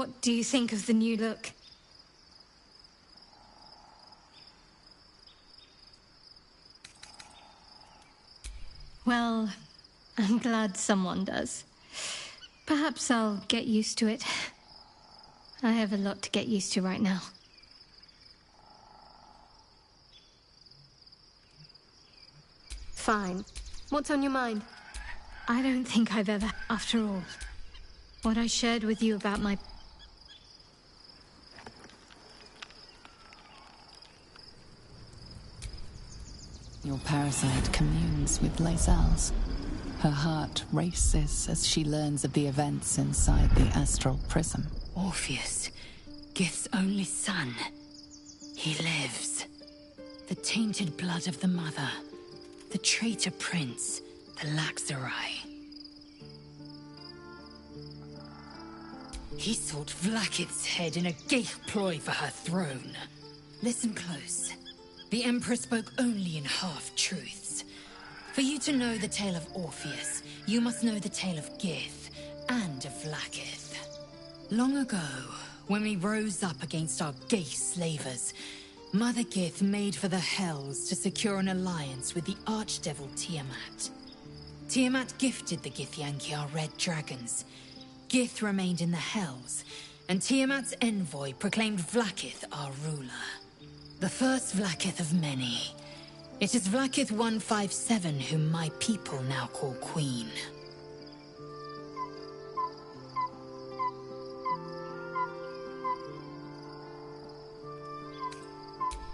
What do you think of the new look? Well, I'm glad someone does. Perhaps I'll get used to it. I have a lot to get used to right now. Fine. What's on your mind? I don't think I've ever... After all, what I shared with you about my... Your parasite communes with Lae'zel's. Her heart races as she learns of the events inside the astral prism. Orpheus, Gith's only son. He lives. The tainted blood of the mother. The traitor prince. The Laxarai. He sought Vlaakith's head in a Geich ploy for her throne. Listen close. The Emperor spoke only in half-truths. For you to know the tale of Orpheus, you must know the tale of Gith and of Vlaakith. Long ago, when we rose up against our Geich slavers, Mother Gith made for the Hells to secure an alliance with the Archdevil Tiamat. Tiamat gifted the Githyanki our red dragons. Gith remained in the Hells, and Tiamat's envoy proclaimed Vlaakith our ruler. The first Vlaakith of many. It is Vlaakith 157 whom my people now call Queen.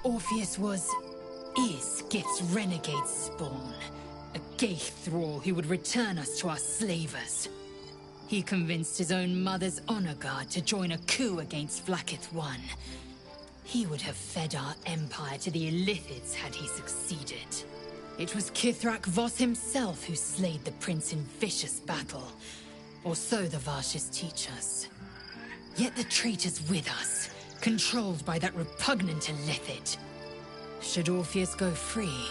Orpheus is Gith's renegade spawn. A Geich thrall who would return us to our slavers. He convinced his own mother's honor guard to join a coup against Vlaakith I. He would have fed our empire to the Illithids had he succeeded. It was Kithrak Voss himself who slayed the prince in vicious battle. Or so the Varshes teach us. Yet the traitor's with us, controlled by that repugnant Illithid. Should Orpheus go free,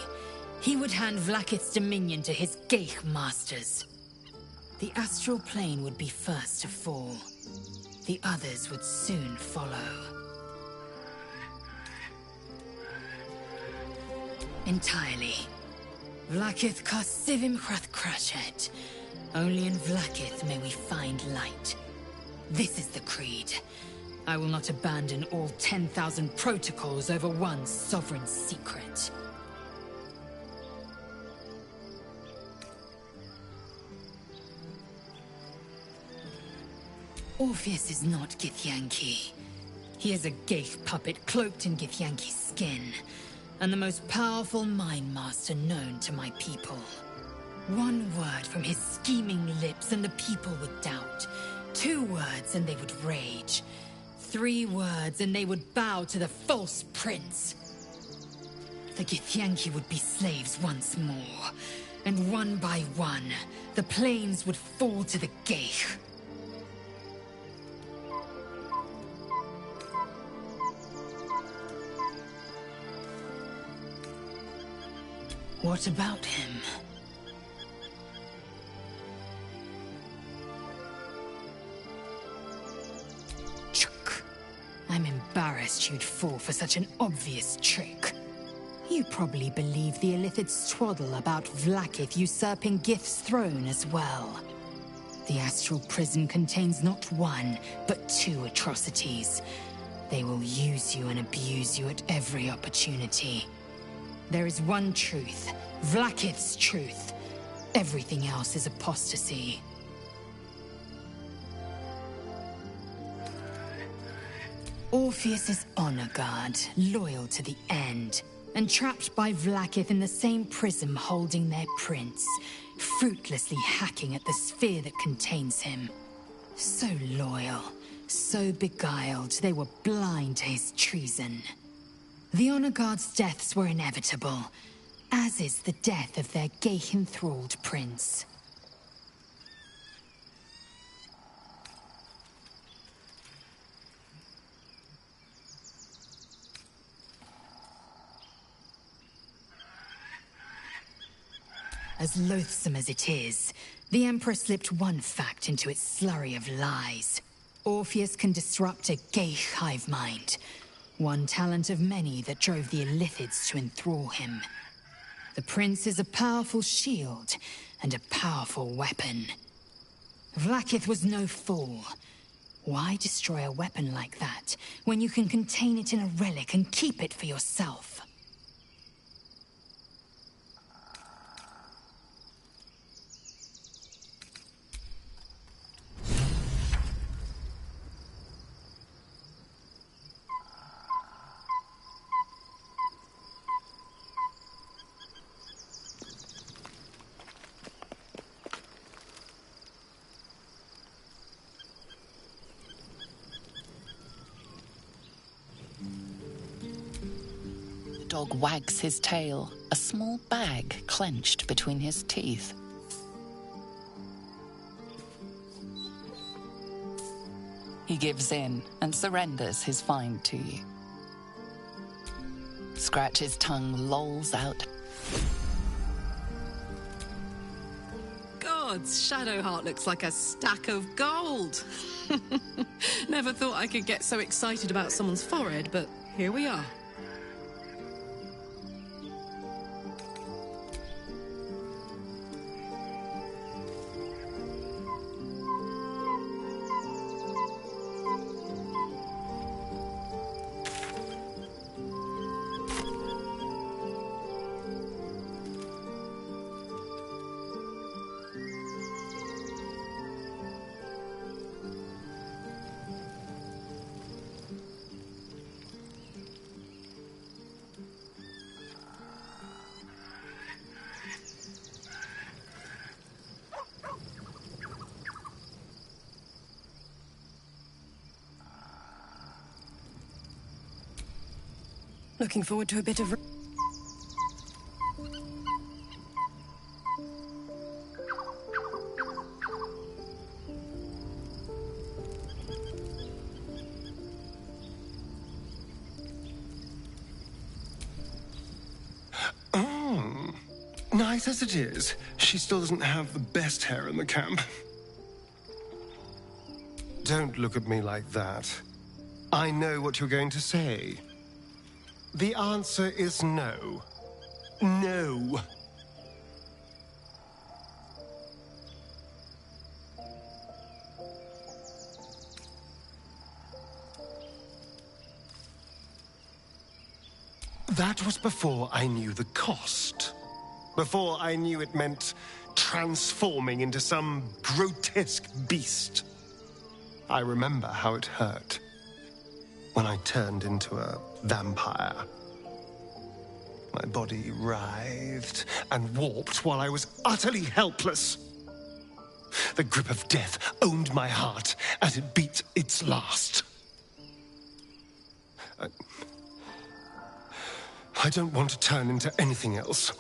he would hand Vlaakith's dominion to his Geich masters. The astral plane would be first to fall. The others would soon follow. Entirely. Vlaakith Karsivim Hrath Krashet. Only in Vlaakith may we find light. This is the creed. I will not abandon all 10,000 protocols over one sovereign secret. Orpheus is not Githyanki. He is a Geich puppet cloaked in Githyanki skin, and the most powerful mind master known to my people. One word from his scheming lips and the people would doubt. 2 words and they would rage. 3 words and they would bow to the false prince. The Githyanki would be slaves once more, and one by one, the plains would fall to the Geich. What about him? Chuk. I'm embarrassed you'd fall for such an obvious trick. You probably believe the Illithid's twaddle about Vlaakith usurping Gith's throne as well. The astral prison contains not 1, but 2 atrocities. They will use you and abuse you at every opportunity. There is one truth, Vlaakith's truth. Everything else is apostasy. Orpheus is honor guard, loyal to the end, and trapped by Vlaakith in the same prism holding their prince, fruitlessly hacking at the sphere that contains him. So loyal, so beguiled, they were blind to his treason. The Honor Guard's deaths were inevitable, as is the death of their Geich-enthralled prince. As loathsome as it is, the Emperor slipped one fact into its slurry of lies. Orpheus can disrupt a Geich hive mind. One talent of many that drove the Illithids to enthrall him. The prince is a powerful shield and a powerful weapon. Vlaakith was no fool. Why destroy a weapon like that when you can contain it in a relic and keep it for yourself? The dog wags his tail, a small bag clenched between his teeth. He gives in and surrenders his find to you. Scratch's tongue lolls out. Gods, Shadowheart looks like a stack of gold. Never thought I could get so excited about someone's forehead, but here we are. Looking forward to a bit of... Nice as it is, she still doesn't have the best hair in the camp. Don't look at me like that. I know what you're going to say. The answer is no. No. That was before I knew the cost. Before I knew it meant transforming into some grotesque beast. I remember how it hurt when I turned into a vampire. My body writhed and warped while I was utterly helpless. The grip of death owned my heart as it beat its last. I don't want to turn into anything else.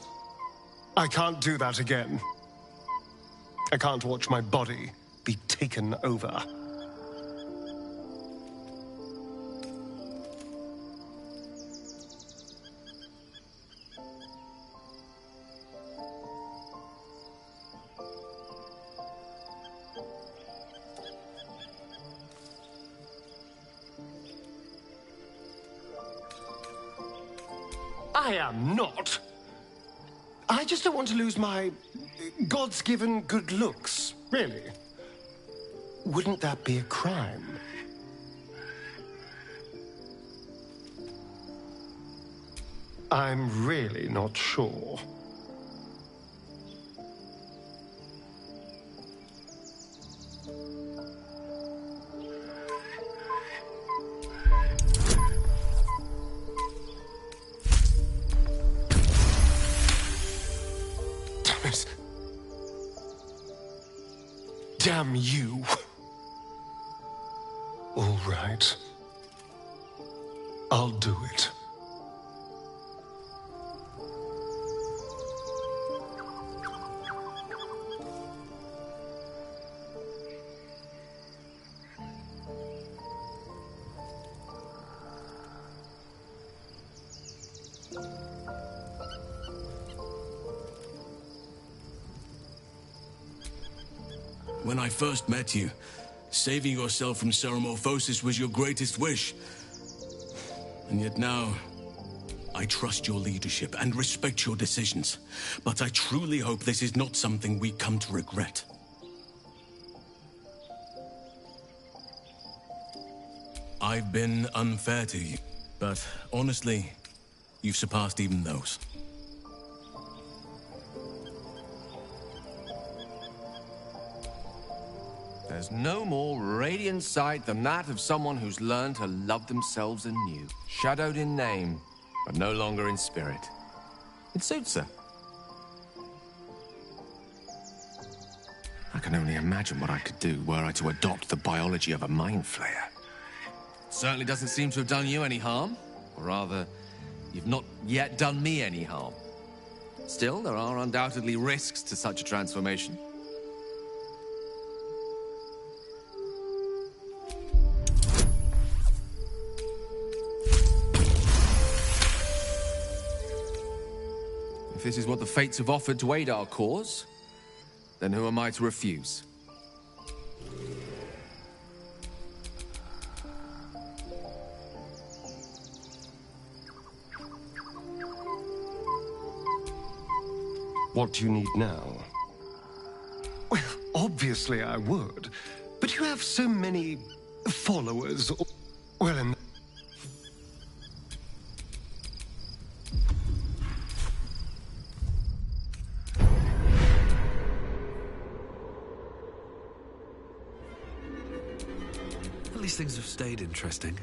I can't do that again. I can't watch my body be taken over. I am not. I just don't want to lose my God's given good looks, really. Wouldn't that be a crime? I'm really not sure. Damn you. All right. I'll do it. When I first met you, Saving yourself from ceremorphosis was your greatest wish. And yet now, I trust your leadership and respect your decisions. But I truly hope this is not something we come to regret. I've been unfair to you, but honestly, you've surpassed even those. There's no more radiant sight than that of someone who's learned to love themselves anew. Shadowed in name, but no longer in spirit. It suits her. I can only imagine what I could do were I to adopt the biology of a mind flayer. Certainly doesn't seem to have done you any harm. Or rather, you've not yet done me any harm. Still, there are undoubtedly risks to such a transformation. If this is what the fates have offered to aid our cause, then who am I to refuse? What do you need now? Well, obviously I would. But you have so many followers. Well, and at least things have stayed interesting.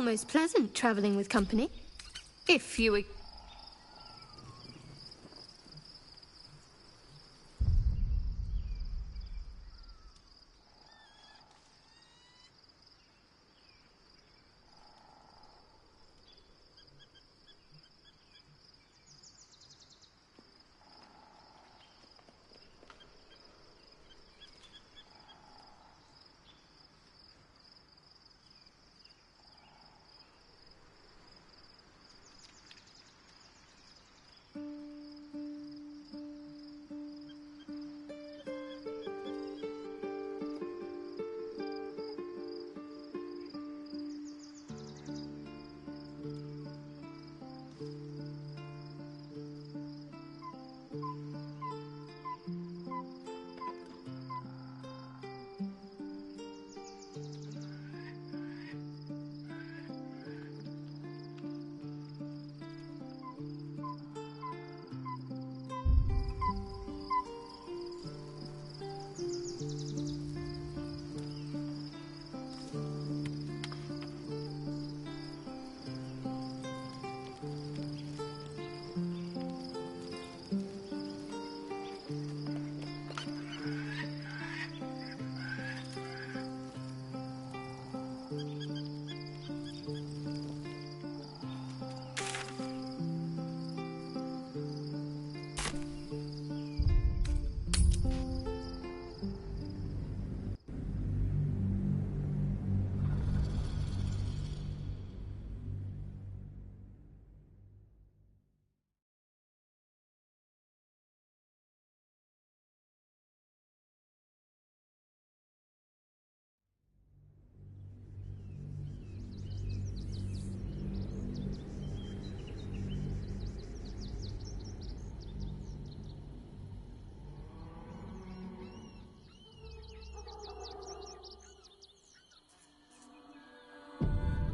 almost pleasant traveling with company. If you were...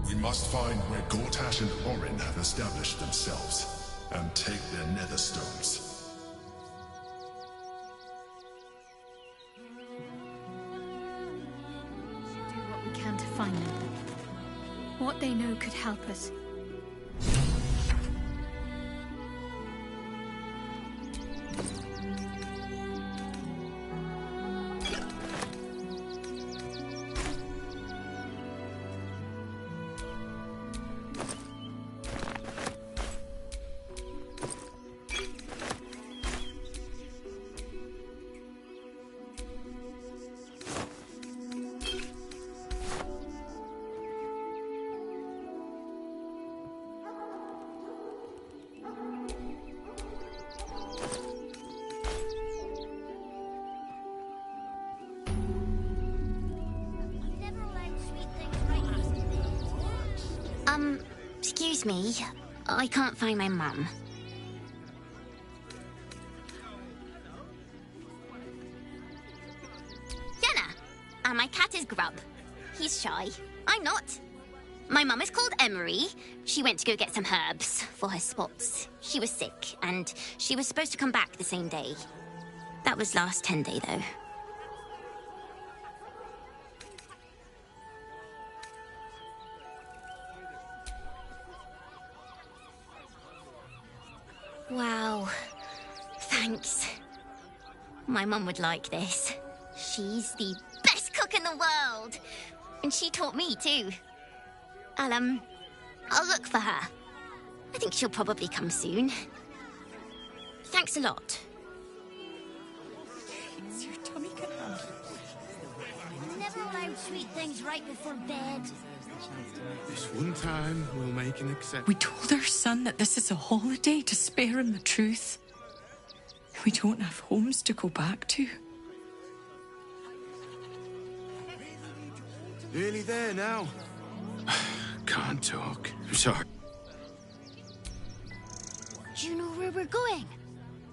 We must find where Gortash and Orin have established themselves, and take their nether stones. Do what we can to find them. What they know could help us. Excuse me. I can't find my mum. Yenna! And my cat is Grub. He's shy. I'm not. My mum is called Emery. She went to go get some herbs for her spots. She was sick, and she was supposed to come back the same day. That was last 10 day, though. Wow. Thanks. My mum would like this. She's the best cook in the world. And she taught me, too. I'll look for her. I think she'll probably come soon. Thanks a lot. It's your tummy can handle. Never allowed sweet things right before bed. This one time, we'll make an exception. We told our son that this is a holiday to spare him the truth. We don't have homes to go back to. Nearly there now. Can't talk. I'm sorry. Do you know where we're going?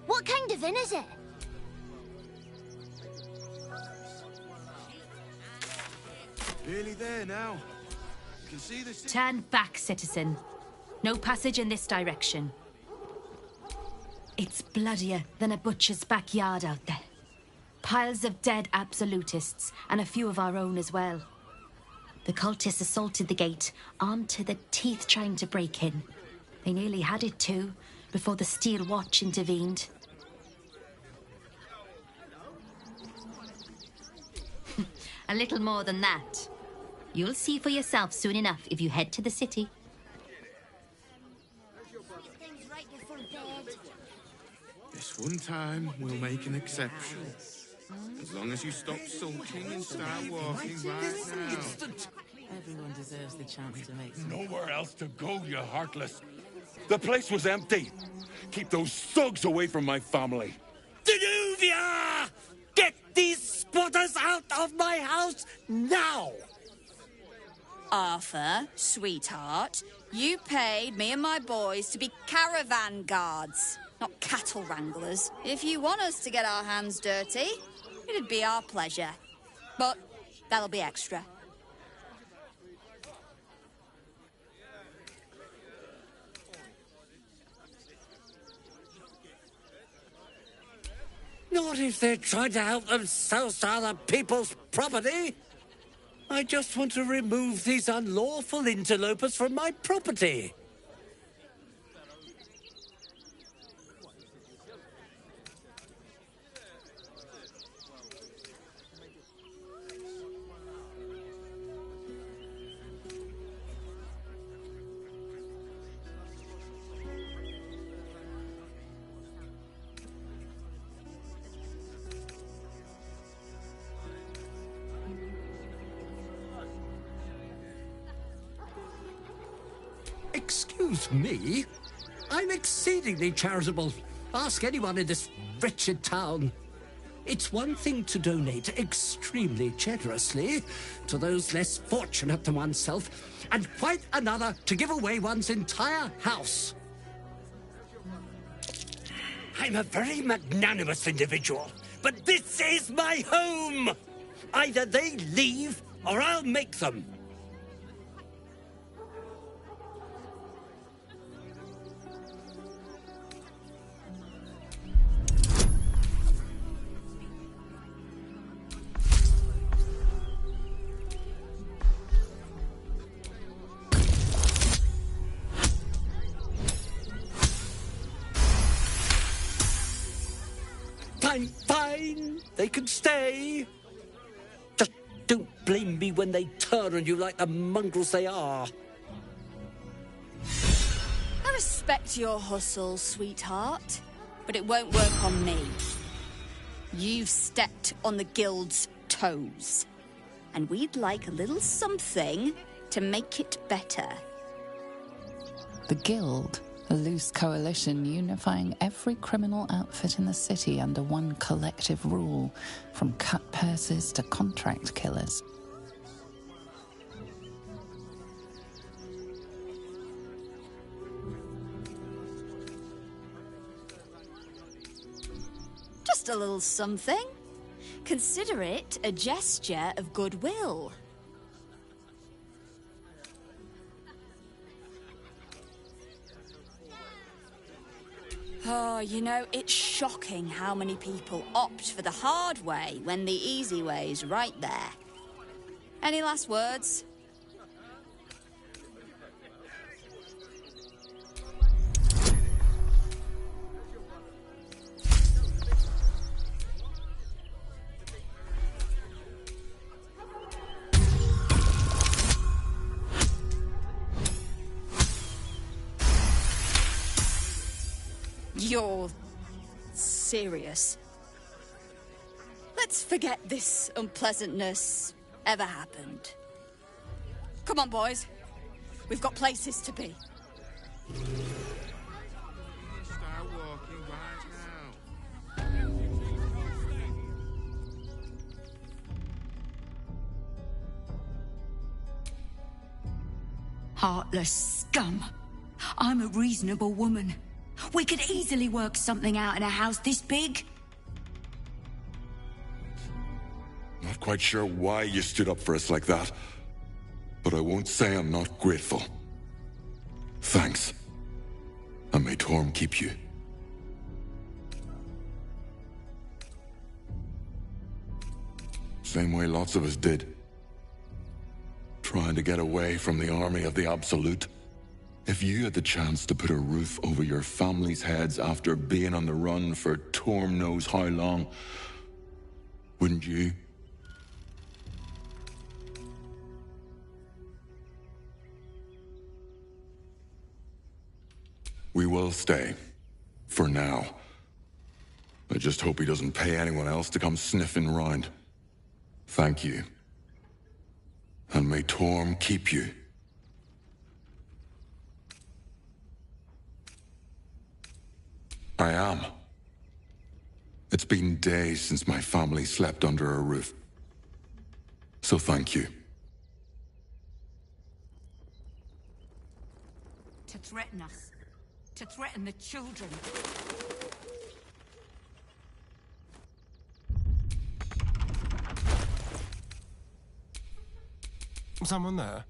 What kind of inn is it? Nearly there now. You can see the... Turn back, citizen. No passage in this direction. It's bloodier than a butcher's backyard out there. Piles of dead absolutists, and a few of our own as well. The cultists assaulted the gate, armed to the teeth trying to break in. They nearly had it too, before the Steel Watch intervened. A little more than that. You'll see for yourself soon enough if you head to the city. This one time, we'll make an exception. As long as you stop sulking and start walking right now. Everyone deserves the chance to make some... Nowhere else to go, you heartless. The place was empty. Keep those thugs away from my family. Danuvia! Get these spotters out of my house now! Arthur, sweetheart, you paid me and my boys to be caravan guards, not cattle wranglers. If you want us to get our hands dirty, it'd be our pleasure. But that'll be extra. Not if they're trying to help themselves to other people's property. I just want to remove these unlawful interlopers from my property. Excuse me? I'm exceedingly charitable. Ask anyone in this wretched town. It's one thing to donate extremely generously to those less fortunate than oneself, and quite another to give away one's entire house. I'm a very magnanimous individual, but this is my home! Either they leave, or I'll make them. Fine. They can stay. Just don't blame me when they turn on you like the mongrels they are. I respect your hustle, sweetheart, but it won't work on me. You've stepped on the guild's toes, and we'd like a little something to make it better. The Guild, a loose coalition unifying every criminal outfit in the city under one collective rule, from cut purses to contract killers. Just a little something. Consider it a gesture of goodwill. Oh, you know, it's shocking how many people opt for the hard way when the easy way's right there. Any last words? You're serious? Let's forget this unpleasantness ever happened. Come on, boys. We've got places to be. Start walking right now. Heartless scum. I'm a reasonable woman. We could easily work something out in a house this big. Not quite sure why you stood up for us like that, but I won't say I'm not grateful. Thanks. And may Torm keep you. Same way lots of us did. trying to get away from the army of the Absolute. If you had the chance to put a roof over your family's heads after being on the run for Torm knows how long, wouldn't you? We will stay. For now. I just hope he doesn't pay anyone else to come sniffing round. Thank you. And may Torm keep you. I am. It's been days since my family slept under a roof. So thank you. To threaten us. To threaten the children. Someone there?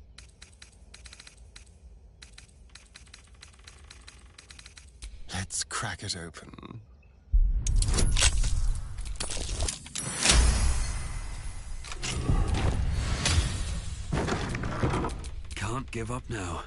Let's crack it open. Can't give up now.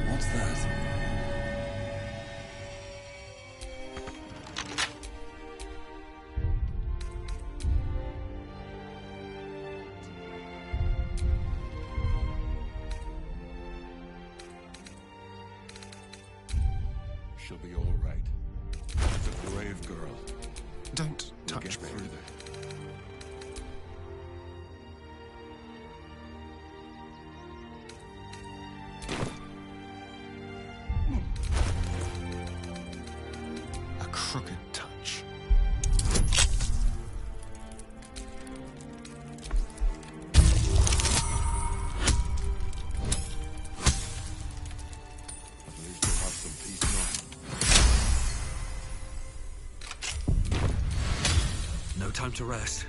What's that? She'll be all right. She's a brave girl. Don't We'll touch get me. through this. A crooked touch. At least you'll have some peace now. No time to rest.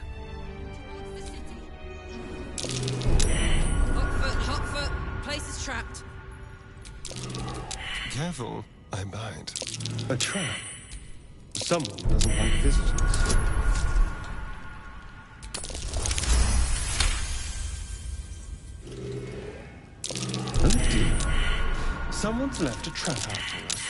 Hot foot. Place is trapped. Careful, I bite. A trap. Someone doesn't like visitors. Oh dear. Someone's left a trap out for us.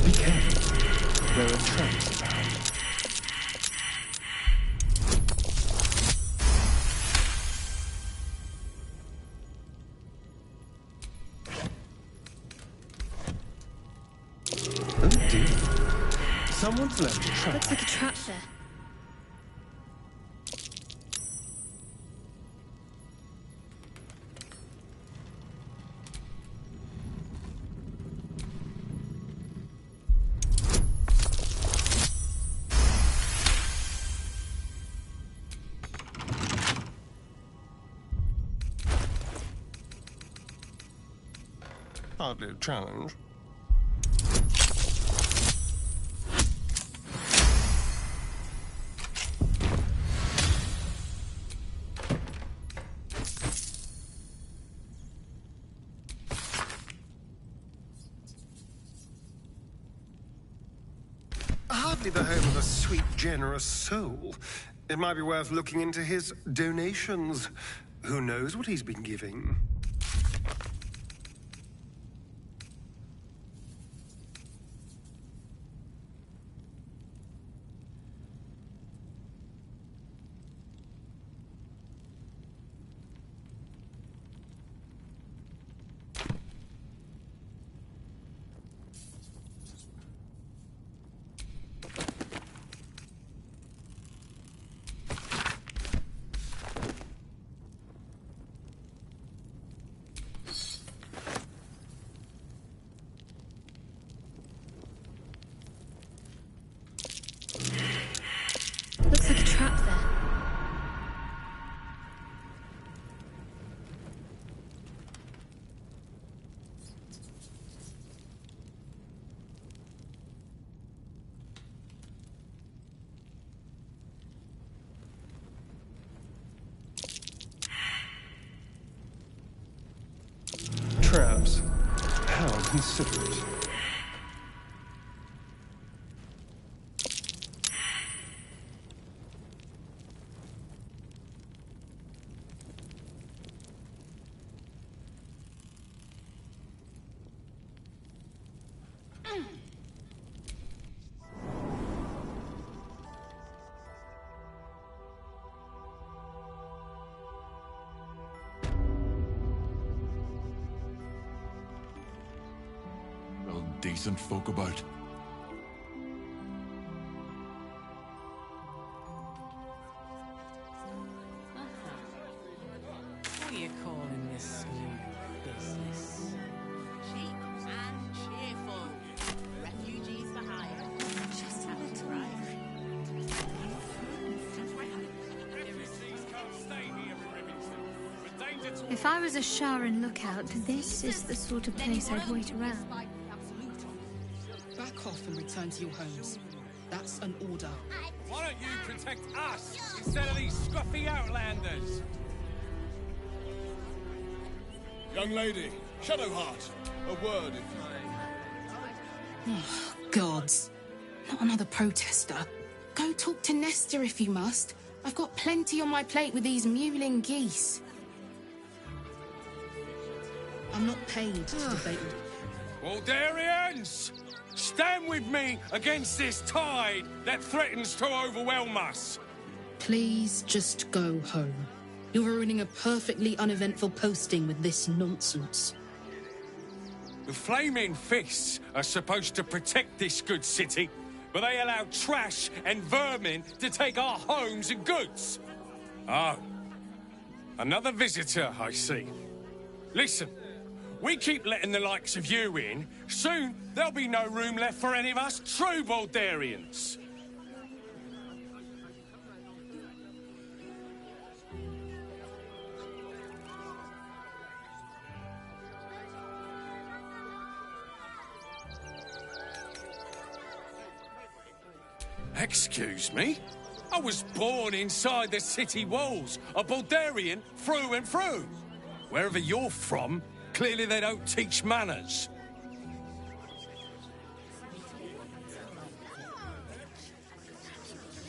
Be careful. There are traps about. Oh dear. Someone's left a trap. Looks like a trap there. Hardly a challenge. Hardly the home of a sweet, generous soul. It might be worth looking into his donations. Who knows what he's been giving? Looks like a trap there. Traps. How considerate. Decent folk about. What are you calling this new business? Cheap and cheerful. Refugees for hire. Just have it right. If I was a Sharan lookout, this is the sort of place I'd wait around. Back off and return to your homes. That's an order. Why don't you protect us instead of these scruffy outlanders? Young lady, Shadowheart, a word if you... Oh, gods. Not another protester. Go talk to Nestor if you must. I've got plenty on my plate with these mewling geese. I'm not paid to debate with... Waldarians! Stand with me against this tide that threatens to overwhelm us. Please just go home. You're ruining a perfectly uneventful posting with this nonsense. The Flaming Fists are supposed to protect this good city, but they allow trash and vermin to take our homes and goods. Oh, another visitor, I see. Listen. We keep letting the likes of you in, soon there'll be no room left for any of us true Baldarians. Excuse me? I was born inside the city walls, a Baldarian through and through. Wherever you're from, clearly they don't teach manners.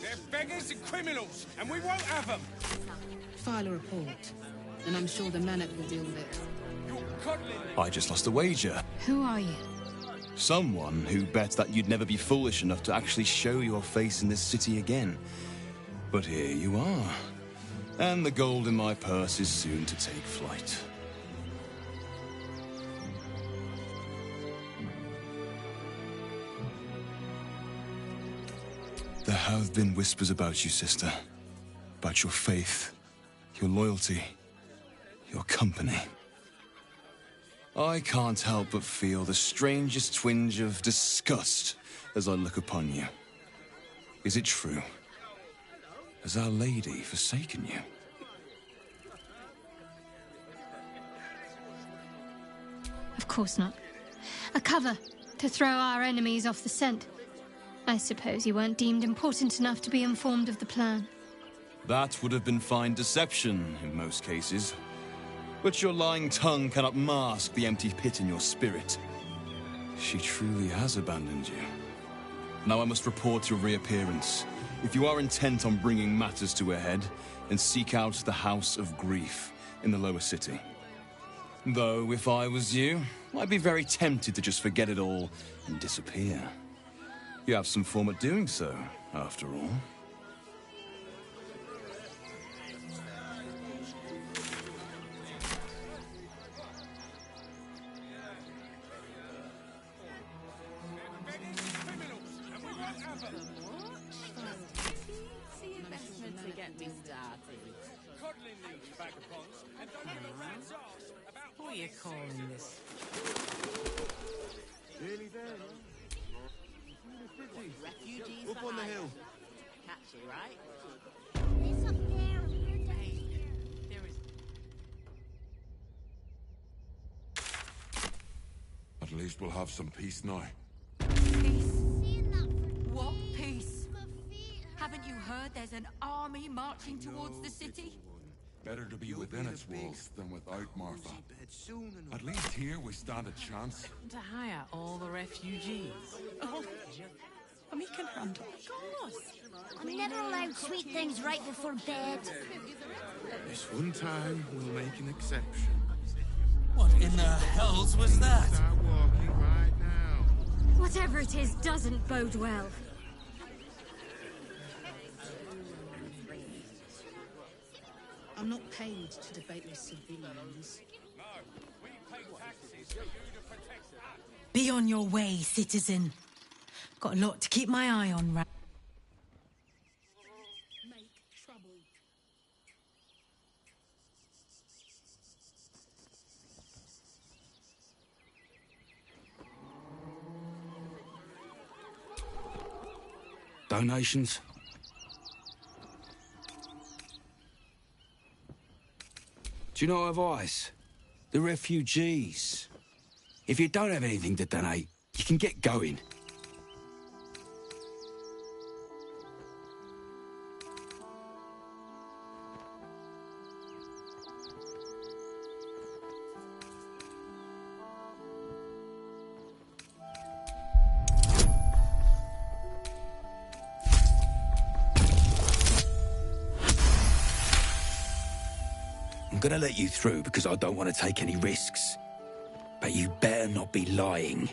They're beggars and criminals, and we won't have them. File a report, and I'm sure the Manet will deal with it. I just lost a wager. Who are you? Someone who bet that you'd never be foolish enough to actually show your face in this city again. But here you are. And the gold in my purse is soon to take flight. There have been whispers about you, sister. About your faith, your loyalty, your company. I can't help but feel the strangest twinge of disgust as I look upon you. Is it true? Has Our Lady forsaken you? Of course not. A cover to throw our enemies off the scent. I suppose you weren't deemed important enough to be informed of the plan. That would have been fine deception in most cases. But your lying tongue cannot mask the empty pit in your spirit. She truly has abandoned you. Now I must report your reappearance. If you are intent on bringing matters to a head, then seek out the House of Grief in the lower city. Though, if I was you, I'd be very tempted to just forget it all and disappear. You have some form at doing so, after all. What are you calling this? Nearly there. Refugees Up on the hill. Catchy, right? It's up there. There is. At least we'll have some peace now. What peace? Haven't you heard there's an army marching towards the city? Better to be within its walls than without, Martha. At least here we stand a chance. To hire all the refugees. Oh, we can handle. Of course. I'm never allowed sweet things right before bed. This one time, we'll make an exception. What in the hells was that? Start walking right now. Whatever it is doesn't bode well. I'm not paid to debate with civilians. Be on your way, citizen. Got a lot to keep my eye on, right? Make trouble. Donations? Do you know advice? The refugees. If you don't have anything to donate, you can get going. I'm gonna let you through because I don't want to take any risks. But you better not be lying.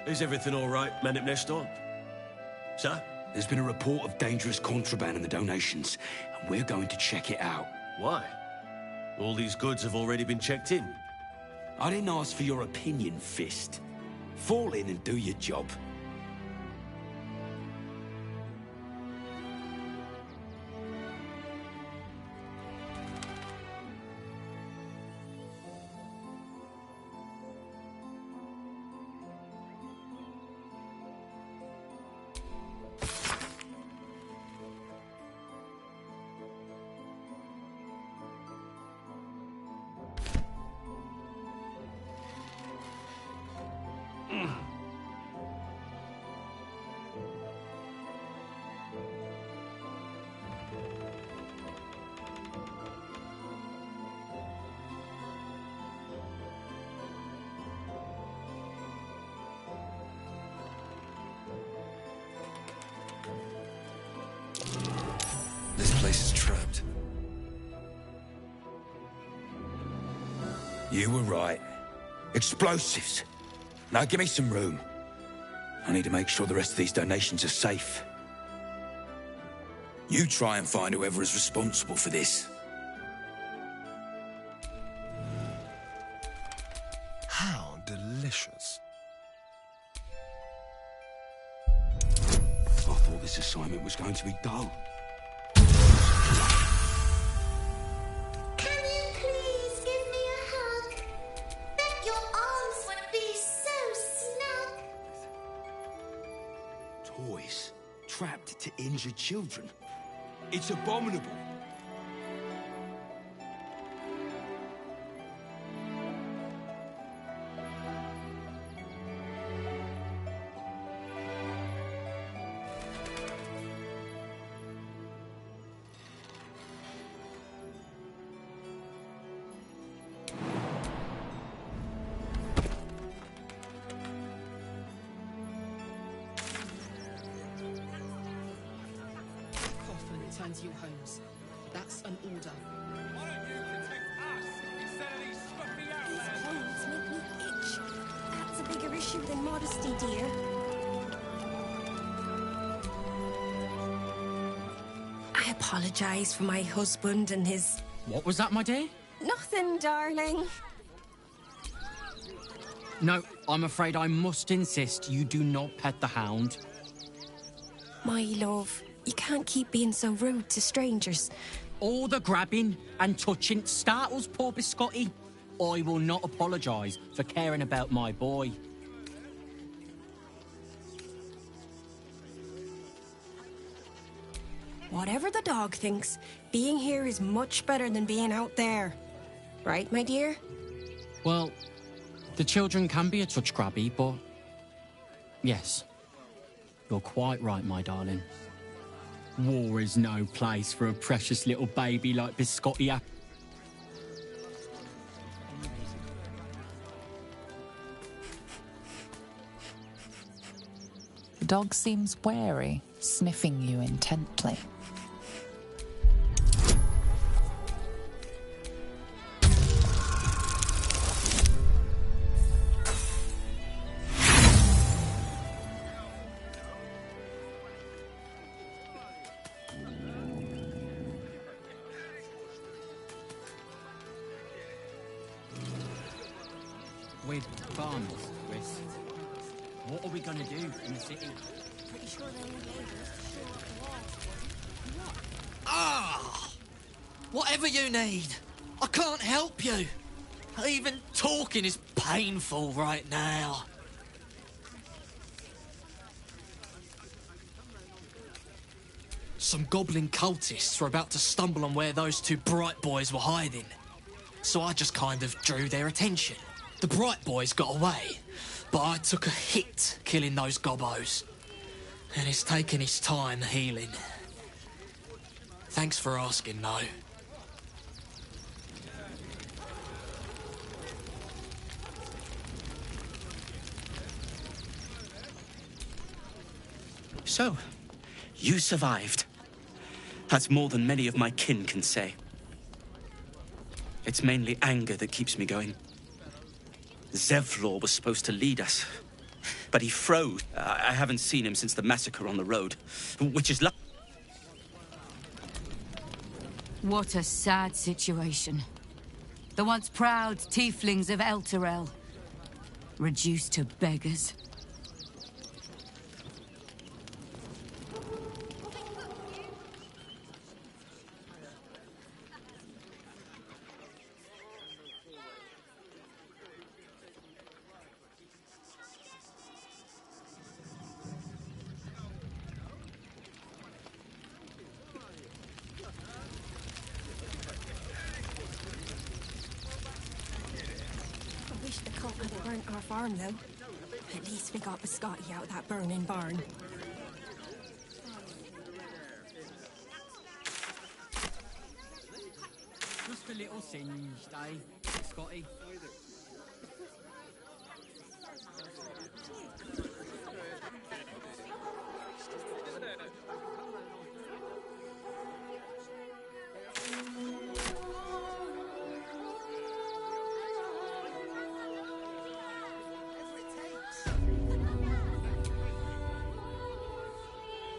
Is everything all right, Menip Nestor? Sir? There's been a report of dangerous contraband in the donations, and we're going to check it out. Why? All these goods have already been checked in. I didn't ask for your opinion, Fist. Fall in and do your job. This place is trapped. You were right. Explosives. Now give me some room. I need to make sure the rest of these donations are safe. You try and find whoever is responsible for this. How delicious. I thought this assignment was going to be dull. Can you please give me a hug? Bet your arms would be so snug. Toys trapped to injured children. It's abominable. return to your homes. That's an order. Why don't you protect us instead of these scruffy These outlaws? clothes make me itch. That's a bigger issue than modesty, dear. I apologize for my husband and his... What was that, my dear? Nothing, darling. No, I'm afraid I must insist you do not pet the hound. My love, you can't keep being so rude to strangers. All the grabbing and touching startles poor Biscotti. I will not apologise for caring about my boy. Whatever the dog thinks, being here is much better than being out there. Right, my dear? Well, the children can be a touch grabby, but... Yes, you're quite right, my darling. War is no place for a precious little baby like Biscotti. The dog seems wary, sniffing you intently. With farmers, Chris. What are we gonna do in the city? Pretty sure they only gave us to shore up the walls. What? Ah! Whatever you need. I can't help you. Even talking is painful right now. Some goblin cultists were about to stumble on where those two bright boys were hiding. So I just kind of drew their attention. The bright boys got away, but I took a hit killing those gobbos. And it's taken its time healing. Thanks for asking, though. So, you survived. That's more than many of my kin can say. It's mainly anger that keeps me going. Zevlor was supposed to lead us, but he froze. I haven't seen him since the massacre on the road, which is What a sad situation. The once proud tieflings of Elturel, reduced to beggars. I wish the cult had burnt our farm, though. At least we got Biscotti out of that burning barn. Just a little singed, eh, Scotty?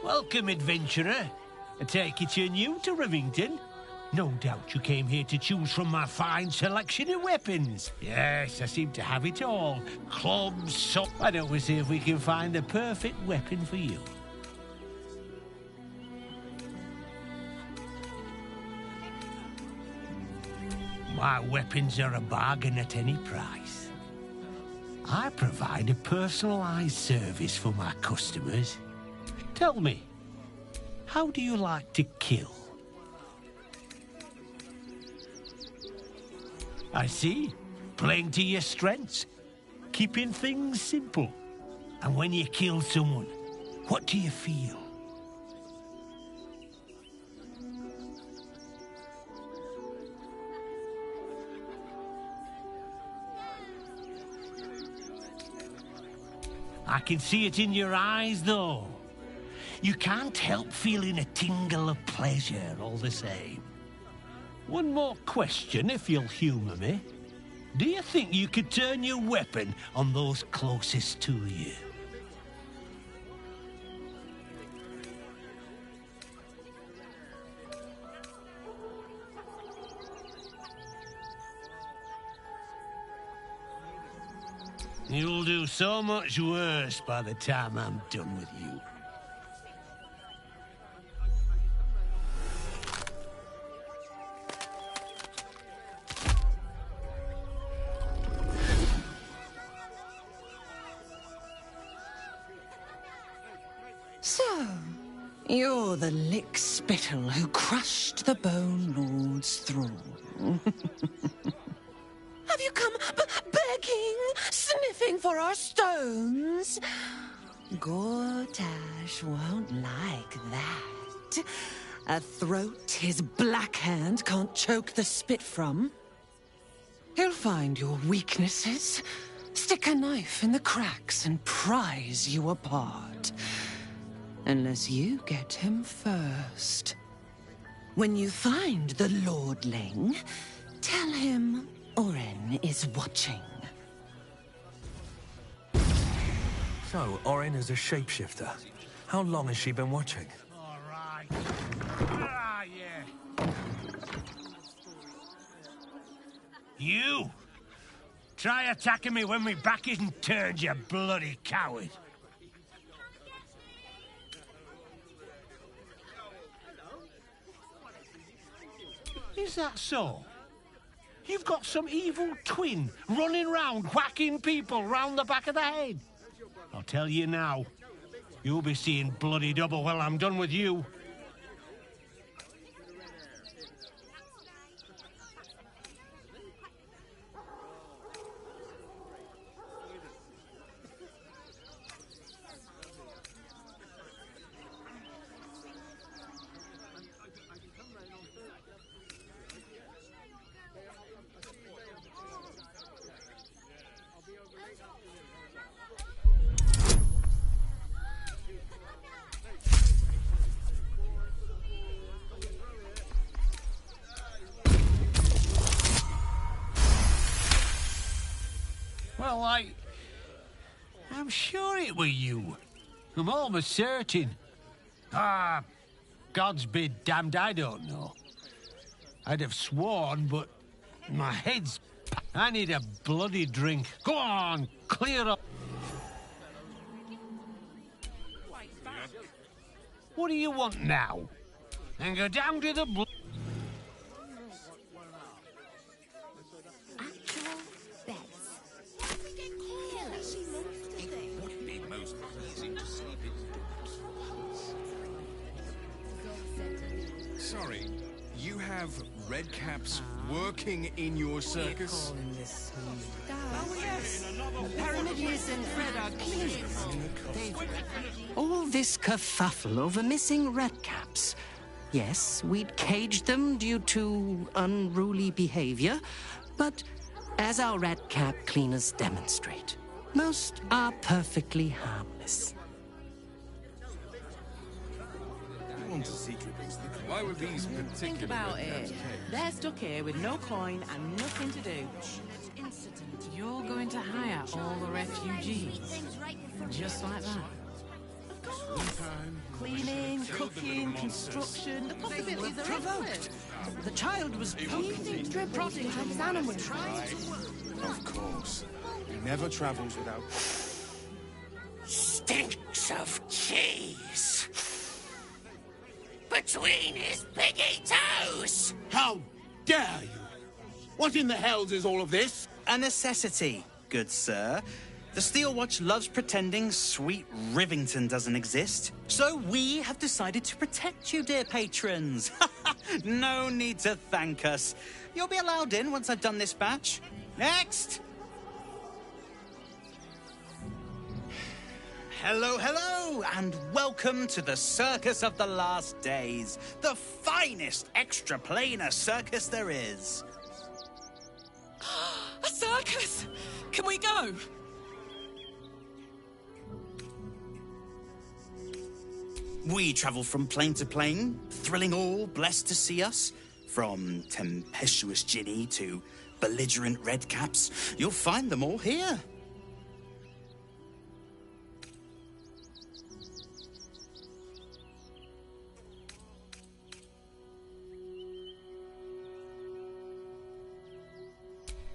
Welcome, adventurer. I take it you're new to Rivington. No doubt you came here to choose from my fine selection of weapons. Yes, I seem to have it all. Clubs, so... Why don't we see if we can find the perfect weapon for you? My weapons are a bargain at any price. I provide a personalized service for my customers. Tell me, how do you like to kill? I see. Playing to your strengths. Keeping things simple. And when you kill someone, what do you feel? I can see it in your eyes, though. you can't help feeling a tingle of pleasure all the same. One more question, if you'll humour me. Do you think you could turn your weapon on those closest to you? You'll do so much worse by the time I'm done with you. So, you're the lick-spittle who crushed the Bone Lord's thrall. Have you come begging, sniffing for our stones? Gortash won't like that. A throat his black hand can't choke the spit from. He'll find your weaknesses, stick a knife in the cracks and prise you apart. Unless you get him first. When you find the Lordling, tell him Oren is watching. So, Oren is a shapeshifter. How long has she been watching? All right. Ah, yeah. You! Try attacking me when my back isn't turned, you bloody coward. Is that so? You've got some evil twin running round whacking people round the back of the head. I'll tell you now, you'll be seeing bloody double when I'm done with you. Well, I'm sure it were you. I'm almost certain. Ah, God's be damned, I don't know. I'd have sworn, but my head's... I need a bloody drink. Go on, clear up. What do you want now? And go down to the... Sorry, you have redcaps working in your circus? Oh, yes. Pyramidius and Fred are clean. All this kerfuffle over missing redcaps. Yes, we'd caged them due to unruly behavior, but as our redcap cleaners demonstrate, most are perfectly harmless. Why were these particular Think about it. They're stuck here with no coin and nothing to do. You're going to hire all the refugees. Just like that. Cleaning, cooking, construction, the possibilities are endless. The child was Eating, prodding like his animals. Of course. He never travels without... Stinks of cheese between his piggy toes. How dare you? What in the hells is all of this? A necessity, good sir. The Steel Watch loves pretending sweet Rivington doesn't exist. So we have decided to protect you, dear patrons. No need to thank us. You'll be allowed in once I've done this batch. Next! Hello, hello, and welcome to the Circus of the Last Days, the finest extraplanar circus there is. A circus! Can we go? We travel from plane to plane, thrilling all blessed to see us. From tempestuous Ginny to belligerent redcaps, you'll find them all here.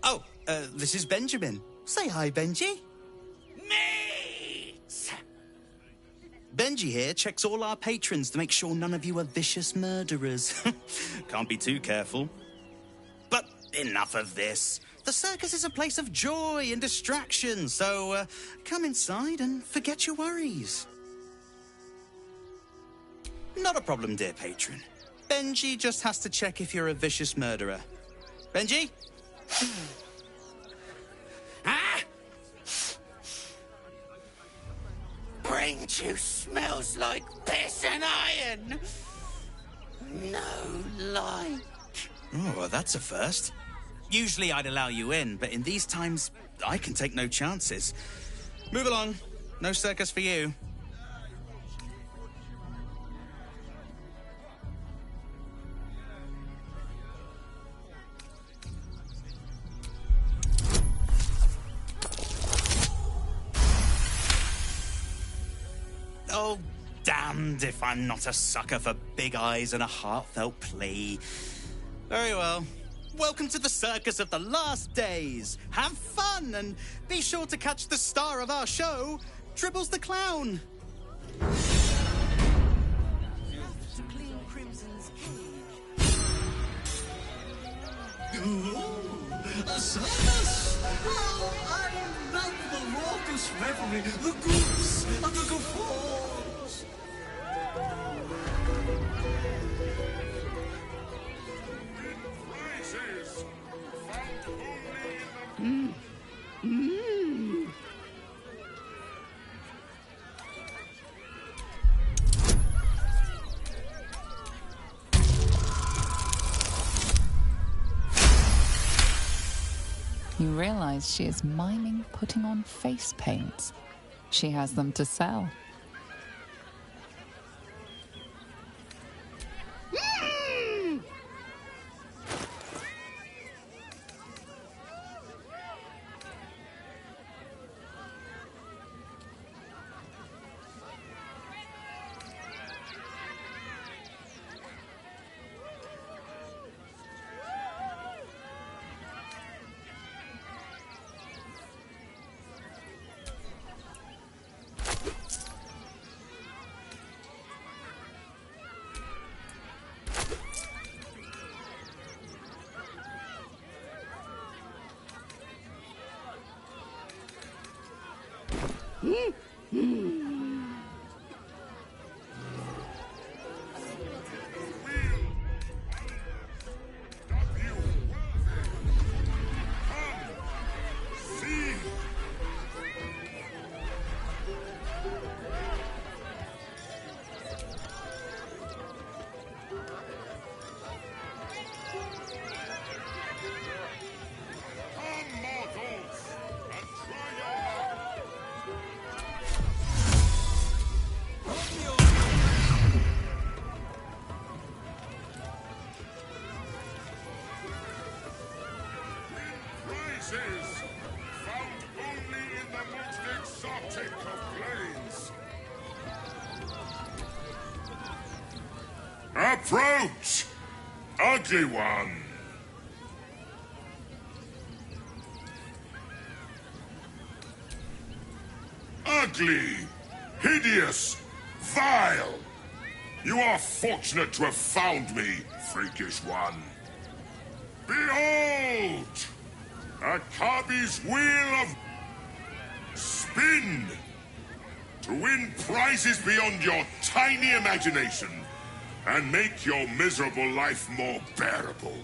Oh, this is Benjamin. Say hi, Benji. Meat! Benji here checks all our patrons to make sure none of you are vicious murderers. Can't be too careful. But enough of this. The circus is a place of joy and distraction, so come inside and forget your worries. Not a problem, dear patron. Benji just has to check if you're a vicious murderer. Benji? Ah! Brain juice smells like piss and iron. No light. Oh, well, that's a first. Usually I'd allow you in, but in these times, I can take no chances. Move along. No circus for you. Oh, damned if I'm not a sucker for big eyes and a heartfelt plea. Very well. Welcome to the circus of the last days. Have fun and be sure to catch the star of our show, Dribbles the Clown. A circus! Oh, I love the raucous revelry, the goops, and the guffaws. You realize she is miming putting on face paints. She has them to sell. Found only in the most exotic of plains. Approach, ugly one. Ugly, hideous, vile. You are fortunate to have found me, freakish one. Behold! Akabi's wheel of spin to win prizes beyond your tiny imagination and make your miserable life more bearable.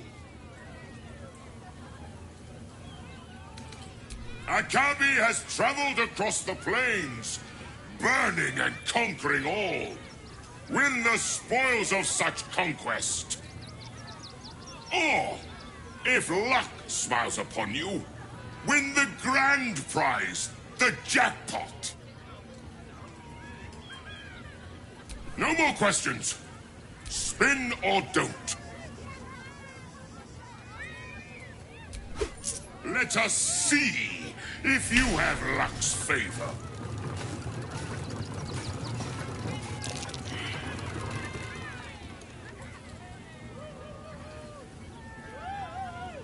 Akabi has traveled across the plains, burning and conquering all. Win the spoils of such conquest. Or, if luck smiles upon you, win the grand prize, the jackpot. No more questions. Spin or don't. Let us see if you have luck's favor.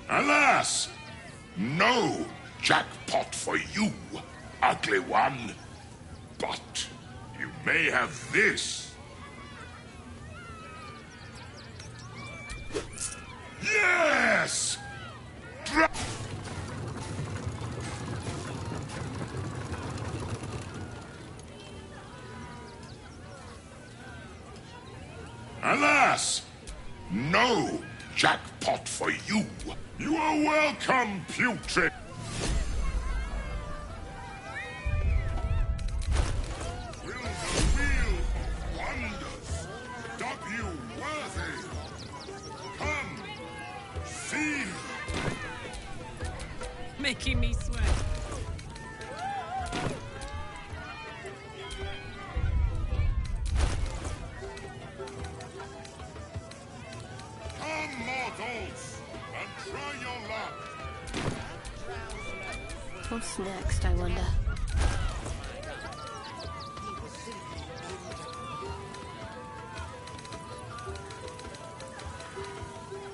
Alas! No jackpot for you, ugly one. But you may have this. Yes! Alas! No jackpot for you. You are welcome, putrid. Will the wheel of wonders dub you worthy? Come, see. Making me sweat. Come, mortals, and try your luck. What's next, I wonder?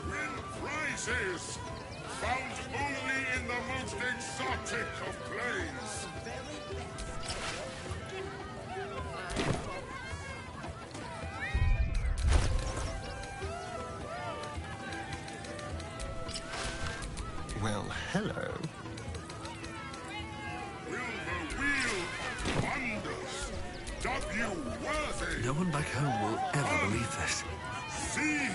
Win prizes found only in the most exotic of planes. Well, hello. Will the wheel of wonders dub you worthy? No one back home will ever believe this. See.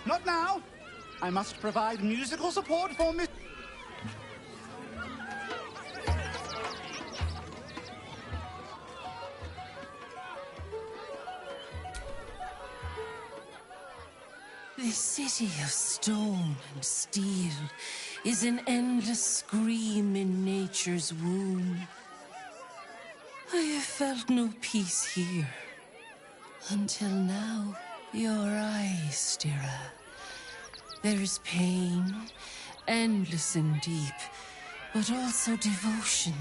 Not now. I must provide musical support for Miss... This city of stone and steel is an endless scream in nature's womb. I have felt no peace here. Until now, your eyes, Stira. There is pain, endless and deep, but also devotion,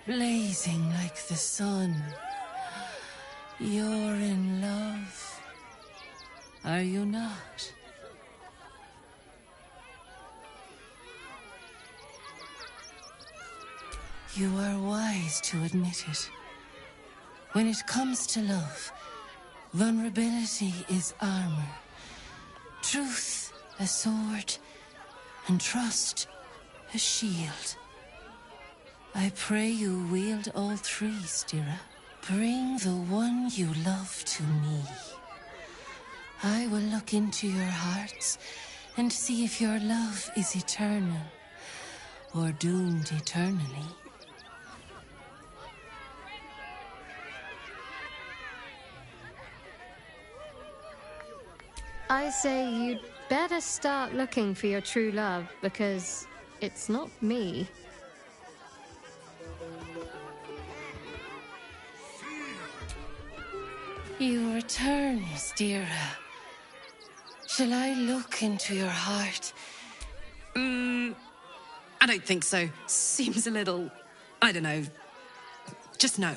blazing like the sun. You're in love. Are you not? You are wise to admit it. When it comes to love, vulnerability is armor, truth a sword, and trust a shield. I pray you wield all three, Stira. Bring the one you love to me. I will look into your hearts and see if your love is eternal or doomed eternally. I say you'd better start looking for your true love, because it's not me. You return, Stira. Shall I look into your heart? I don't think so. Seems a little... I don't know. Just no.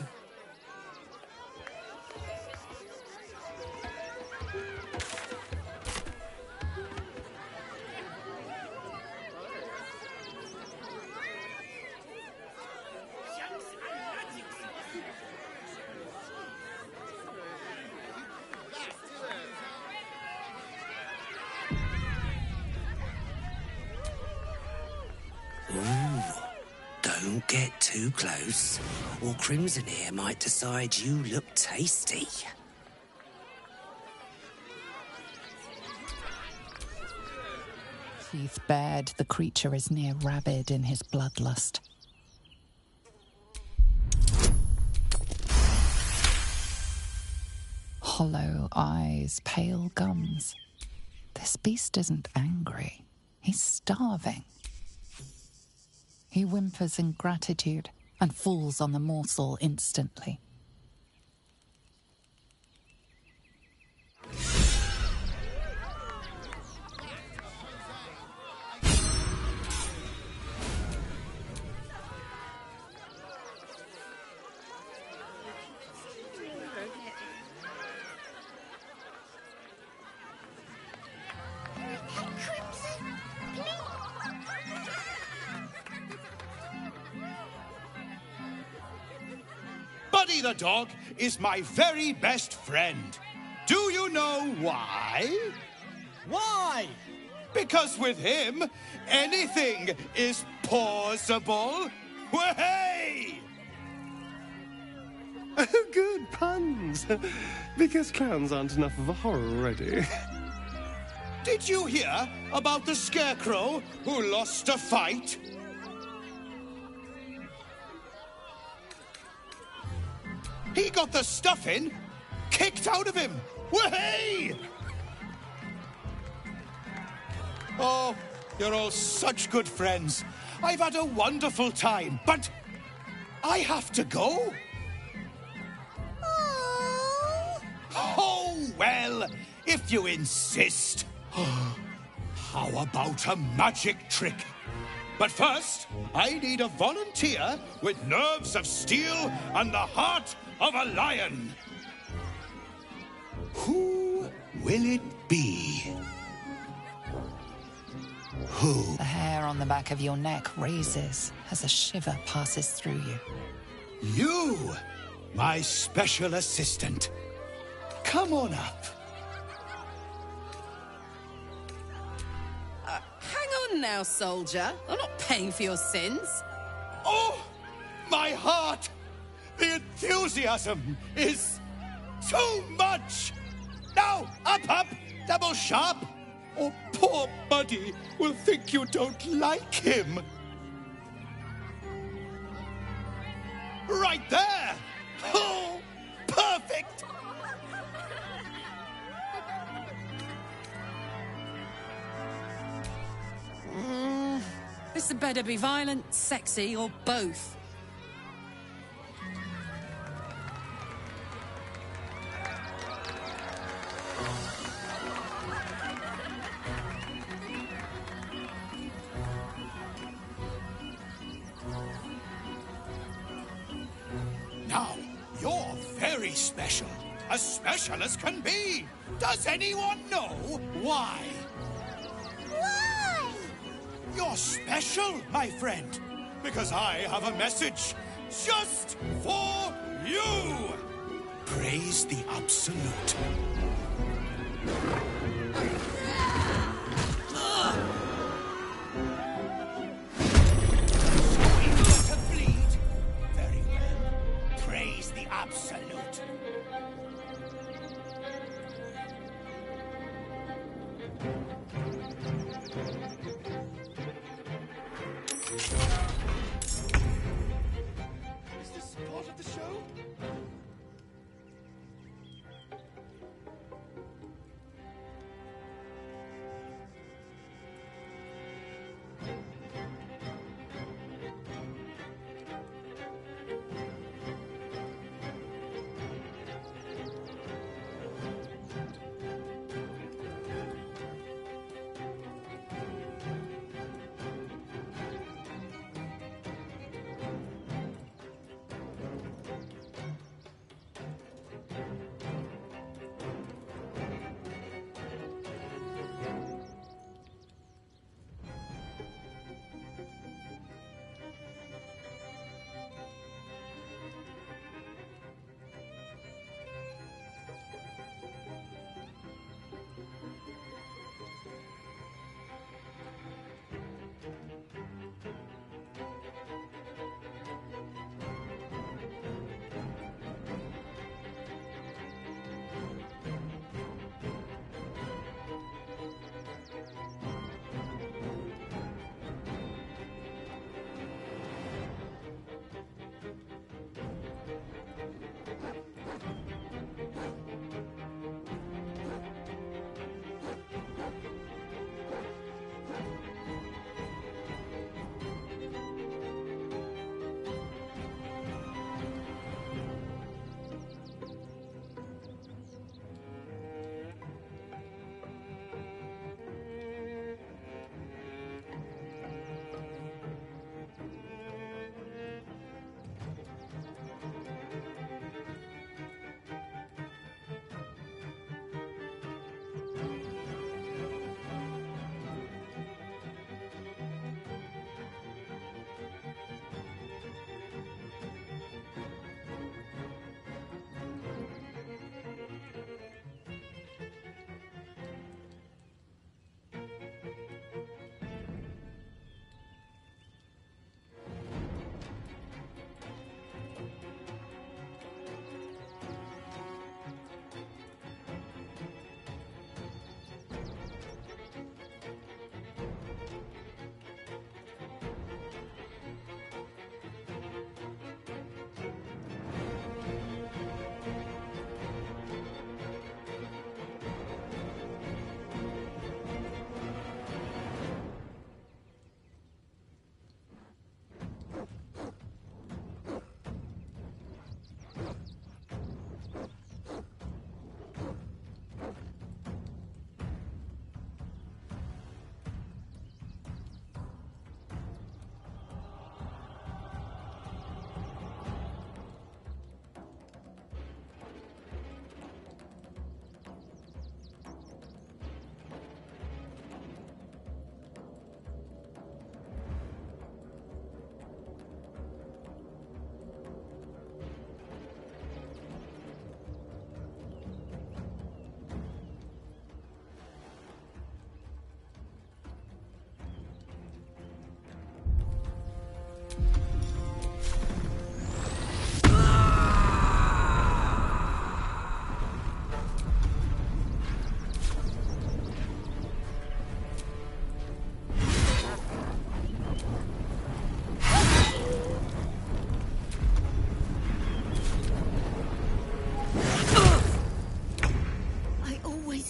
Don't get too close, or Crimson here might decide you look tasty. Teeth bared, the creature is near rabid in his bloodlust. Hollow eyes, pale gums. This beast isn't angry. He's starving. He whimpers in gratitude and falls on the morsel instantly. Buddy the dog is my very best friend. Do you know why? Why? Because with him, anything is possible. Way! Good puns. Because clowns aren't enough of a horror already. Did you hear about the scarecrow who lost a fight? He got the stuffing kicked out of him. Way! Oh, you're all such good friends. I've had a wonderful time, but I have to go. Oh, well, if you insist. How about a magic trick? But first, I need a volunteer with nerves of steel and the heart of a lion. Who will it be? Who? The hair on the back of your neck raises as a shiver passes through you. You, my special assistant. Come on up. Hang on now, soldier. I'm not paying for your sins. Oh, my heart! The enthusiasm is too much! Now, up, double sharp, or poor Buddy will think you don't like him. Right there! Oh, perfect! This had better be violent, sexy, or both. Now, you're very special. As special as can be. Does anyone know why? Why? You're special, my friend. Because I have a message just for you. Praise the Absolute. To bleed? Very well. Praise the Absolute. Is this part of the show?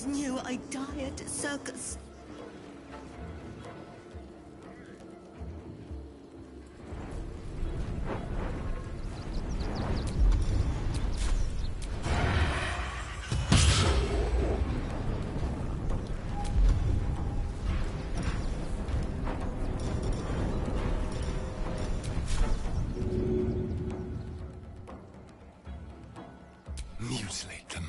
always knew I'd die at a circus. Mutilate them.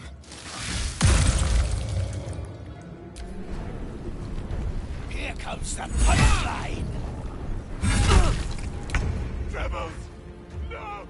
Here comes the punchline! Rebels! No!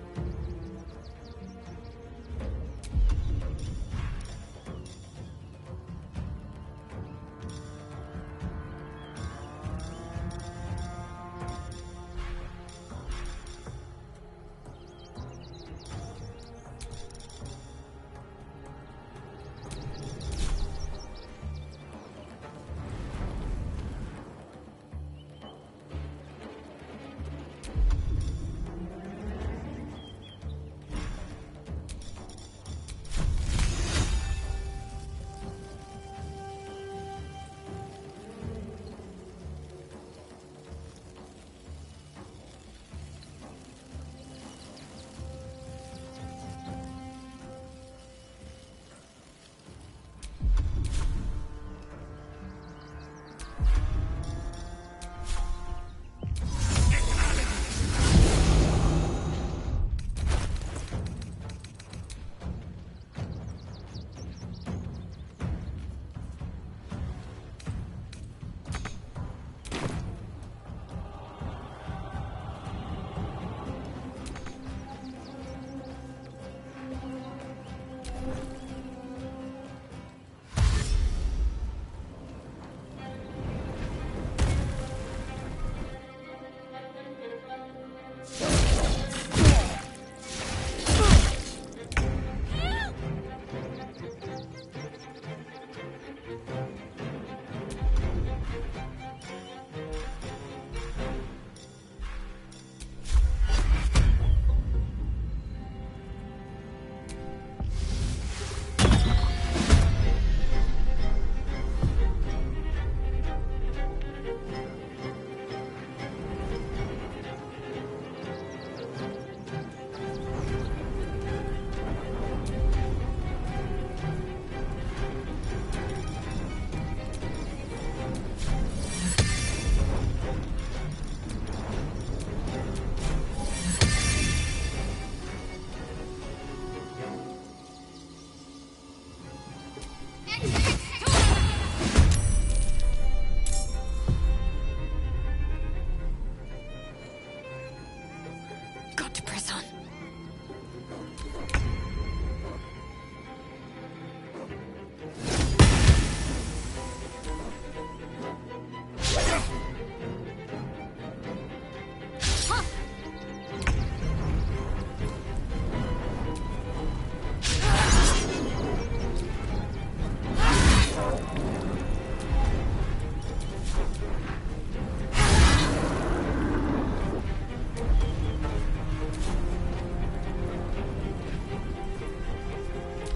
Got to press on.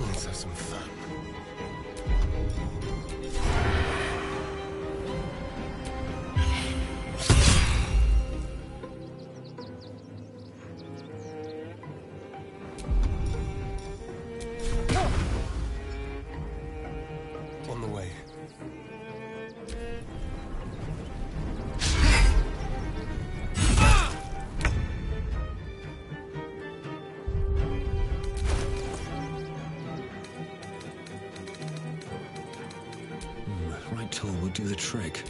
Let's have some fun. On the way. Right tool will do the trick.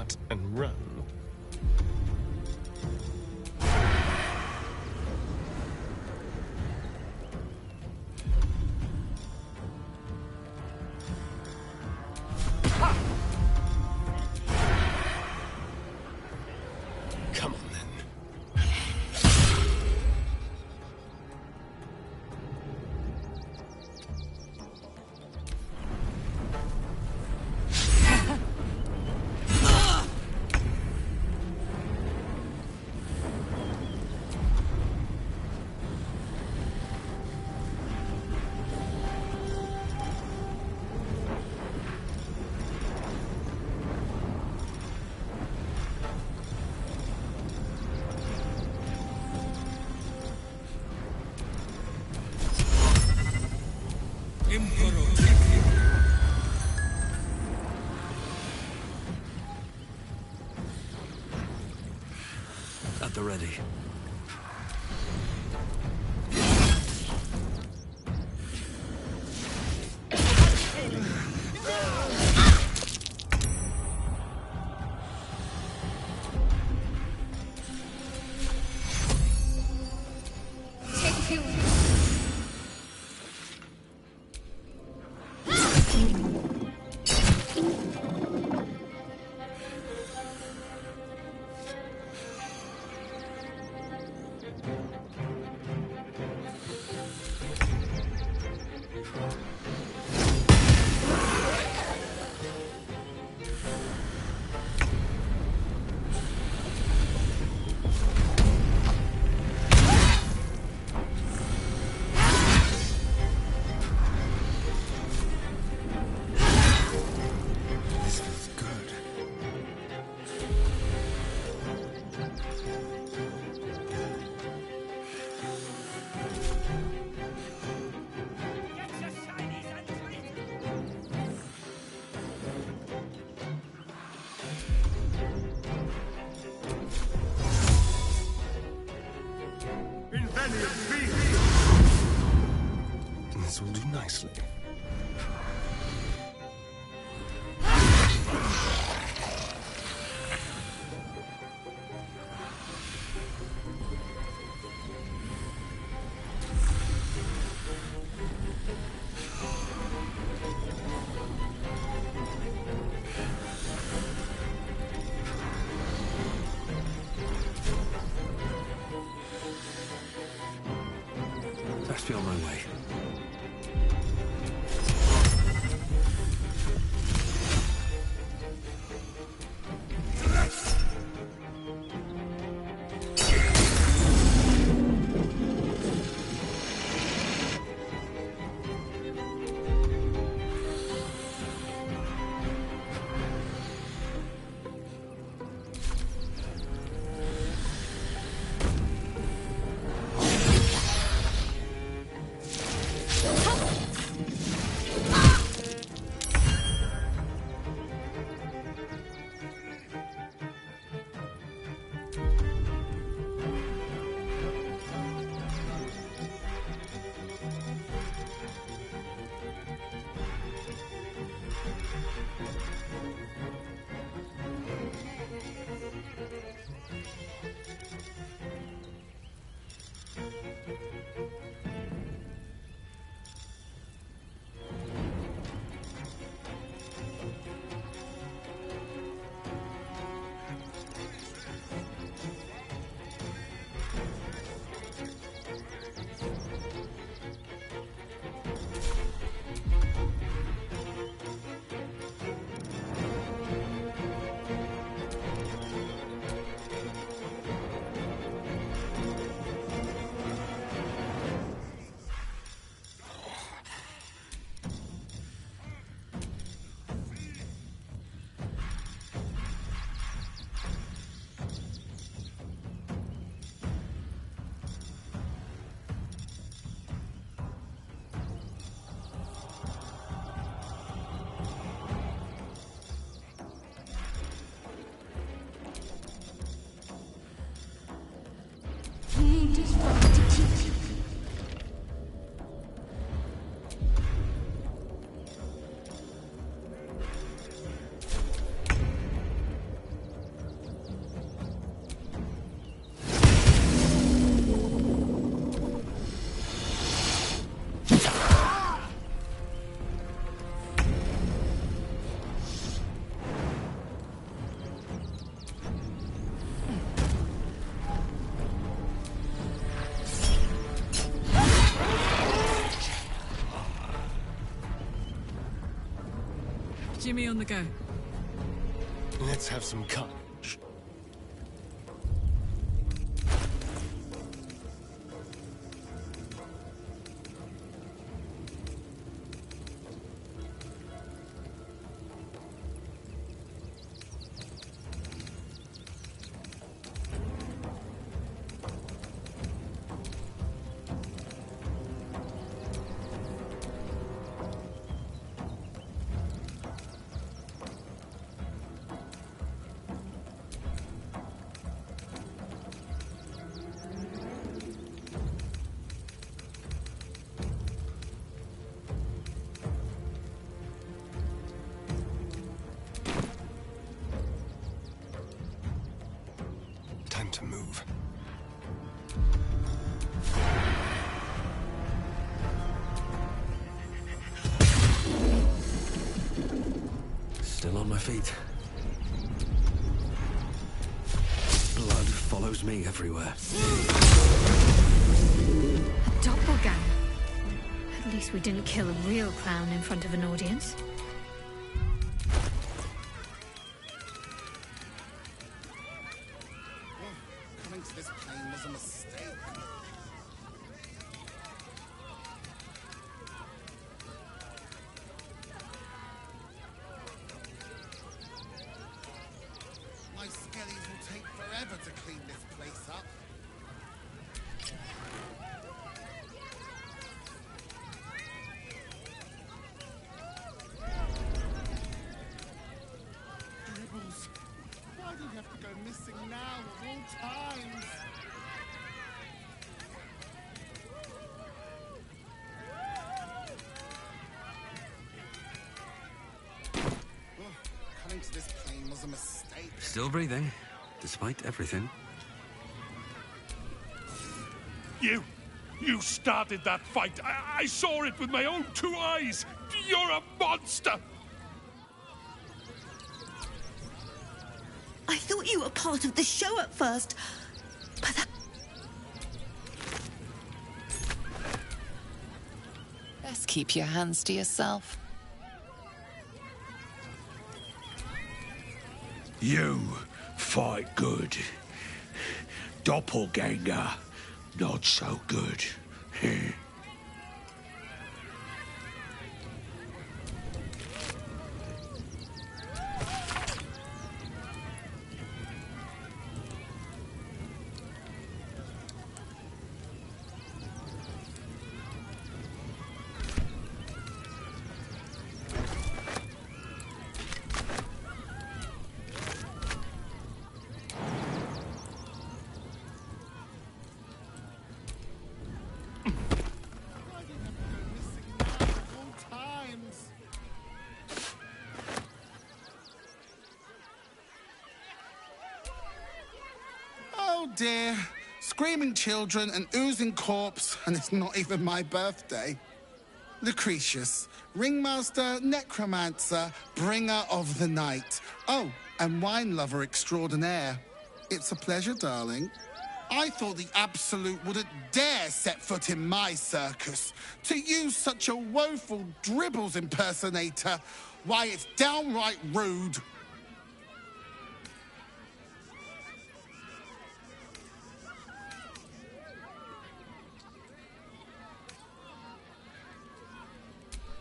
cut and run. Come on, then. At the ready. This will do nicely. Best be on my way. Jimmy on the go. Let's have some carnage. Time to move. Still on my feet. Blood follows me everywhere. A doppelganger. At least we didn't kill a real clown in front of an audience. Coming to this plane was a mistake. My skellies will take forever to clean this place up. Dribbles, why do you have to go missing now of all times? Coming to this plane was a mistake. Still breathing, despite everything. You started that fight. I saw it with my own 2 eyes. You're a monster. I thought you were part of the show at first, but that... Best keep your hands to yourself. You fight good. Doppelganger, not so good. Oh dear. Screaming children, an oozing corpse, and it's not even my birthday. Lucretius, ringmaster, necromancer, bringer of the night. Oh, and wine lover extraordinaire. It's a pleasure, darling. I thought the Absolute wouldn't dare set foot in my circus. To use such a woeful Dribbles impersonator, why, it's downright rude.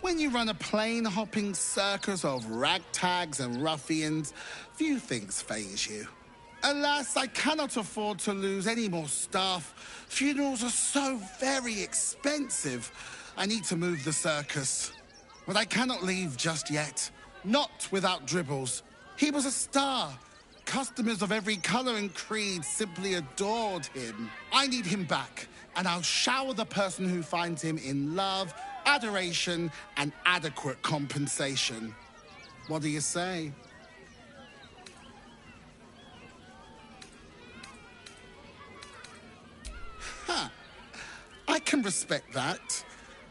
When you run a plane-hopping circus of ragtags and ruffians, few things faze you. Alas, I cannot afford to lose any more staff. Funerals are so very expensive. I need to move the circus. But I cannot leave just yet. Not without Dribbles. He was a star. Customers of every color and creed simply adored him. I need him back, and I'll shower the person who finds him in love, adoration, and adequate compensation. What do you say? Huh. I can respect that.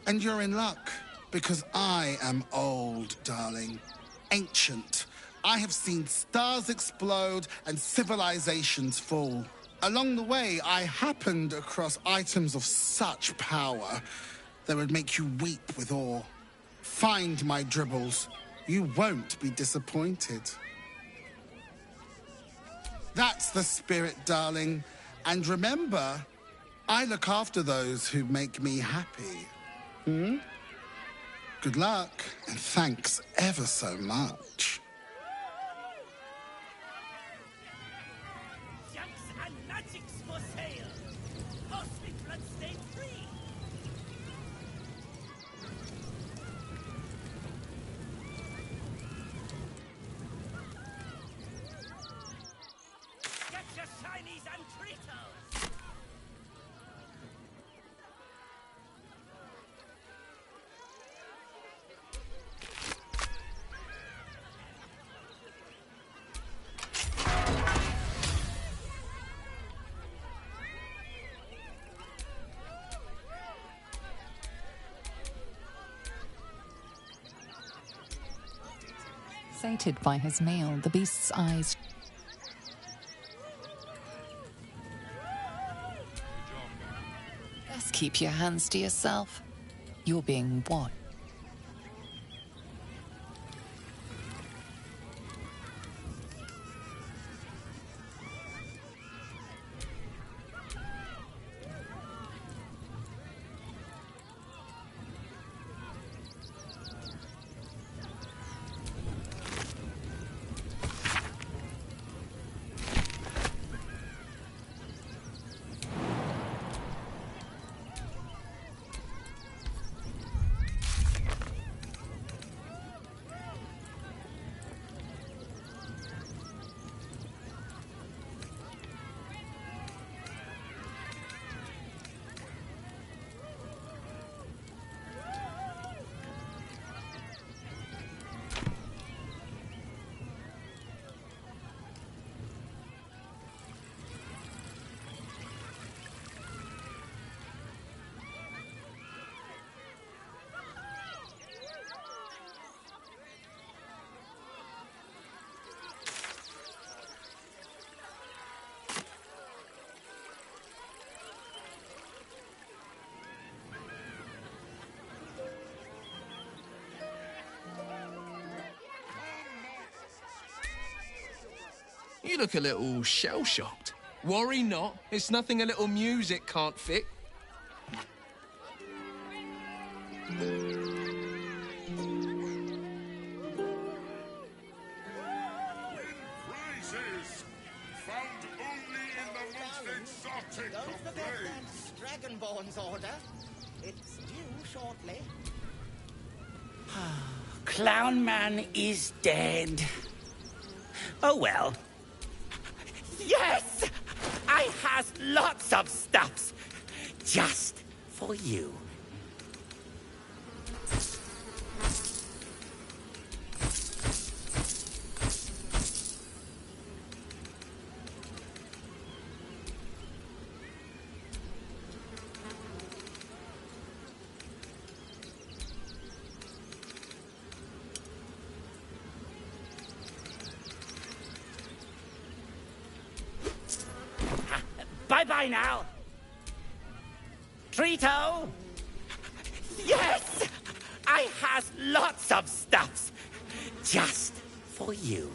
And you're in luck, because I am old, darling. Ancient. I have seen stars explode and civilizations fall. Along the way, I happened across items of such power that would make you weep with awe. Find my Dribbles. You won't be disappointed. That's the spirit, darling. And remember, I look after those who make me happy. Hmm? Good luck, and thanks ever so much. Junks and magics for sale. Costly bloodstain free. Get your shinies and treatos. Sated by his meal, the beast's eyes... Best keep your hands to yourself. You're being watched. You look a little shell-shocked. Worry not. It's nothing a little music can't fix. Prizes found only in the most exotic Don't of forget blades. that Dragonborn's order. It's due shortly. Clown Man is dead. Oh well. Yes! I has lots of stuffs. Just for you. Bye-bye now. Treato! Yes! I has lots of stuffs. Just for you.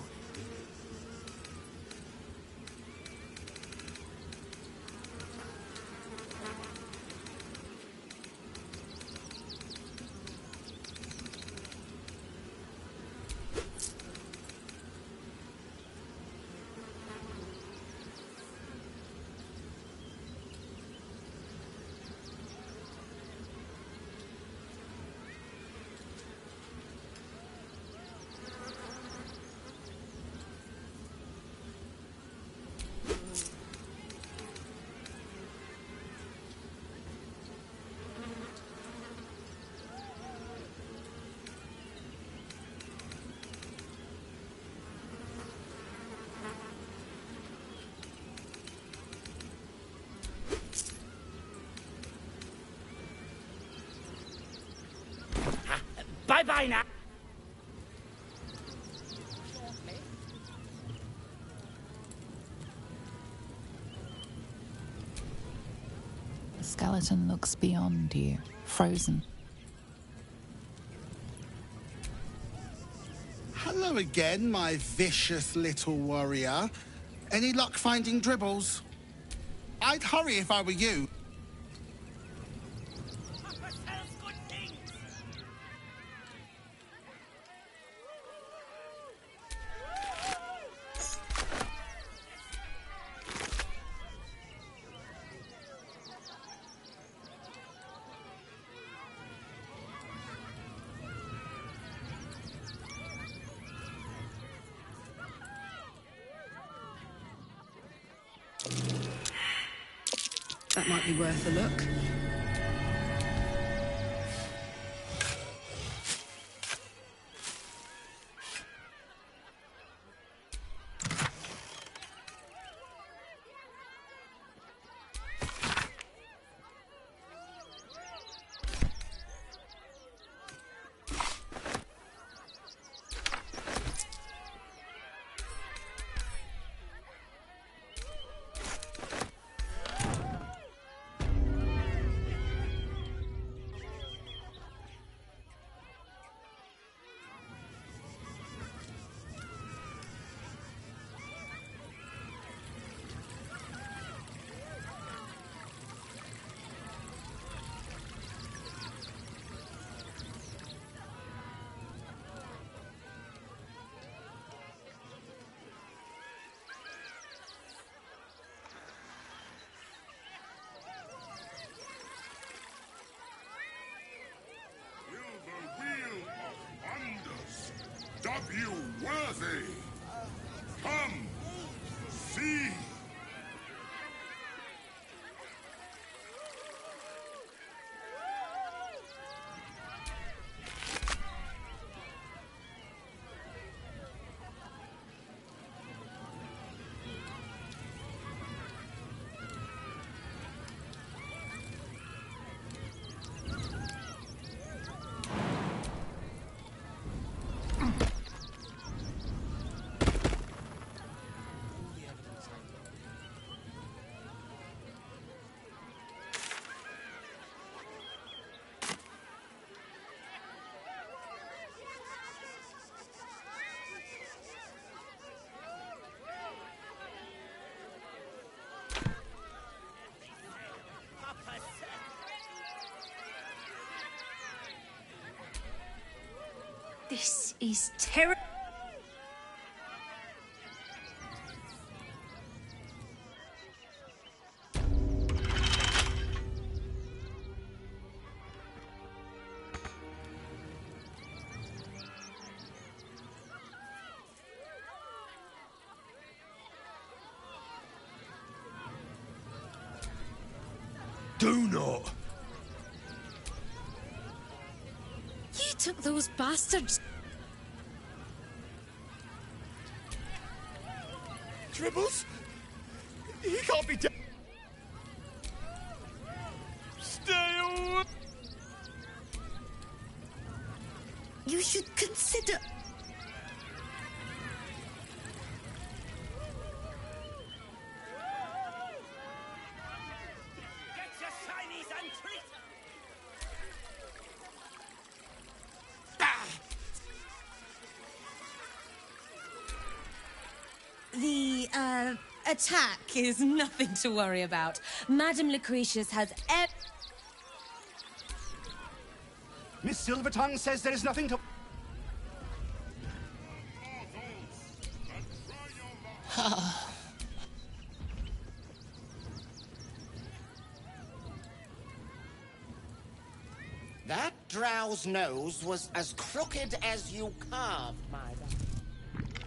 Bye-bye now. The skeleton looks beyond you, frozen. again, my vicious little warrior. Any luck finding dribbles? I'd hurry if I were you. That might be worth a look. Dub you worthy. Come, see. This is terrible. Do not! You took those bastards. Dribbles? He can't be dead. Stay away! You should consider... The, attack is nothing to worry about. Madame Lucretius has Miss Silvertongue says there is nothing to... That drow's nose was as crooked as you carved, my love.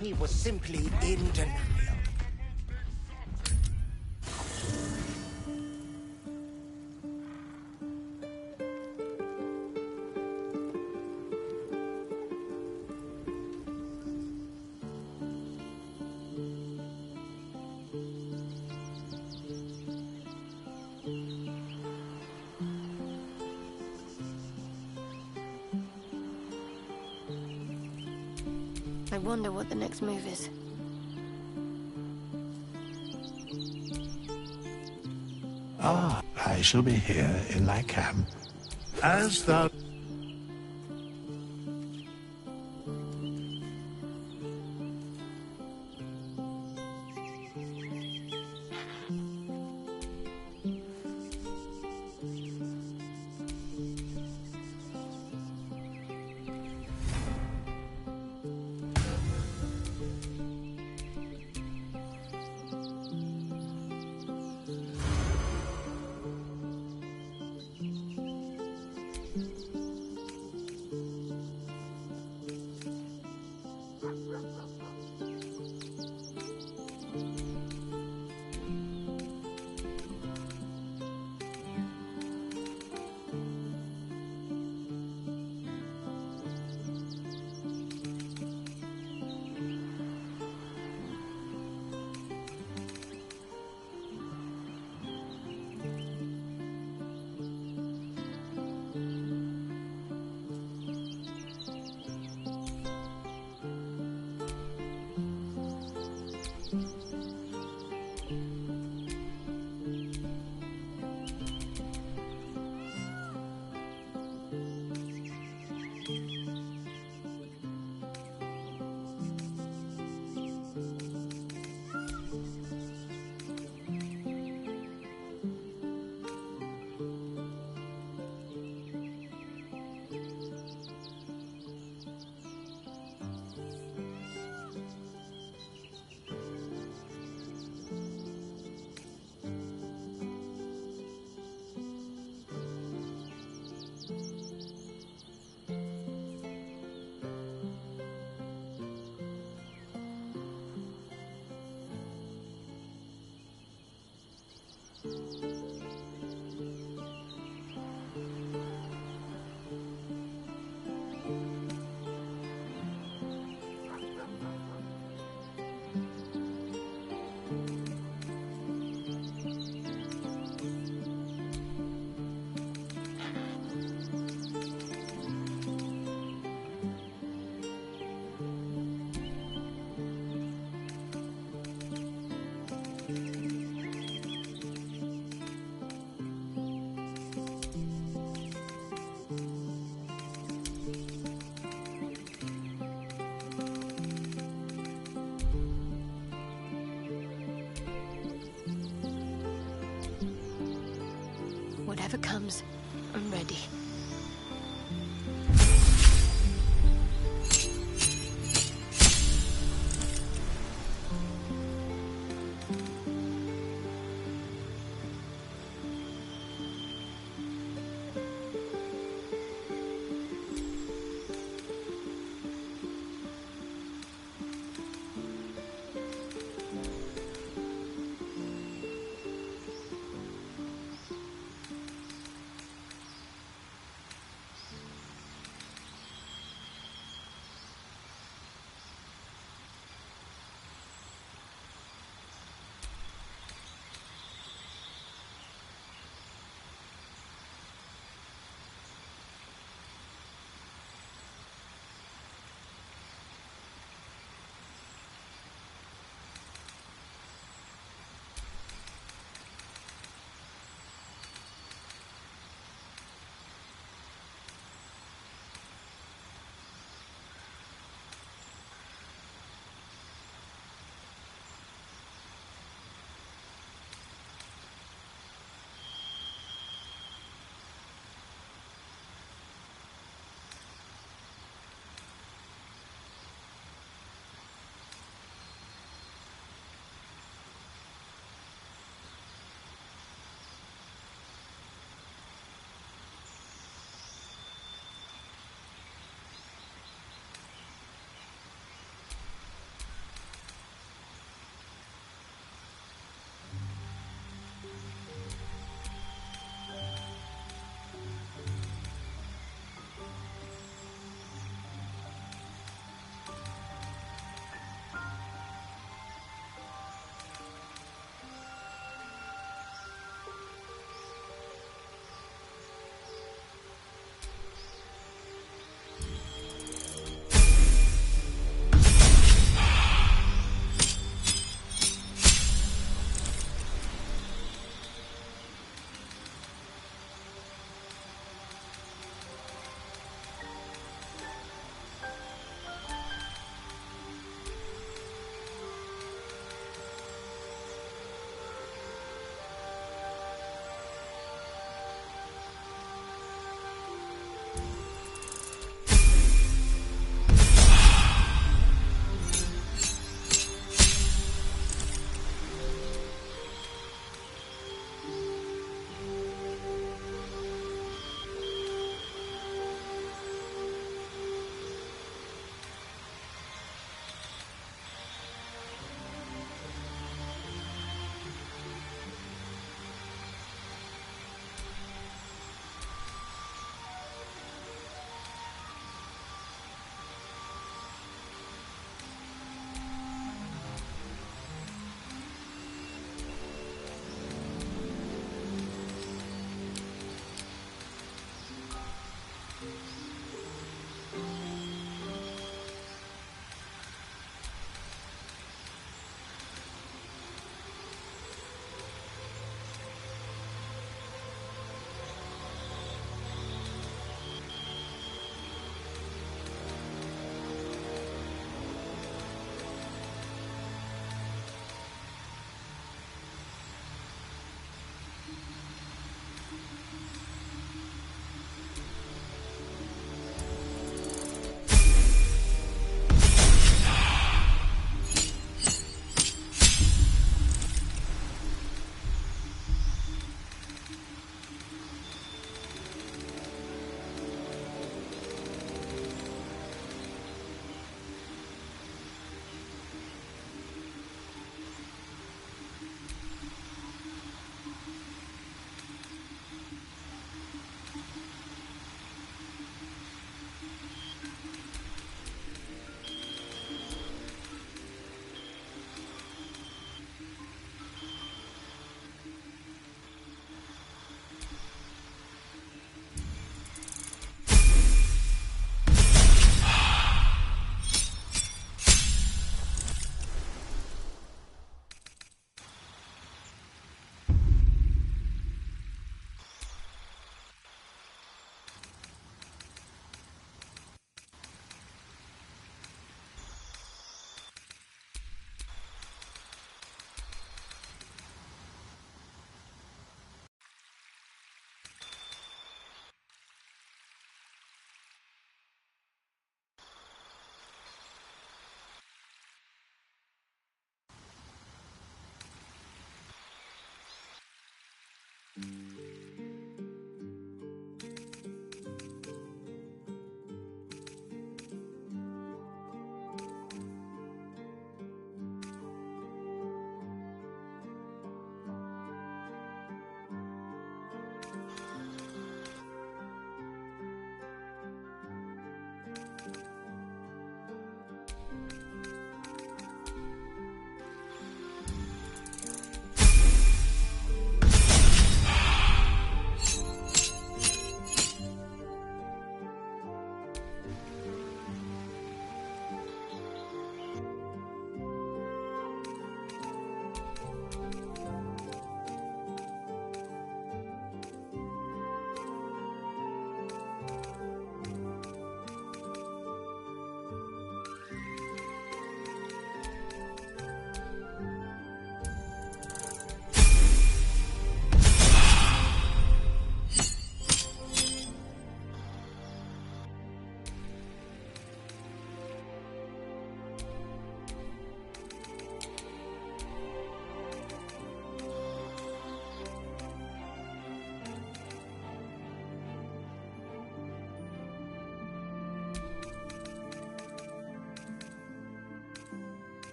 He was simply in denial. I wonder what the next move is. I shall be here in my camp. As thou... Whatever comes, I'm ready.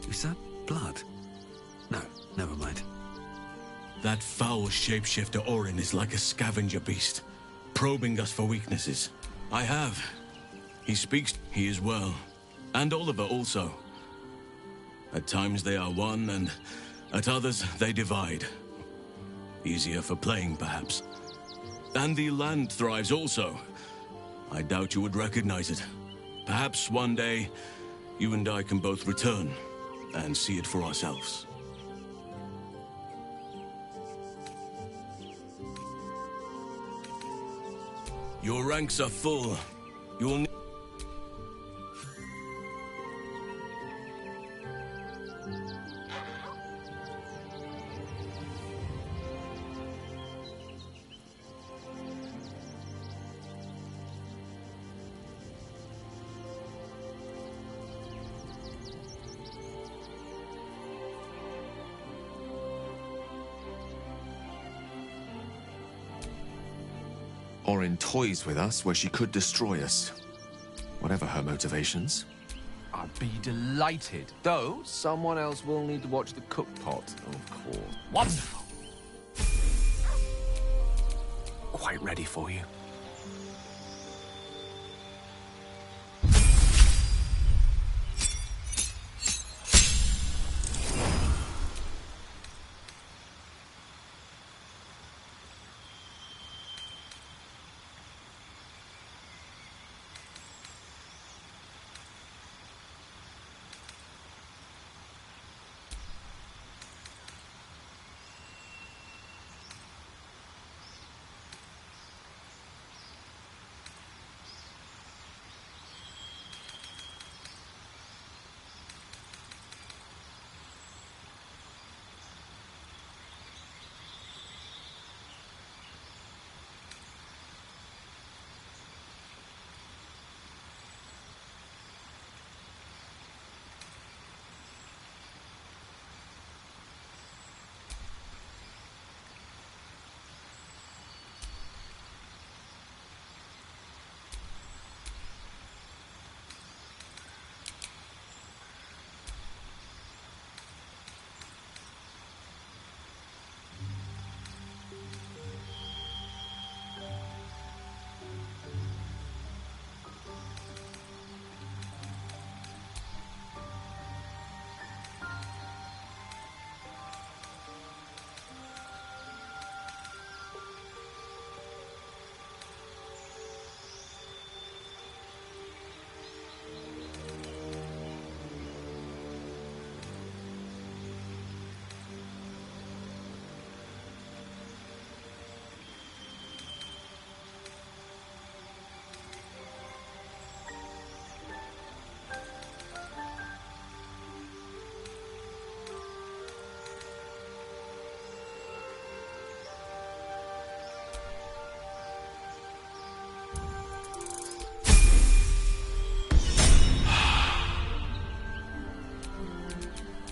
Is that blood? No, never mind. That foul shapeshifter Orin is like a scavenger beast, probing us for weaknesses. I have. He speaks, he is well. And Oliver also. At times they are one, and at others they divide. Easier for playing, perhaps. And the land thrives also. I doubt you would recognize it. Perhaps one day, you and I can both return and see it for ourselves. Your ranks are full. You will need... Orin toys with us where she could destroy us. Whatever her motivations. I'd be delighted. Though, someone else will need to watch the cookpot, of course. Wonderful! Quite ready for you.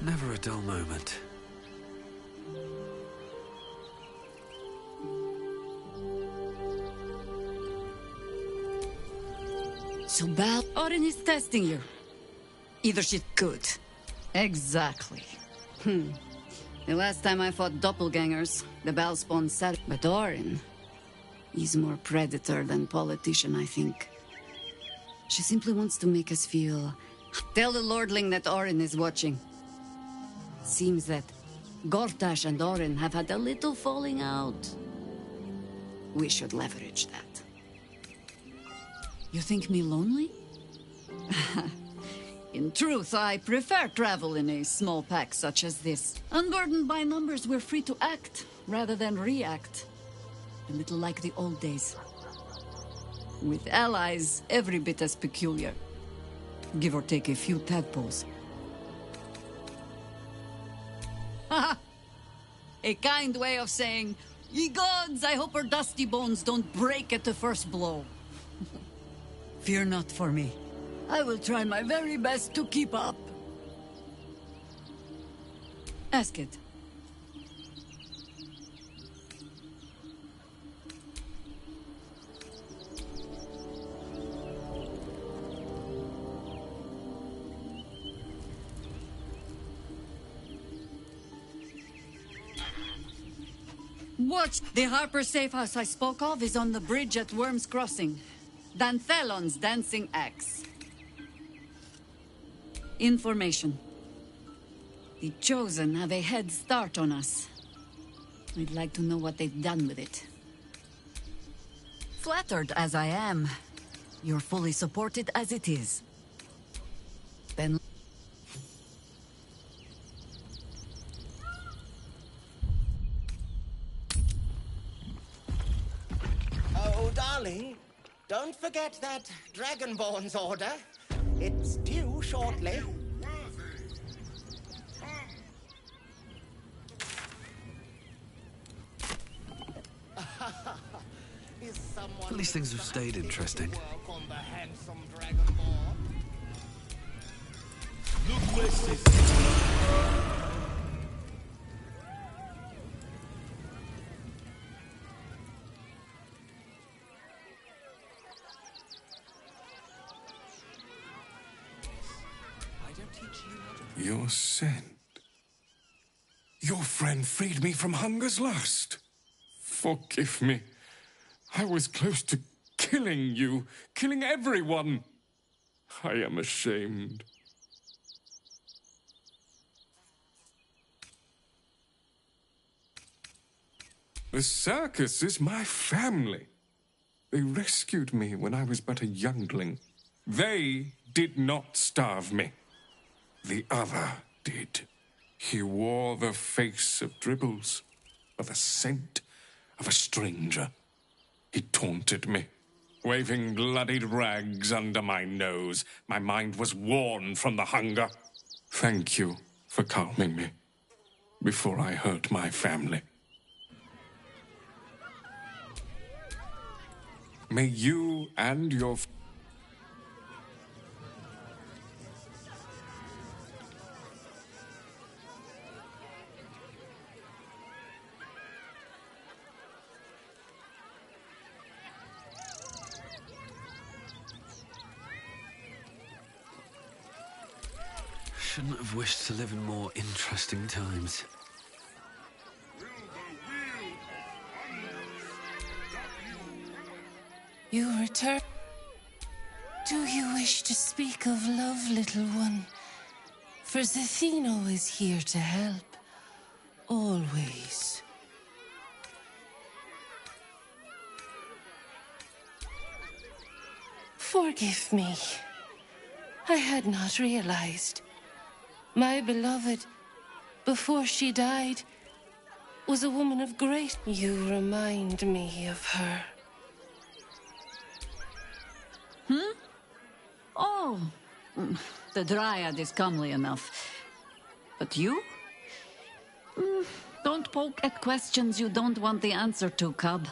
Never a dull moment. So Bal Orin is testing you. Either she's good. Exactly. The last time I fought doppelgangers, the Balspawn said, but Orin, he's more predator than politician, I think. She simply wants to make us feel... Tell the Lordling that Orin is watching. Seems that Gortash and Orin have had a little falling out. We should leverage that. You think me lonely? In truth, I prefer travel in a small pack such as this. Unburdened by numbers, we're free to act rather than react. A little like the old days. With allies, every bit as peculiar. Give or take a few tadpoles. A kind way of saying, ye gods, I hope her dusty bones don't break at the first blow. Fear not for me. I will try my very best to keep up. Ask it. Watch! The Harper safe house I spoke of is on the bridge at Worm's Crossing. Danthelon's dancing axe. Information. The Chosen have a head start on us. I'd like to know what they've done with it. Flattered as I am, you're fully supported as it is. Then... Oh, darling, don't forget that Dragonborn's order. It's due shortly. At least things have stayed interesting. Your scent. Your friend freed me from hunger's lust. Forgive me. I was close to killing you, killing everyone. I am ashamed. The circus is my family. They rescued me when I was but a youngling. They did not starve me. The other did. He wore the face of Dribbles, or the scent of a stranger. He taunted me, waving bloodied rags under my nose. My mind was worn from the hunger. Thank you for calming me before I hurt my family. May you and your... Shouldn't have wished to live in more interesting times. You return. Do you wish to speak of love, little one? For Zethino is here to help. Always. Forgive me. I had not realized. My beloved, before she died, was a woman of great... You remind me of her. Oh, the Dryad is comely enough. But you? Don't poke at questions you don't want the answer to, cub.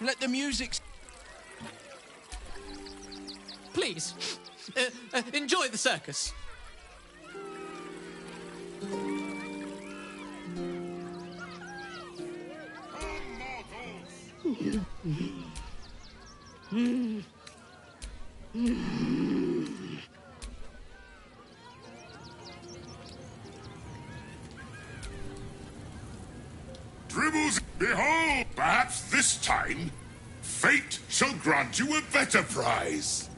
Let the music... Please, enjoy the circus. Dribbles, behold! Perhaps this time, fate shall grant you a better prize.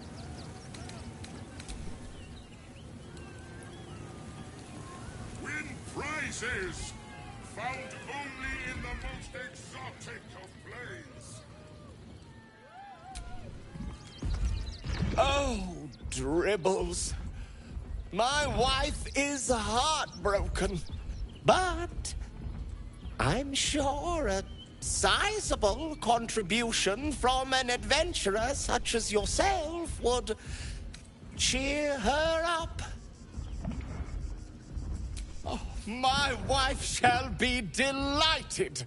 Win prizes found only in the most exotic of planes. Oh, Dribbles. My wife is heartbroken, but I'm sure a sizable contribution from an adventurer such as yourself would cheer her up. Oh, my wife shall be delighted.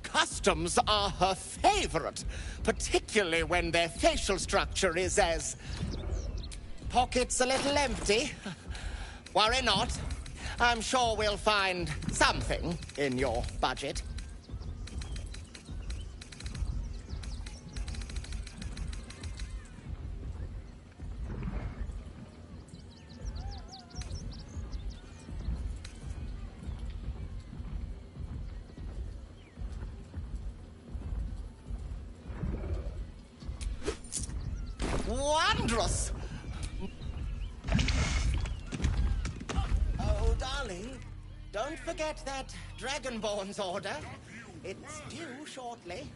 Customs are her favorite, particularly when their facial structure is as... Pockets a little empty? Worry not. I'm sure we'll find something in your budget. wondrous! Oh, darling, don't forget that Dragonborn's order. It's due shortly.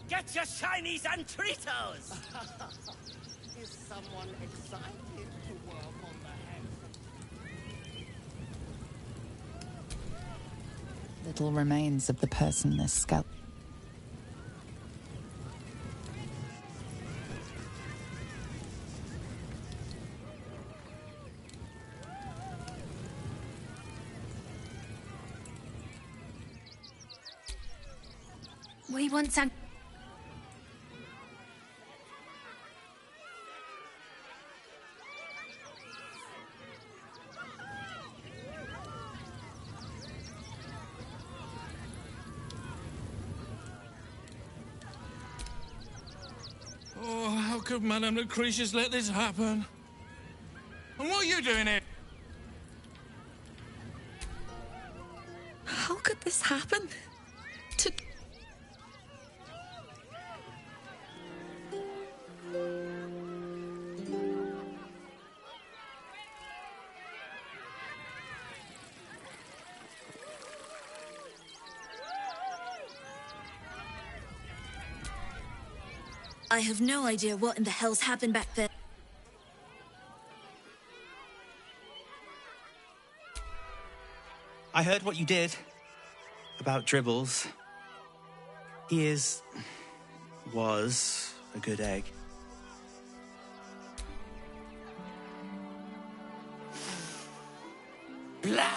Get your shinies and Tritos! Is someone excited to work on the head? Little remains of the person this scalp. We want some. Oh, how could Madame Lucretius let this happen? And what are you doing here? How could this happen? To... I have no idea what in the hell's happened back there. I heard what you did about Dribbles. He was a good egg. Blood!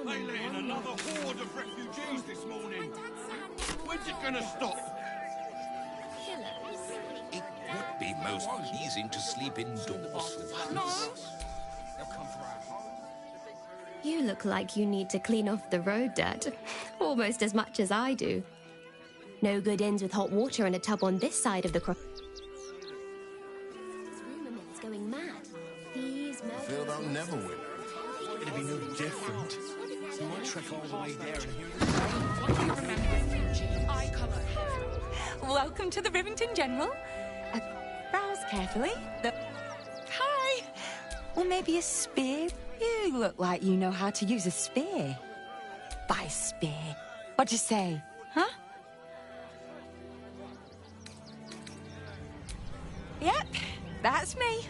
They let in another horde of refugees this morning. When's it gonna stop? It would be most pleasing to sleep indoors for once. You look like you need to clean off the road dirt. Almost as much as I do. No good ends with hot water in a tub on this side of the cross. This rumor mill's going mad. These I feel they'll never win. It'd be no different. You might trek all the way there and hear Welcome to the Rivington General. Browse carefully. Hi! Or maybe a spear? You look like you know how to use a spear. By spear. What'd you say? Huh? Yep, that's me.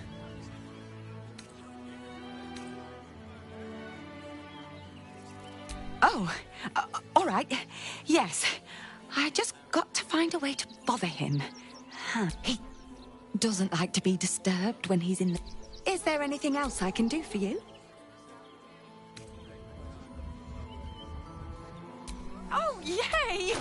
Oh, all right. Yes. I just got to find a way to bother him. Huh. He doesn't like to be disturbed when he's in the... Is there anything else I can do for you? Oh, yay!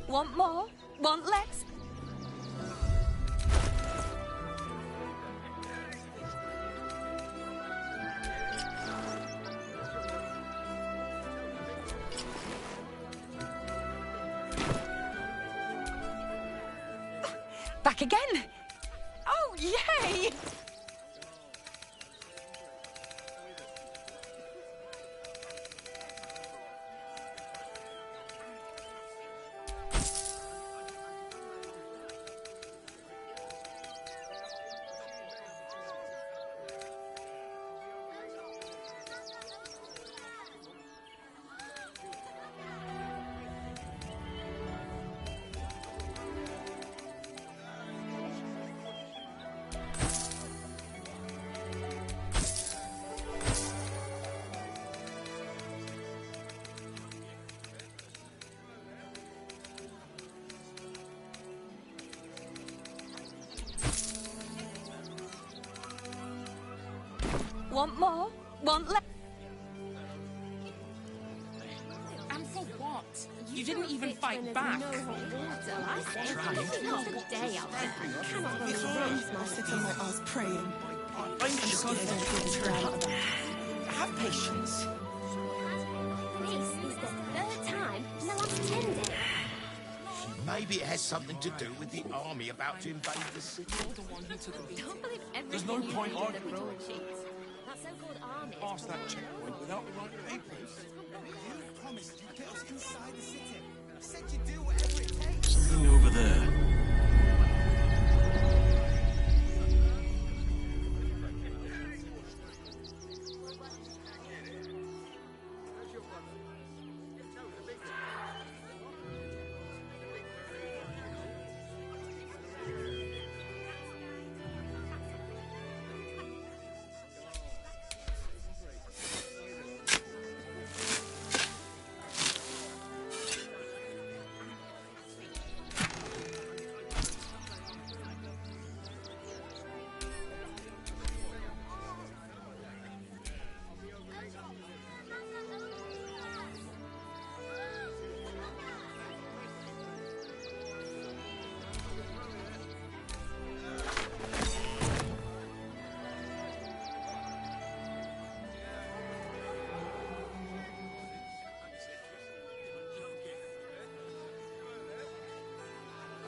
Want more? Want less? Back again! Oh, yay! Want more? Want less? And for what? You didn't even fight back. Day out there. I cannot believe I was praying. I'm scared of Have patience. This is the third time in the last 10 days. Maybe it has something to do with the army about to invade the city. Don't believe everything There's no you point read in the arguing. broadsheets. That so-called army Pass that checkpoint without the right papers. You promised you'd get us inside the city. You said you'd do whatever it takes. Something over there.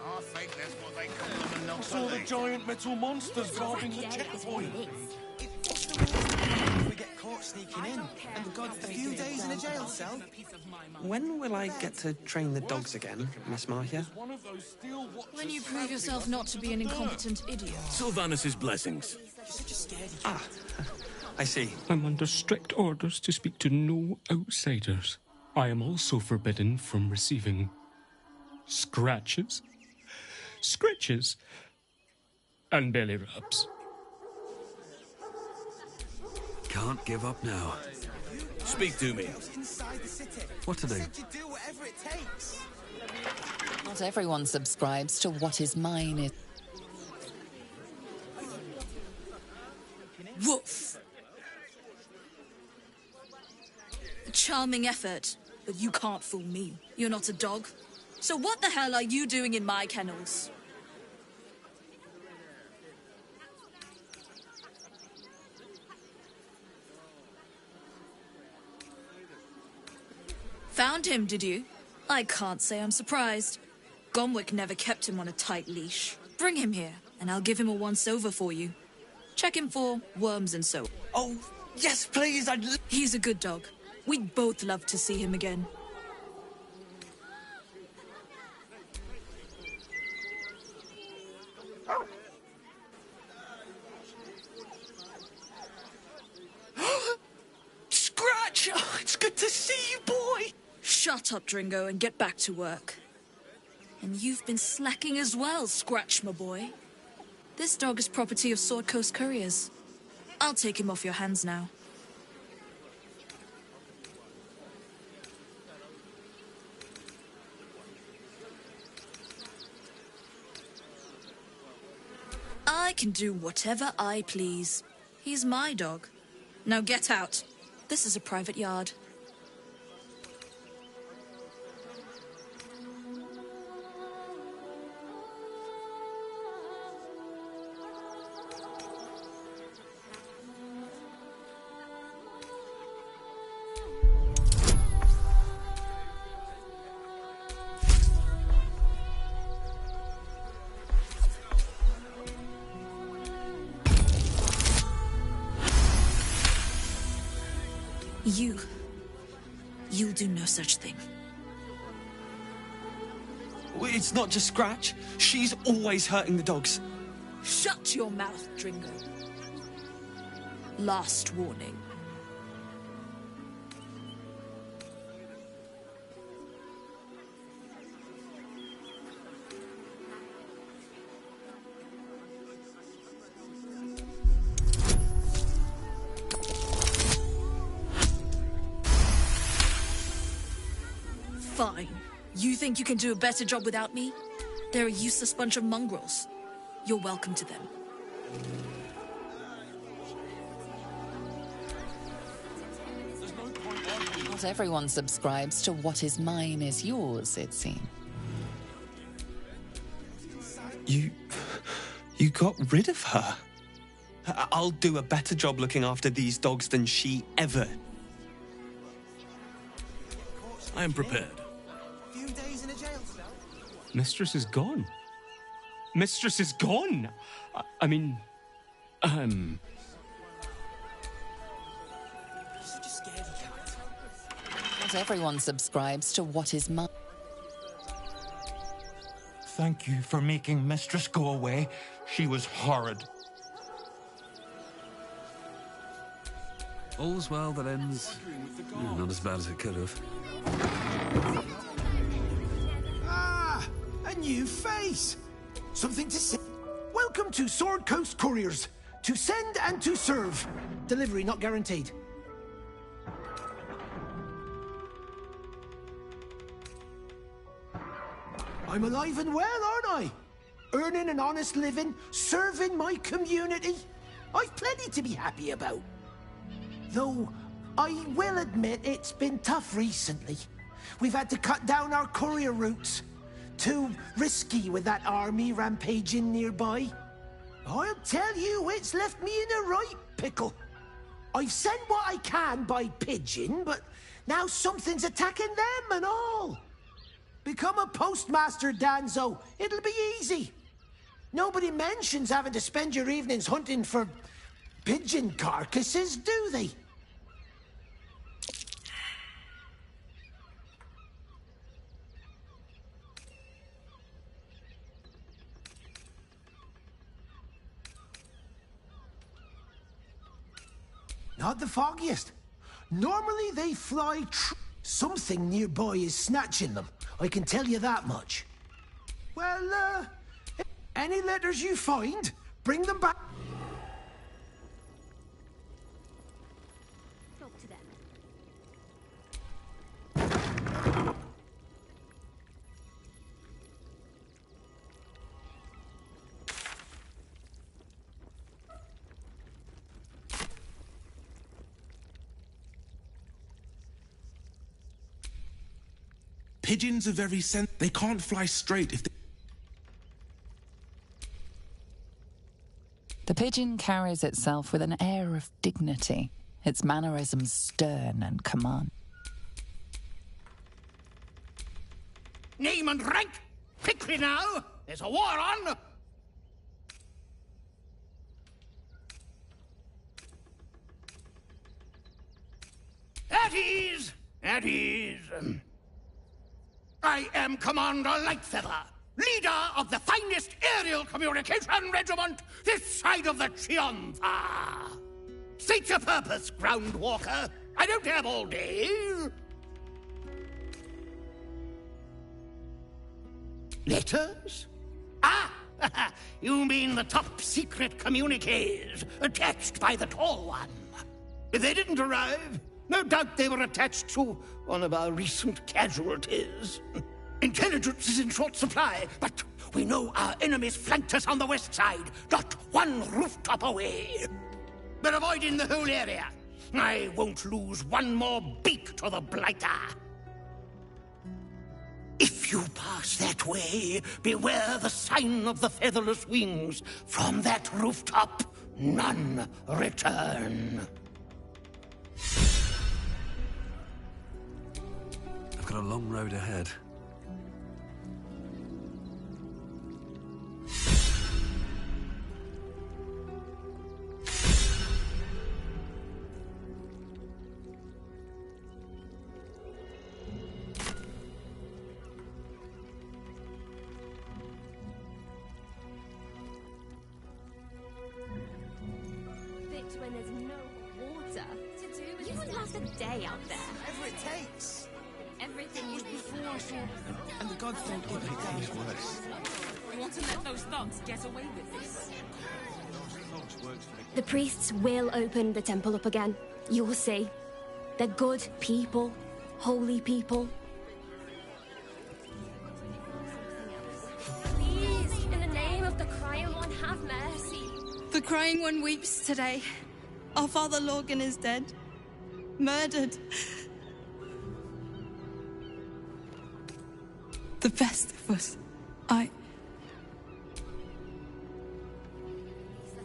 I think that's what they call them and not I saw the giant metal monsters guarding the checkpoint. If we get caught sneaking in, and God's a few days in a jail cell. When will I get to train the dogs again, Miss Marcia? When you prove yourself not to be an incompetent idiot. Sylvanus' blessings. Ah, I see. I'm under strict orders to speak to no outsiders. I am also forbidden from receiving scratches, scritches, and belly rubs. Can't give up now. Speak to me. What to do? Not everyone subscribes to what is mine. Woof! Charming effort. but you can't fool me. You're not a dog. So what the hell are you doing in my kennels? Found him, did you? I can't say I'm surprised. Gomwick never kept him on a tight leash. Bring him here, and I'll give him a once-over for you. Check him for worms and so. Oh, yes, please, He's a good dog. We'd both love to see him again. Scratch! Oh, it's good to see you, boy! Shut up, Dringo, and get back to work. And you've been slacking as well, Scratch, my boy. This dog is property of Sword Coast Couriers. I'll take him off your hands now. I can do whatever I please. He's my dog. Now get out. This is a private yard. You'll do no such thing. It's not just Scratch. She's always hurting the dogs. Shut your mouth, Dringo. Last warning. Fine. You think you can do a better job without me? They're a useless bunch of mongrels. You're welcome to them. Not everyone subscribes to what is mine is yours, it seems. You got rid of her? I'll do a better job looking after these dogs than she ever. I am prepared. Mistress is gone. Mistress is gone. I mean, Not everyone subscribes to what is mine. Thank you for making Mistress go away. She was horrid. All's well that ends. Not as bad as it could have. Ah, a new face. Something to say. Welcome to Sword Coast Couriers. To send and to serve. Delivery not guaranteed. I'm alive and well, aren't I? Earning an honest living, serving my community. I've plenty to be happy about. Though, I will admit it's been tough recently. We've had to cut down our courier routes. Too risky with that army rampaging nearby. I'll tell you, it's left me in a right pickle. I've sent what I can by pigeon, but now something's attacking them and all. Become a postmaster, Danzo. It'll be easy. Nobody mentions having to spend your evenings hunting for pigeon carcasses, do they? Not the foggiest. Normally they fly something nearby is snatching them. I can tell you that much. Well, any letters you find, bring them back. Talk to them. Pigeons are very they can't fly straight if they... The pigeon carries itself with an air of dignity, its mannerisms stern and command. Name and rank! Quickly now! There's a war on! At ease! At ease! I am Commander Lightfeather, leader of the finest aerial communication regiment this side of the Chiantha. State your purpose, Groundwalker. I don't have all day. Letters? Ah! You mean the top-secret communiques attached by the Tall One. If they didn't arrive, no doubt they were attached to one of our recent casualties. Intelligence is in short supply, but we know our enemies flanked us on the west side, not one rooftop away. We're avoiding the whole area. I won't lose one more beak to the Blighter. If you pass that way, beware the sign of the featherless wings. From that rooftop, none return. I've got a long road ahead. When there's no water to do with you would last a day out there. Whatever it takes. Everything you before, And the gods don't give it any worse. You want to let those thugs get away with this? The priests will open the temple up again. You'll see. They're good people, holy people. Please, in the name of the Crying One, have mercy. The Crying One weeps today. Our father Logan is dead. Murdered. The best of us. Let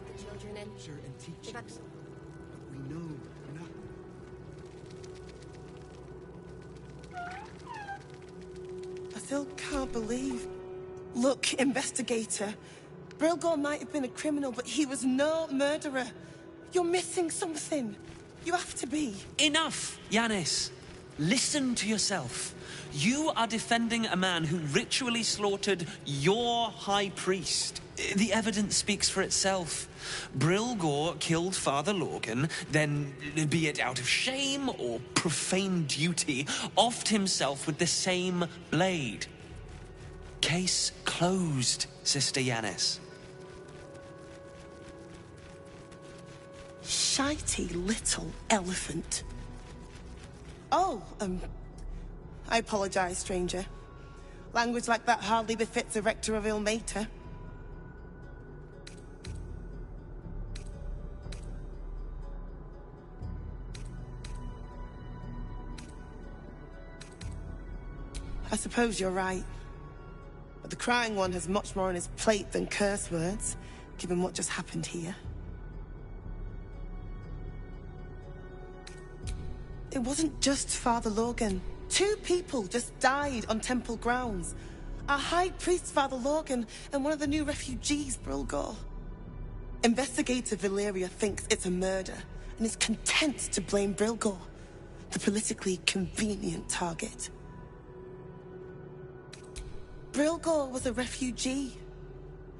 the children in. Sure, and teach us. But we know I still can't believe. Look, investigator. Brilgor might have been a criminal, but he was no murderer. You're missing something. You have to be. Enough, Yanis. Listen to yourself. You are defending a man who ritually slaughtered your high priest. The evidence speaks for itself. Brilgor killed Father Logan, then, be it out of shame or profane duty, offed himself with the same blade. Case closed, Sister Yanis. Shitey little elephant. Oh, I apologize, stranger. Language like that hardly befits a rector of Ilmater. I suppose you're right. But the Crying One has much more on his plate than curse words, given what just happened here. It wasn't just Father Logan. 2 people just died on temple grounds. Our High Priest, Father Logan, and one of the new refugees, Brilgor. Investigator Valeria thinks it's a murder, and is content to blame Brilgor, the politically convenient target. Brilgor was a refugee.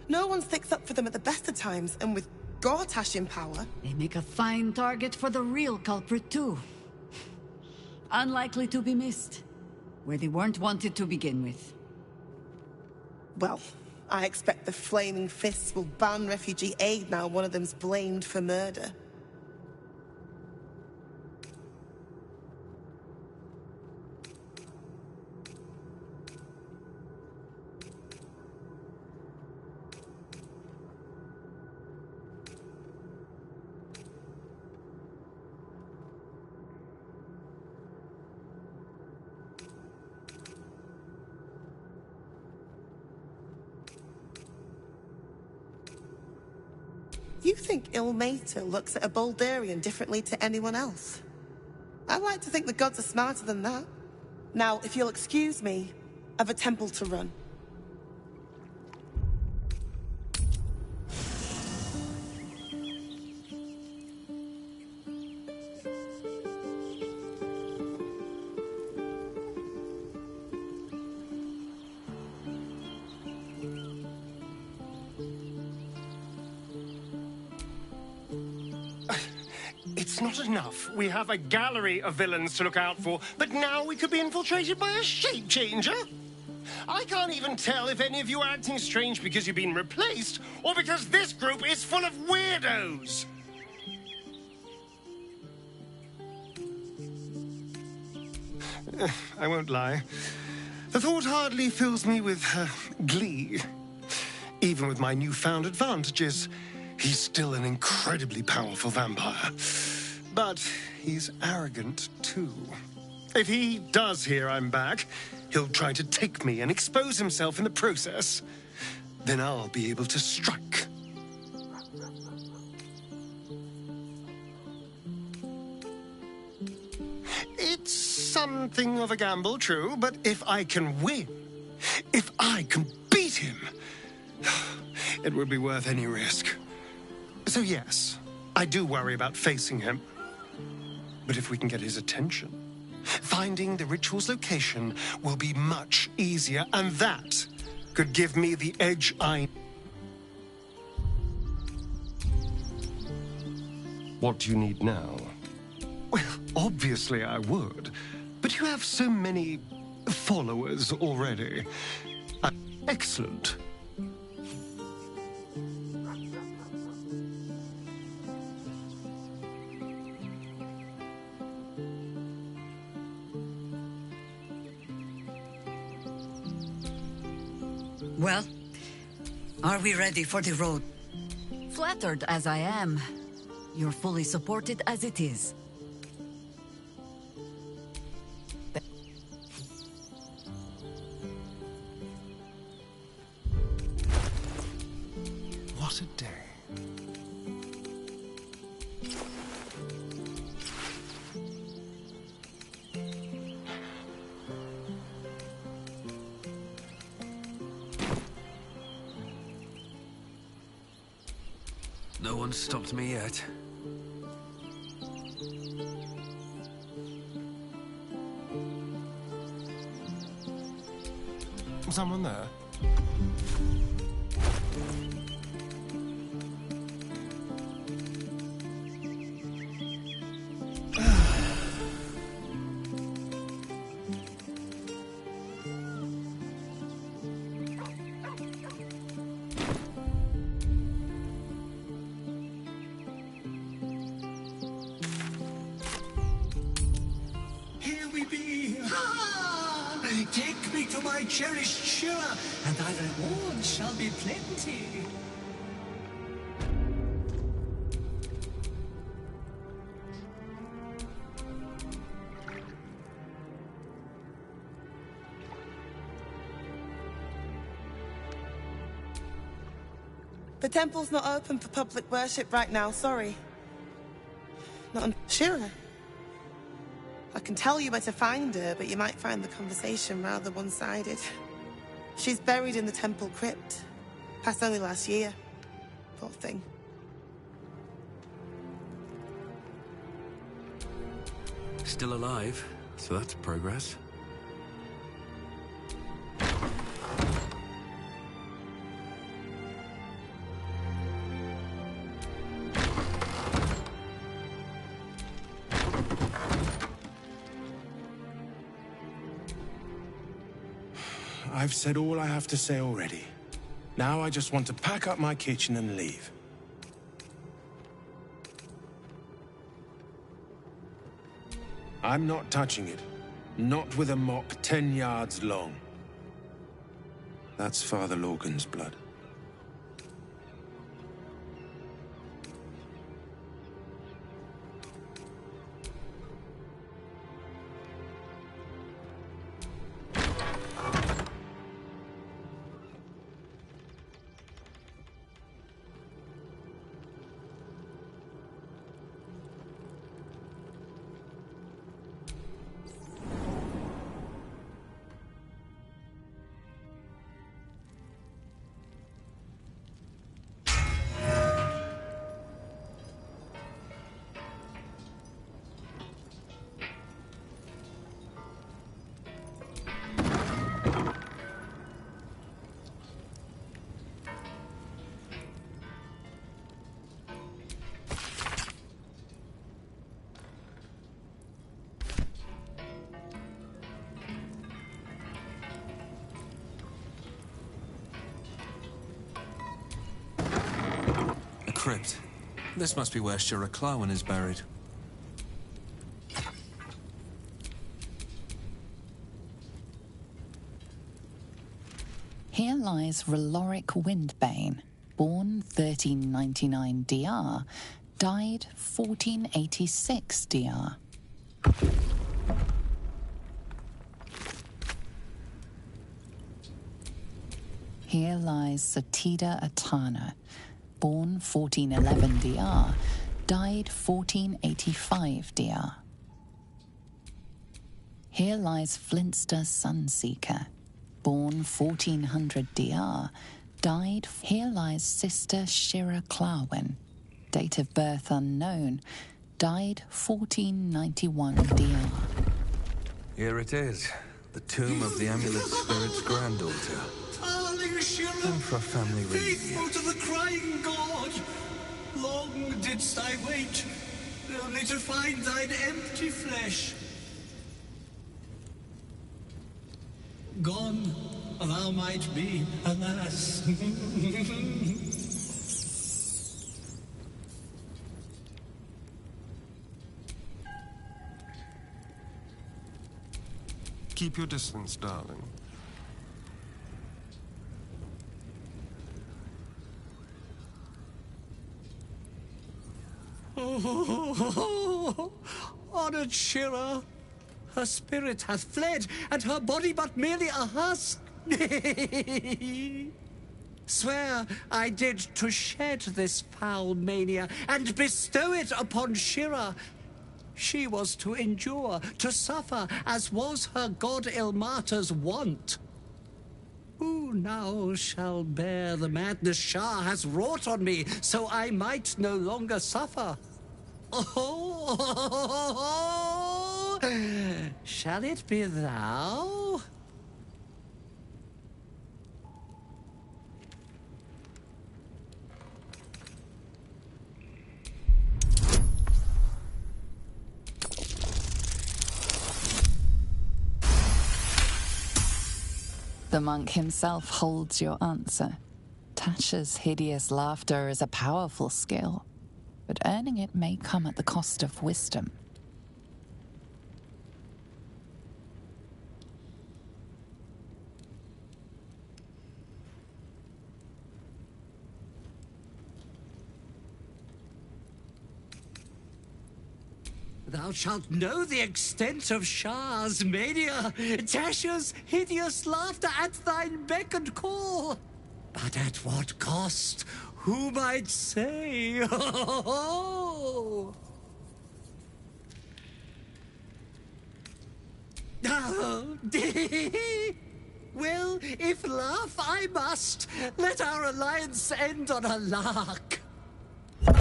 No one sticks up for them at the best of times, and with Gortash in power... They make a fine target for the real culprit, too. Unlikely to be missed, where they weren't wanted to begin with. Well, I expect the Flaming Fists will ban refugee aid now one of them's blamed for murder. You think Ilmater looks at a Baldurian differently to anyone else? I like to think the gods are smarter than that. Now, if you'll excuse me, I've a temple to run. It's not enough. We have a gallery of villains to look out for, but now we could be infiltrated by a shape changer? I can't even tell if any of you are acting strange because you've been replaced, or because this group is full of weirdos. I won't lie. The thought hardly fills me with glee. Even with my newfound advantages, he's still an incredibly powerful vampire. But he's arrogant, too. If he does hear I'm back, he'll try to take me and expose himself in the process. Then I'll be able to strike. It's something of a gamble, true, but if I can win, if I can beat him, it would be worth any risk. So yes, I do worry about facing him. But if we can get his attention, finding the ritual's location will be much easier, and that could give me the edge I... What do you need now? Well, obviously I would, but you have so many followers already. Excellent. Well, are we ready for the road? Flattered as I am, you're fully supported as it is. What a day. No one's stopped me yet. Someone there? Here we be! Ah! Take me to my cherished shire, and thy reward shall be plenty. The temple's not open for public worship right now, sorry. Not on Shira. I can tell you where to find her, but you might find the conversation rather one-sided. She's buried in the temple crypt. Passed only last year. Poor thing. Still alive, so that's progress. I've said all I have to say already. Now I just want to pack up my kitchen and leave. I'm not touching it. Not with a mock 10 yards long. That's Father Lorgan's blood. crypt. This must be where Shira Clawen is buried. Here lies Raloric Windbane, born 1399 DR, died 1486 DR. Here lies Satida Atana, born 1411 DR, died 1485 DR. Here lies Flintster Sunseeker, born 1400 DR, died. Here lies Sister Shira Clawen, date of birth unknown, died 1491 DR. Here it is, the tomb of the Amulet Spirit's granddaughter. Darling Shira, Time for a family faithful to the crying god. Long didst I wait, only to find thine empty flesh. Gone, thou might be, alas. Keep your distance, darling. Honored Shira, her spirit hath fled, and her body but merely a husk. Swear I did to shed this foul mania and bestow it upon Shira. She was to endure, to suffer, as was her god Ilmata's wont. Who now shall bear the madness Shah has wrought on me, so I might no longer suffer? Oh, shall it be thou? The monk himself holds your answer. Tasha's hideous laughter is a powerful skill, but earning it may come at the cost of wisdom. Thou shalt know the extent of Shah's mania, Tasha's hideous laughter at thine beck and call. But at what cost? Who might say? Oh, well, if laugh I must, let our alliance end on a lark. It's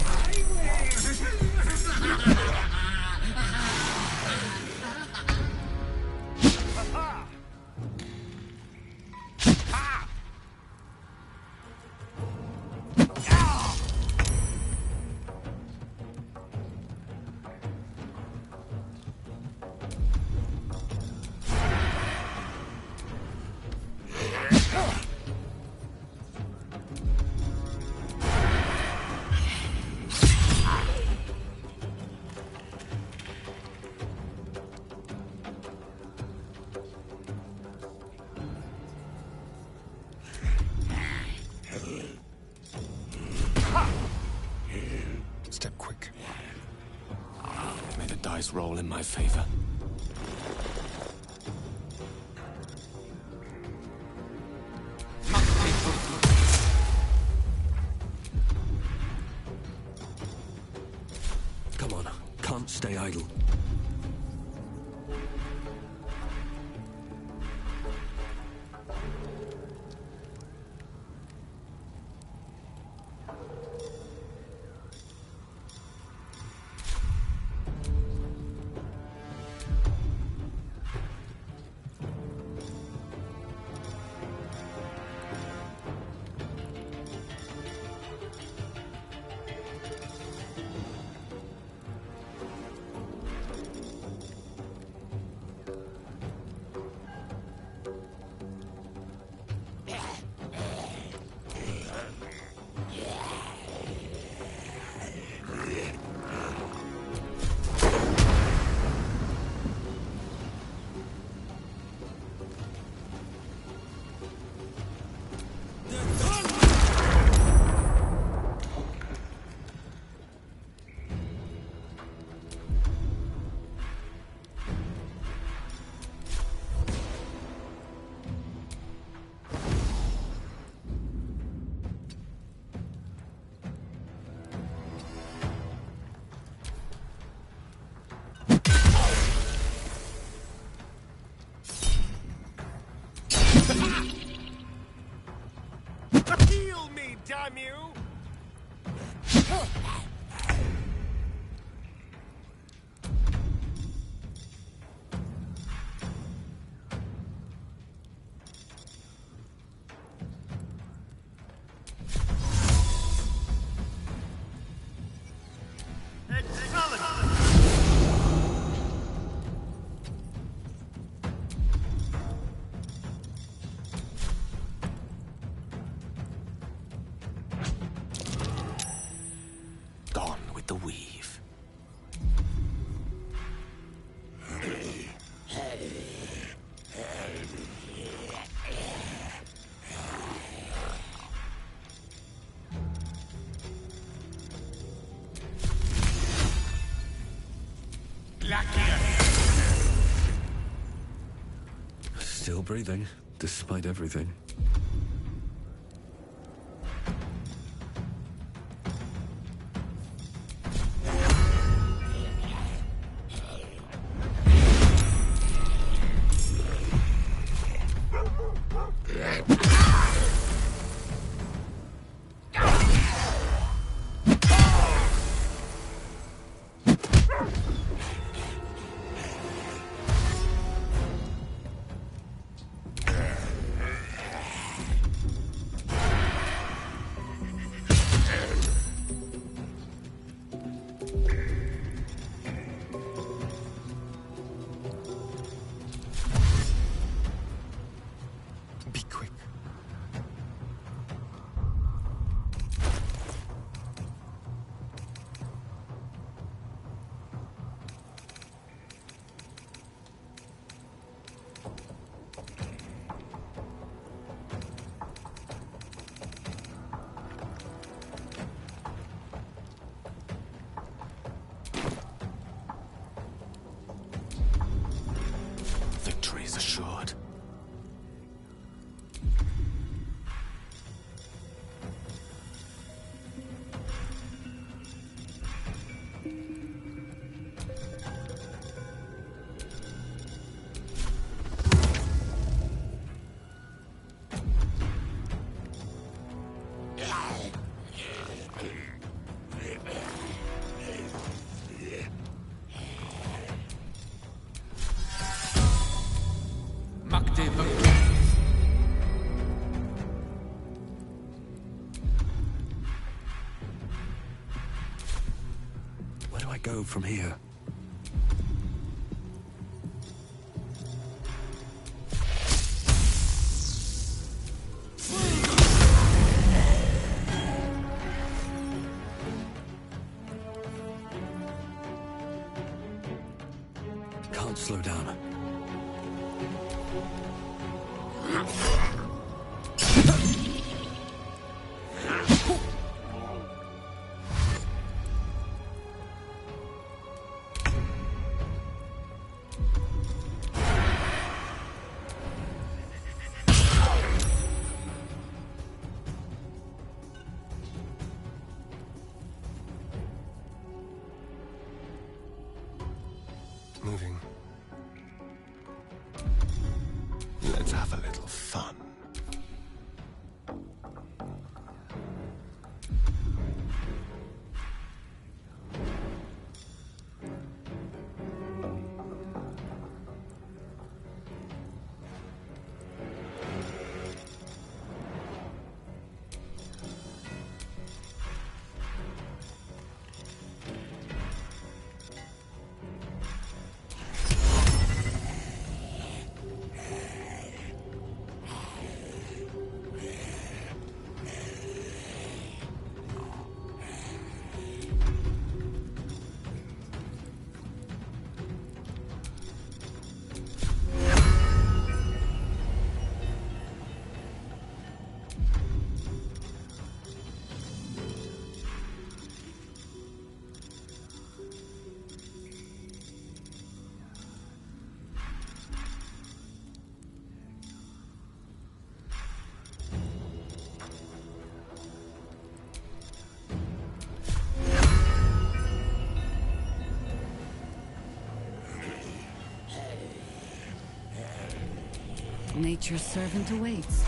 my way. Step quick. May the dice roll in my favor. Come on, can't stay idle. Still breathing, despite everything. Be quick. Victory is assured. Where do I go from here? Can't slow down. Moving. Let's have a little fun. Nature's servant awaits.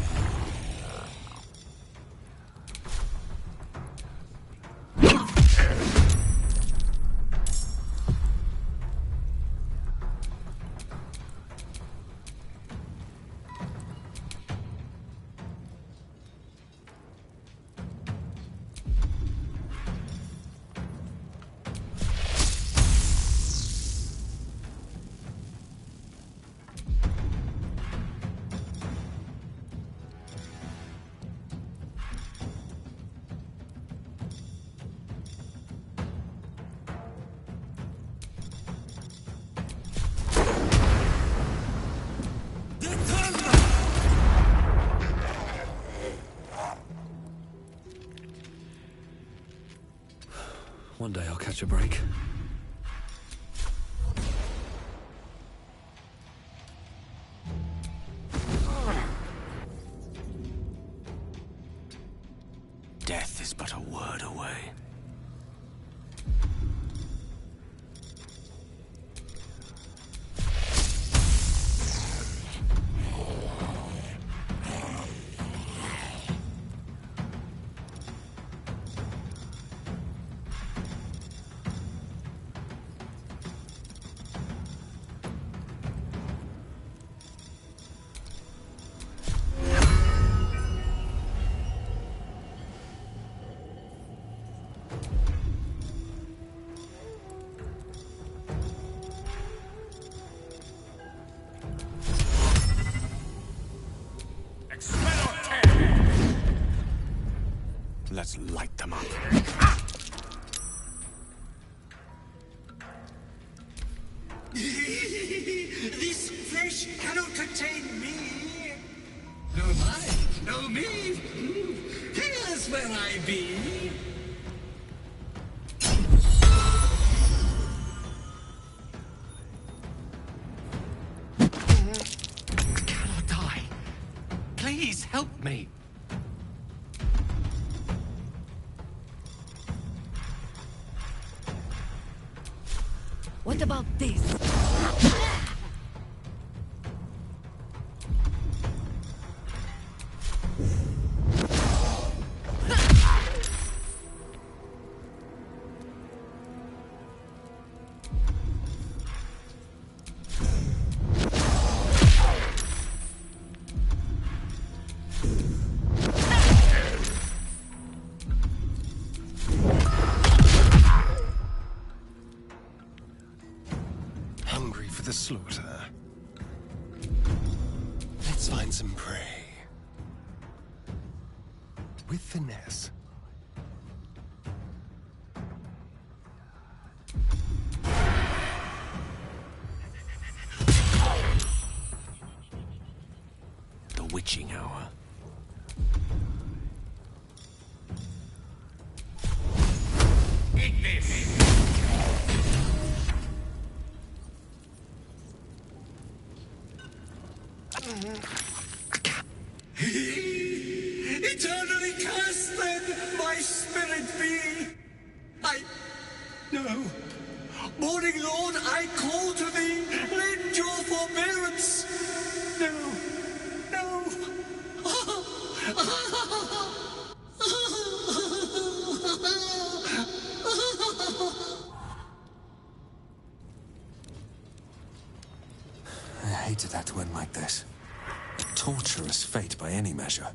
One day I'll catch a break. but a word away. Let's light them up. This flesh cannot contain me. No I, no me. Here's where I be. I cannot die. Please help me. What about this? Hungry for the slaughter. Let's find some prey. With finesse. The witching hour. Eat this. Eternally cursed then my spirit be. No. Morning Lord, I call to thee. Lend your forbearance. I hated that to end like this. A torturous fate by any measure.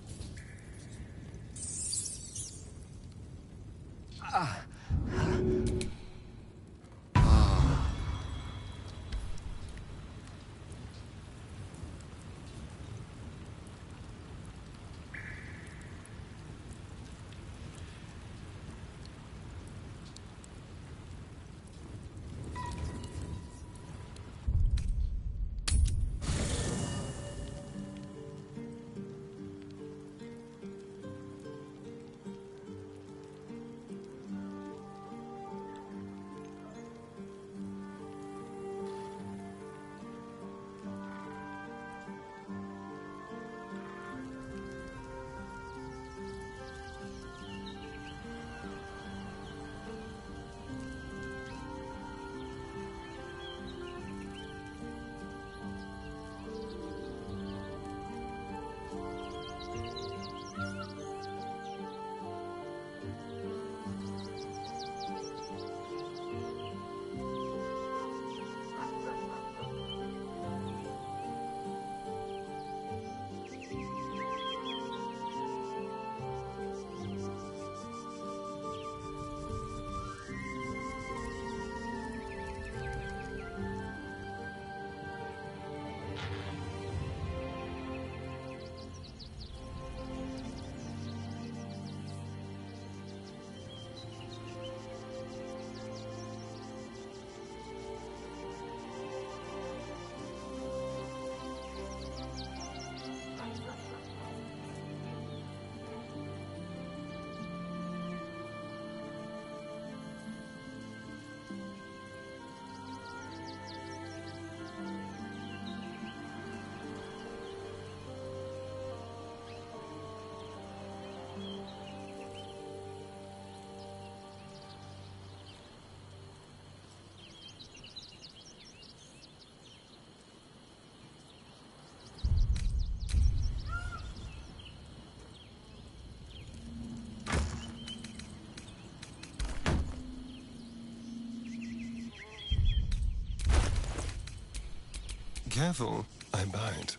Careful, I bite.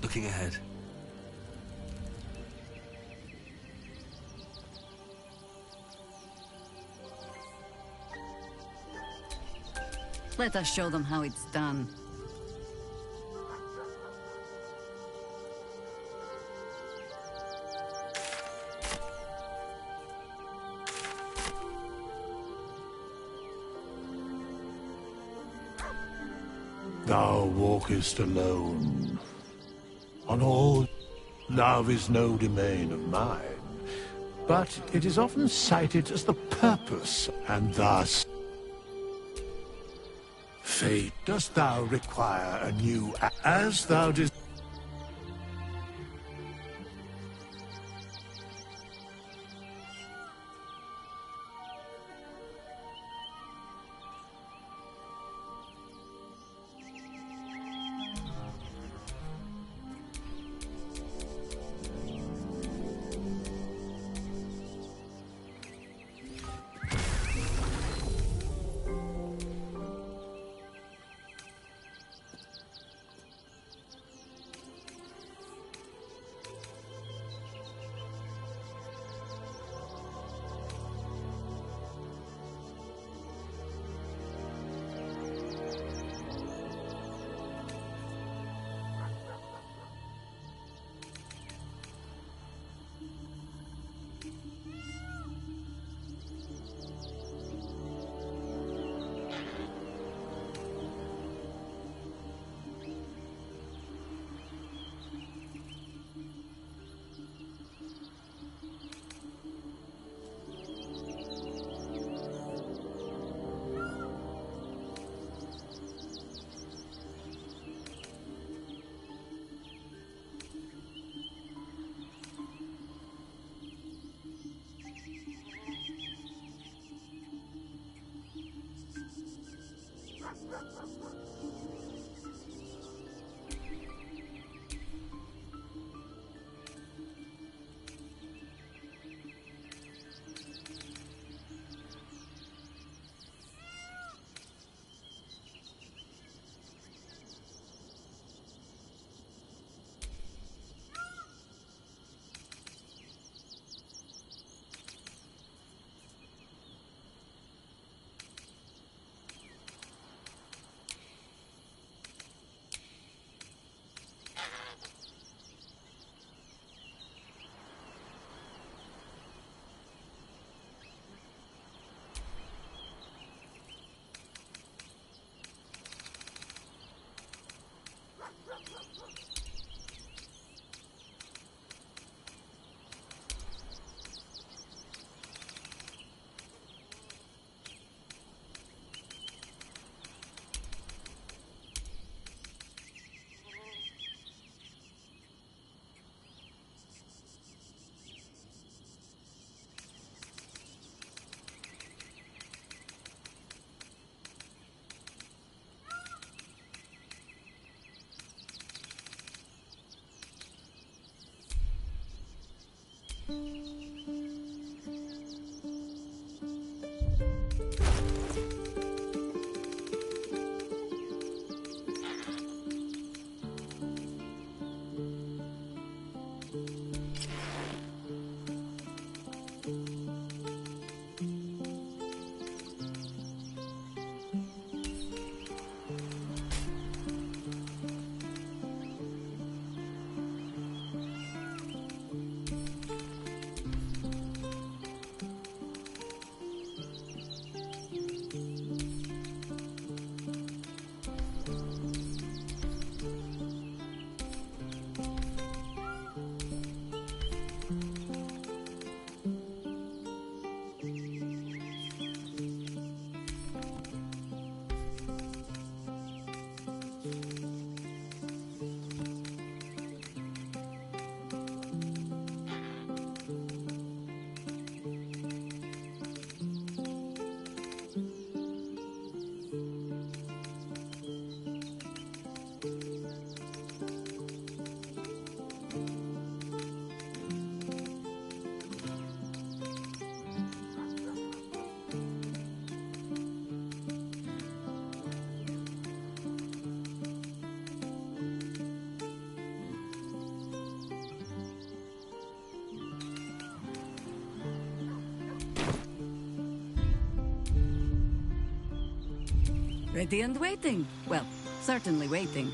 Looking ahead. Let us show them how it's done. Thou walkest alone. On all, love is no domain of mine, but it is often cited as the purpose, and thus... Fate, dost thou require a new... As thou did... Ready and waiting. Well, certainly waiting.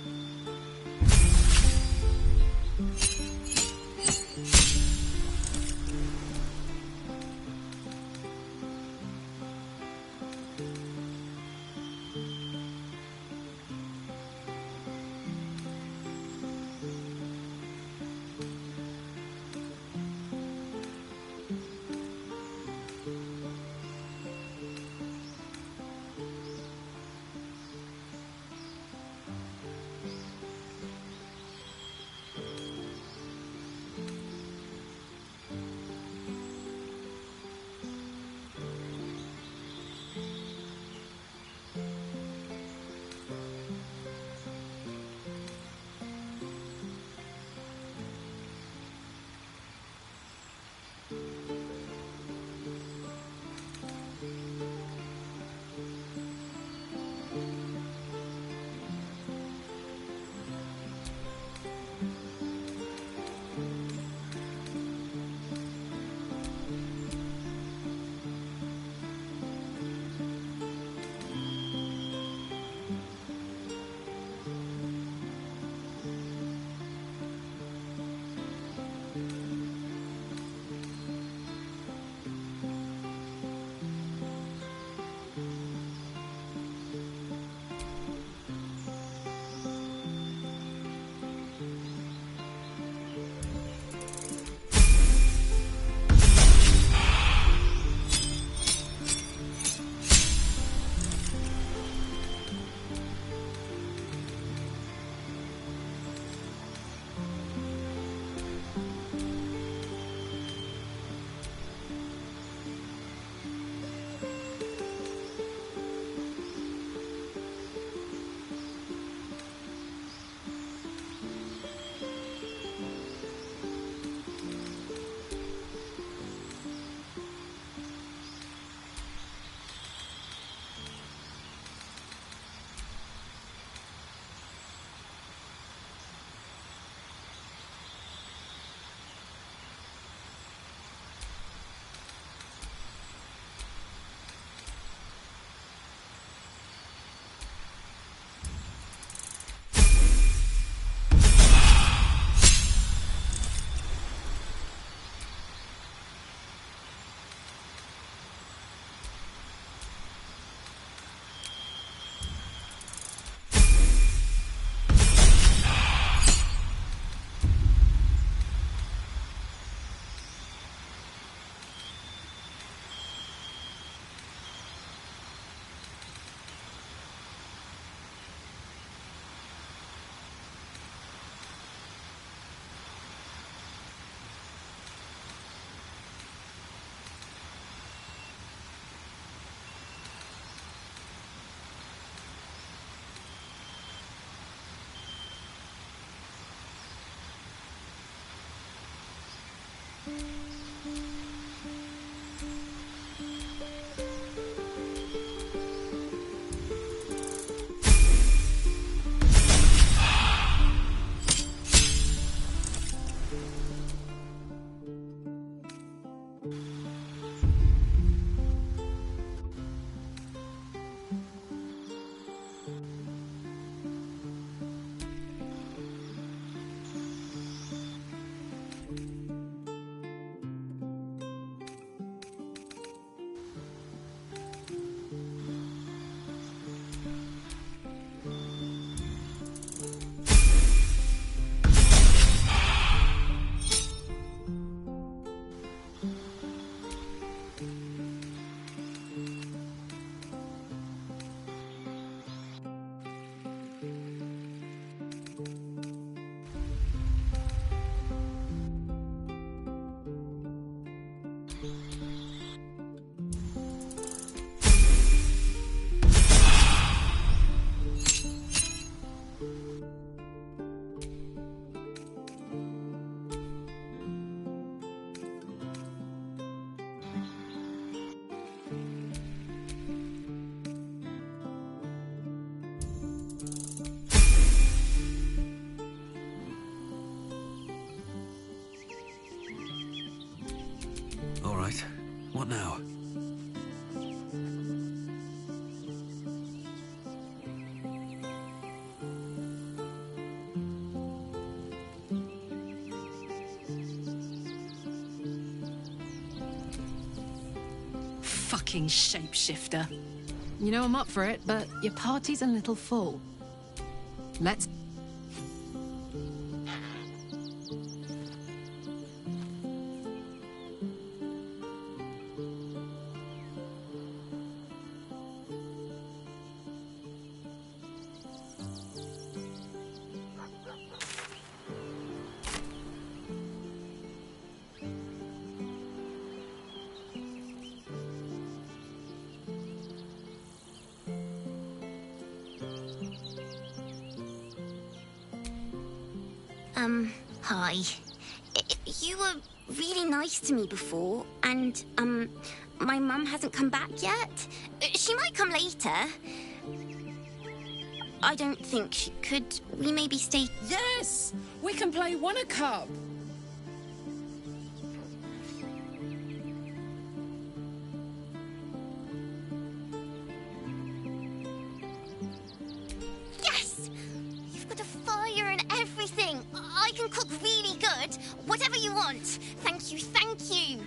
All right. What now? fucking shapeshifter. You know I'm up for it, but your party's a little full. Let's... Hi. You were really nice to me before, and, my mum hasn't come back yet. She might come later. I don't think she could. We maybe stay... Yes! We can play Won a Cup! Yes! You've got a fire and everything. I can cook really good. Whatever you want. Thank you, thank you.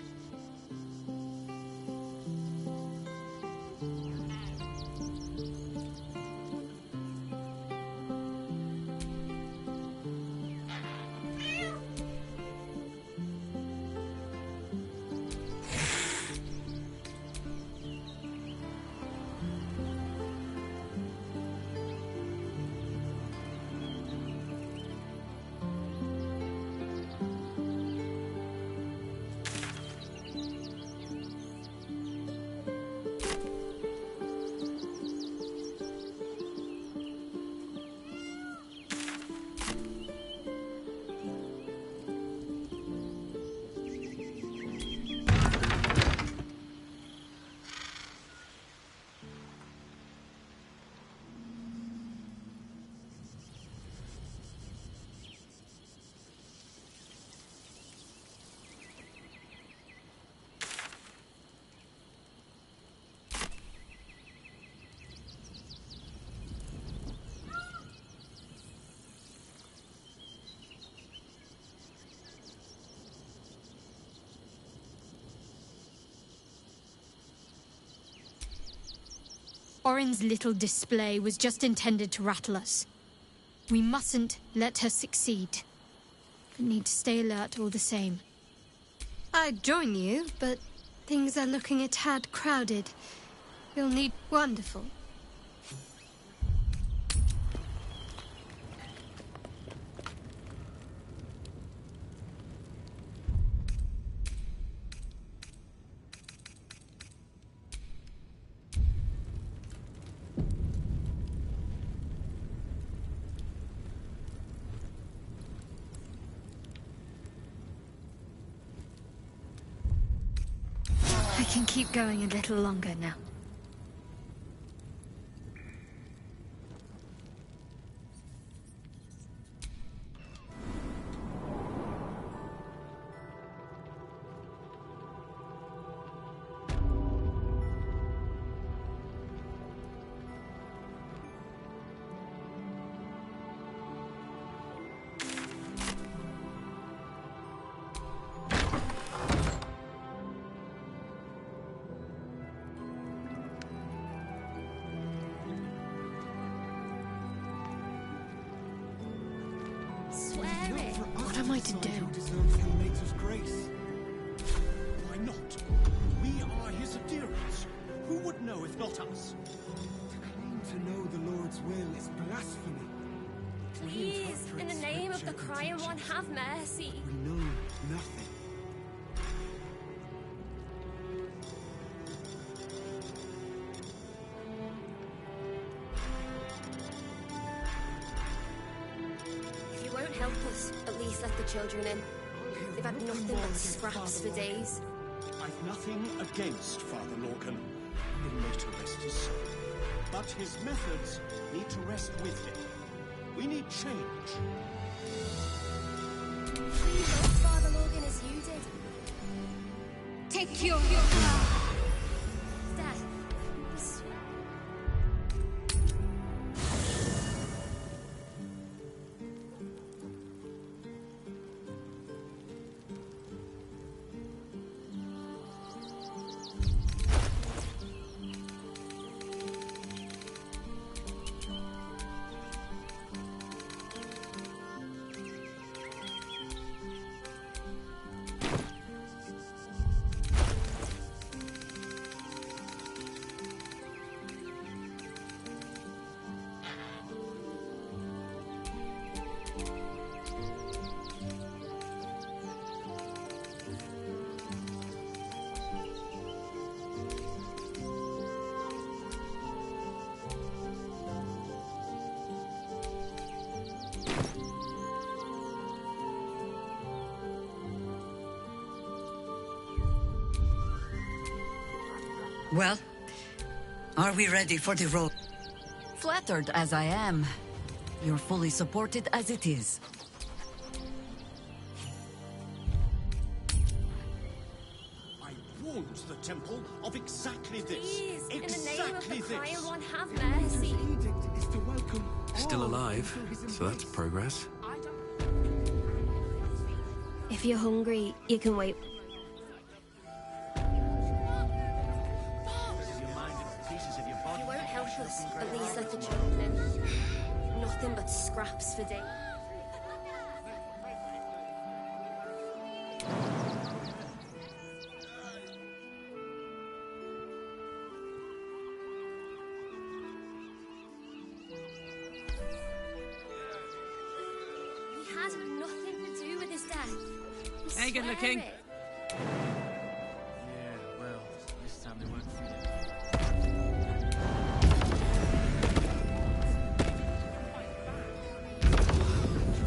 Orin's little display was just intended to rattle us. We mustn't let her succeed. We need to stay alert all the same. I'd join you, but things are looking a tad crowded. You'll need... Wonderful. I can keep going a little longer now. What am I to do? Who deserves your nature's grace? Why not? We are his adherents. Who would know if not us? To claim to know the Lord's will is blasphemy. Please, in the name of the crying one, have mercy. We know nothing. If you won't help us, at least let the children in. They've had nothing but scraps for days. I've nothing against Father Lorcan. He'll make to rest his soul. But his methods need to rest with him. We need change. We love Father Lorcan as you did. Take your Dad, Well, are we ready for the road? Flattered as I am, you're fully supported as it is. I warned the temple of exactly this. Please, in the name of the Crying this. One, have mercy. The edict is to welcome Still all alive, into his so that's embrace. progress. If you're hungry, you can wait. You won't help us, at least let the children. Nothing but scraps for days. He has nothing to do with his death. We Hey, good swear looking. it. Yeah, well, this time they won't feel it.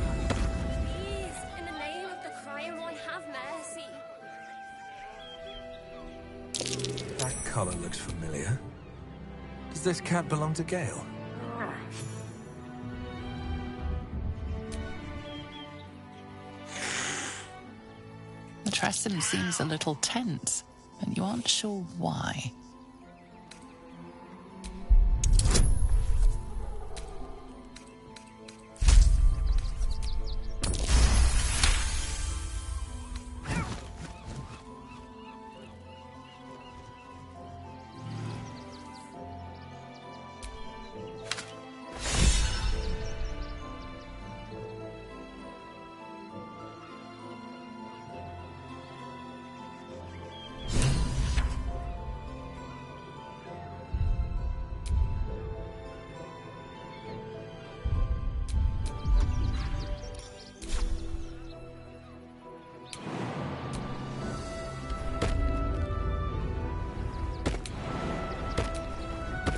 Please, in the name of the Crying One, have mercy. That collar looks familiar. Does this cat belong to Gale? The Tresson seems a little tense, but you aren't sure why.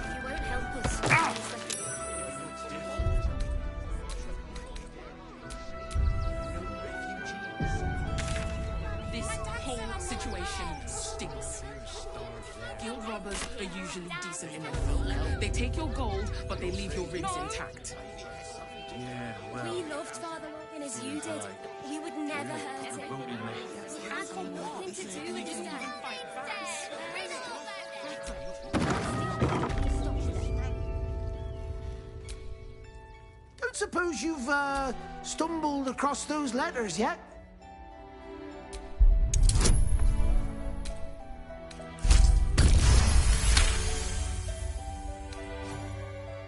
You won't help us. This whole situation stinks. Guild robbers are usually decent in their folk. They take your gold, but they leave your rigs intact. Yeah, well. We loved Father Logan as you did. We would never hurt him. He has nothing to do with his death. Don't suppose you've, stumbled across those letters yet?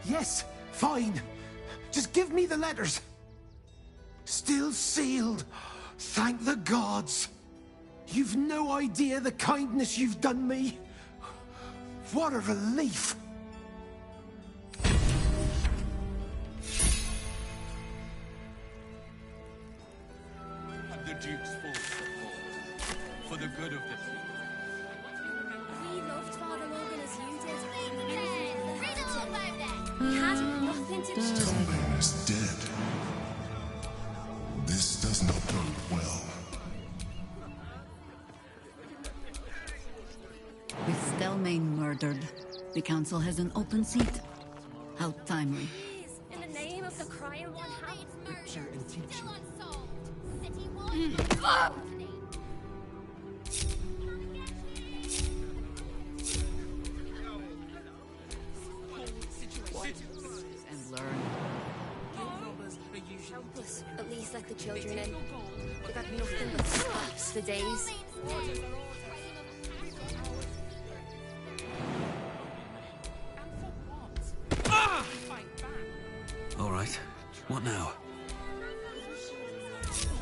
Yes, fine. Just give me the letters. Still sealed. Thank the gods. You've no idea the kindness you've done me. What a relief. And the Duke's fault. For the good of the people. We loved Father Logan as you did. We would never hurt him. He has nothing to do with his death. Tombain is dead. This does not bode well. With Stelmane murdered, the council has an open seat. How timely. Please, in the name of the Crying One, have Richer and teaching. And learn. help us. At least let the children in. We've had nothing but scraps for days. All right. What now?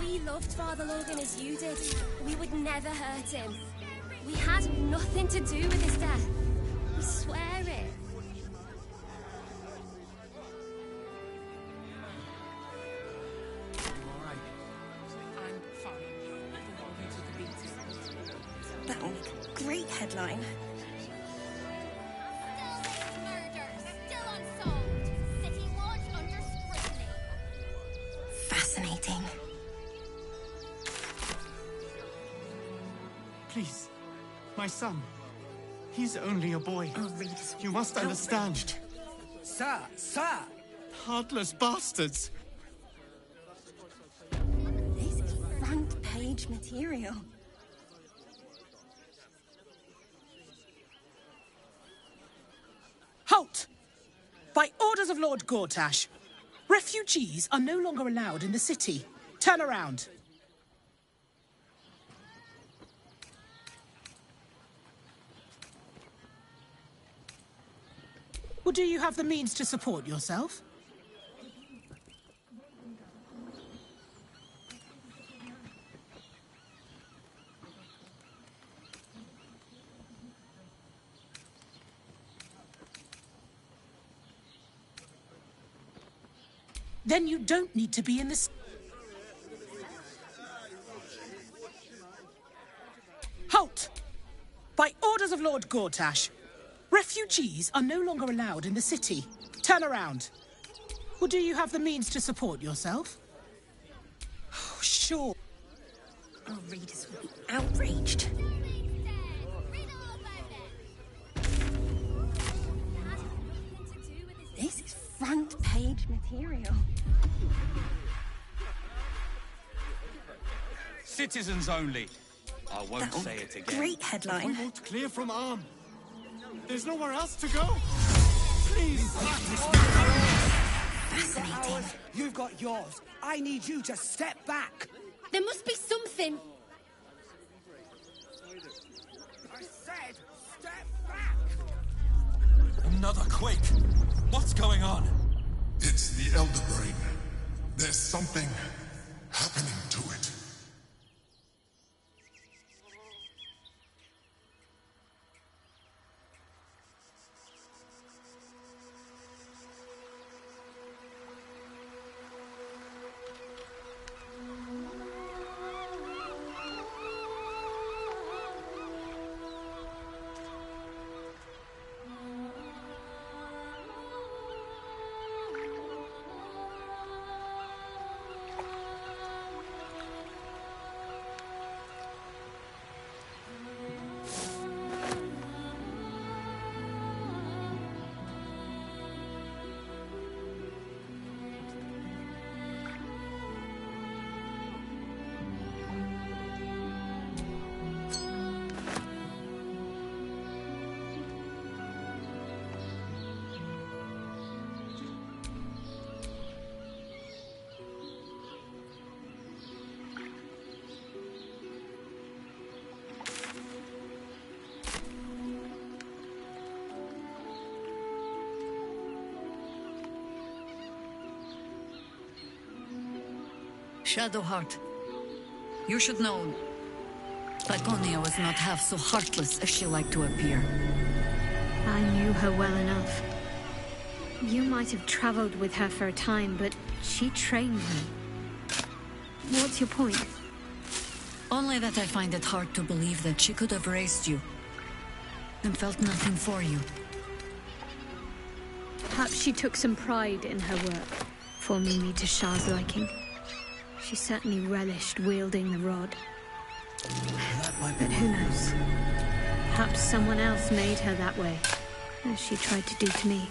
We loved Father Logan as you did. We would never hurt him. We had nothing to do with his death. We swear it. That'll make a great headline. Fascinating. Please, my son. He's only a boy. You must understand. Sir, sir! Heartless bastards. This is front page material. Halt! By orders of Lord Gortash, refugees are no longer allowed in the city. Turn around. Well, do you have the means to support yourself? Then you don't need to be in this. Halt! By orders of Lord Gortash, refugees are no longer allowed in the city. Turn around. Well, do you have the means to support yourself? Oh, sure. Our readers will be outraged. This is front page material. Citizens only. I won't say it again. Great headline. We won't clear from Arm. There's nowhere else to go. Please. Fascinating. You've got yours. I need you to step back. There must be something. I said, step back. Another quake. What's going on? It's the Elder Brain. There's something happening to it. Shadowheart, you should know Laconia was not half so heartless as she liked to appear. I knew her well enough. You might have traveled with her for a time, but she trained me. What's your point? Only that I find it hard to believe that she could have raised you and felt nothing for you. Perhaps she took some pride in her work, forming me to Shah's liking. She certainly relished wielding the rod. But who knows? Perhaps someone else made her that way, as she tried to do to me.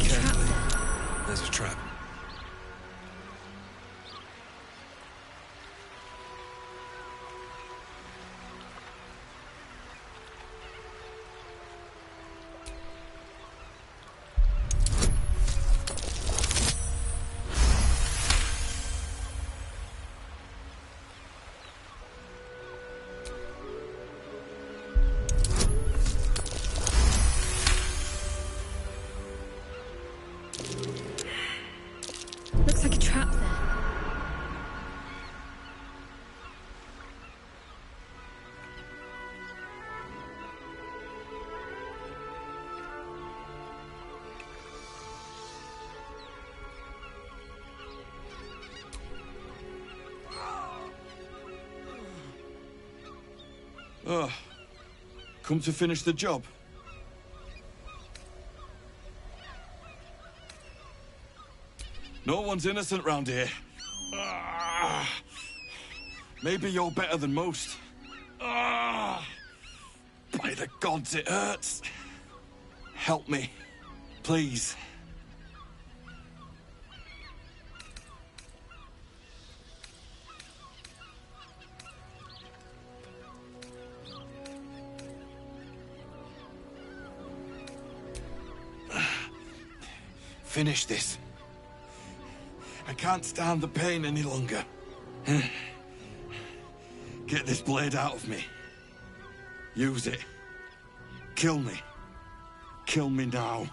carefully. There's a trap. Looks like a trap there. Come to finish the job. No one's innocent round here. Maybe you're better than most. By the gods, it hurts. Help me, please. Finish this. I can't stand the pain any longer. Get this blade out of me. Use it. Kill me. Kill me now.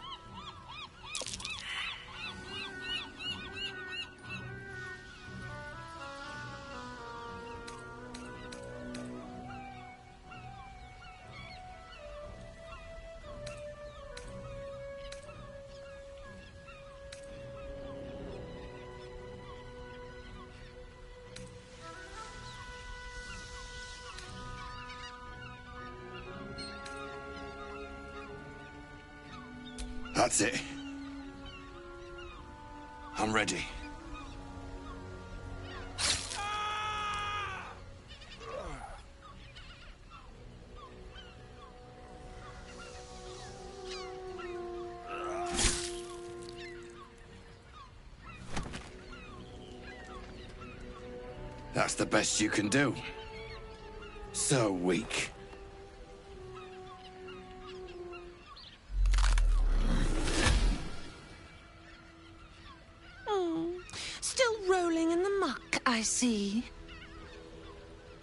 That's it. I'm ready. That's the best you can do. So weak. Still rolling in the muck, I see.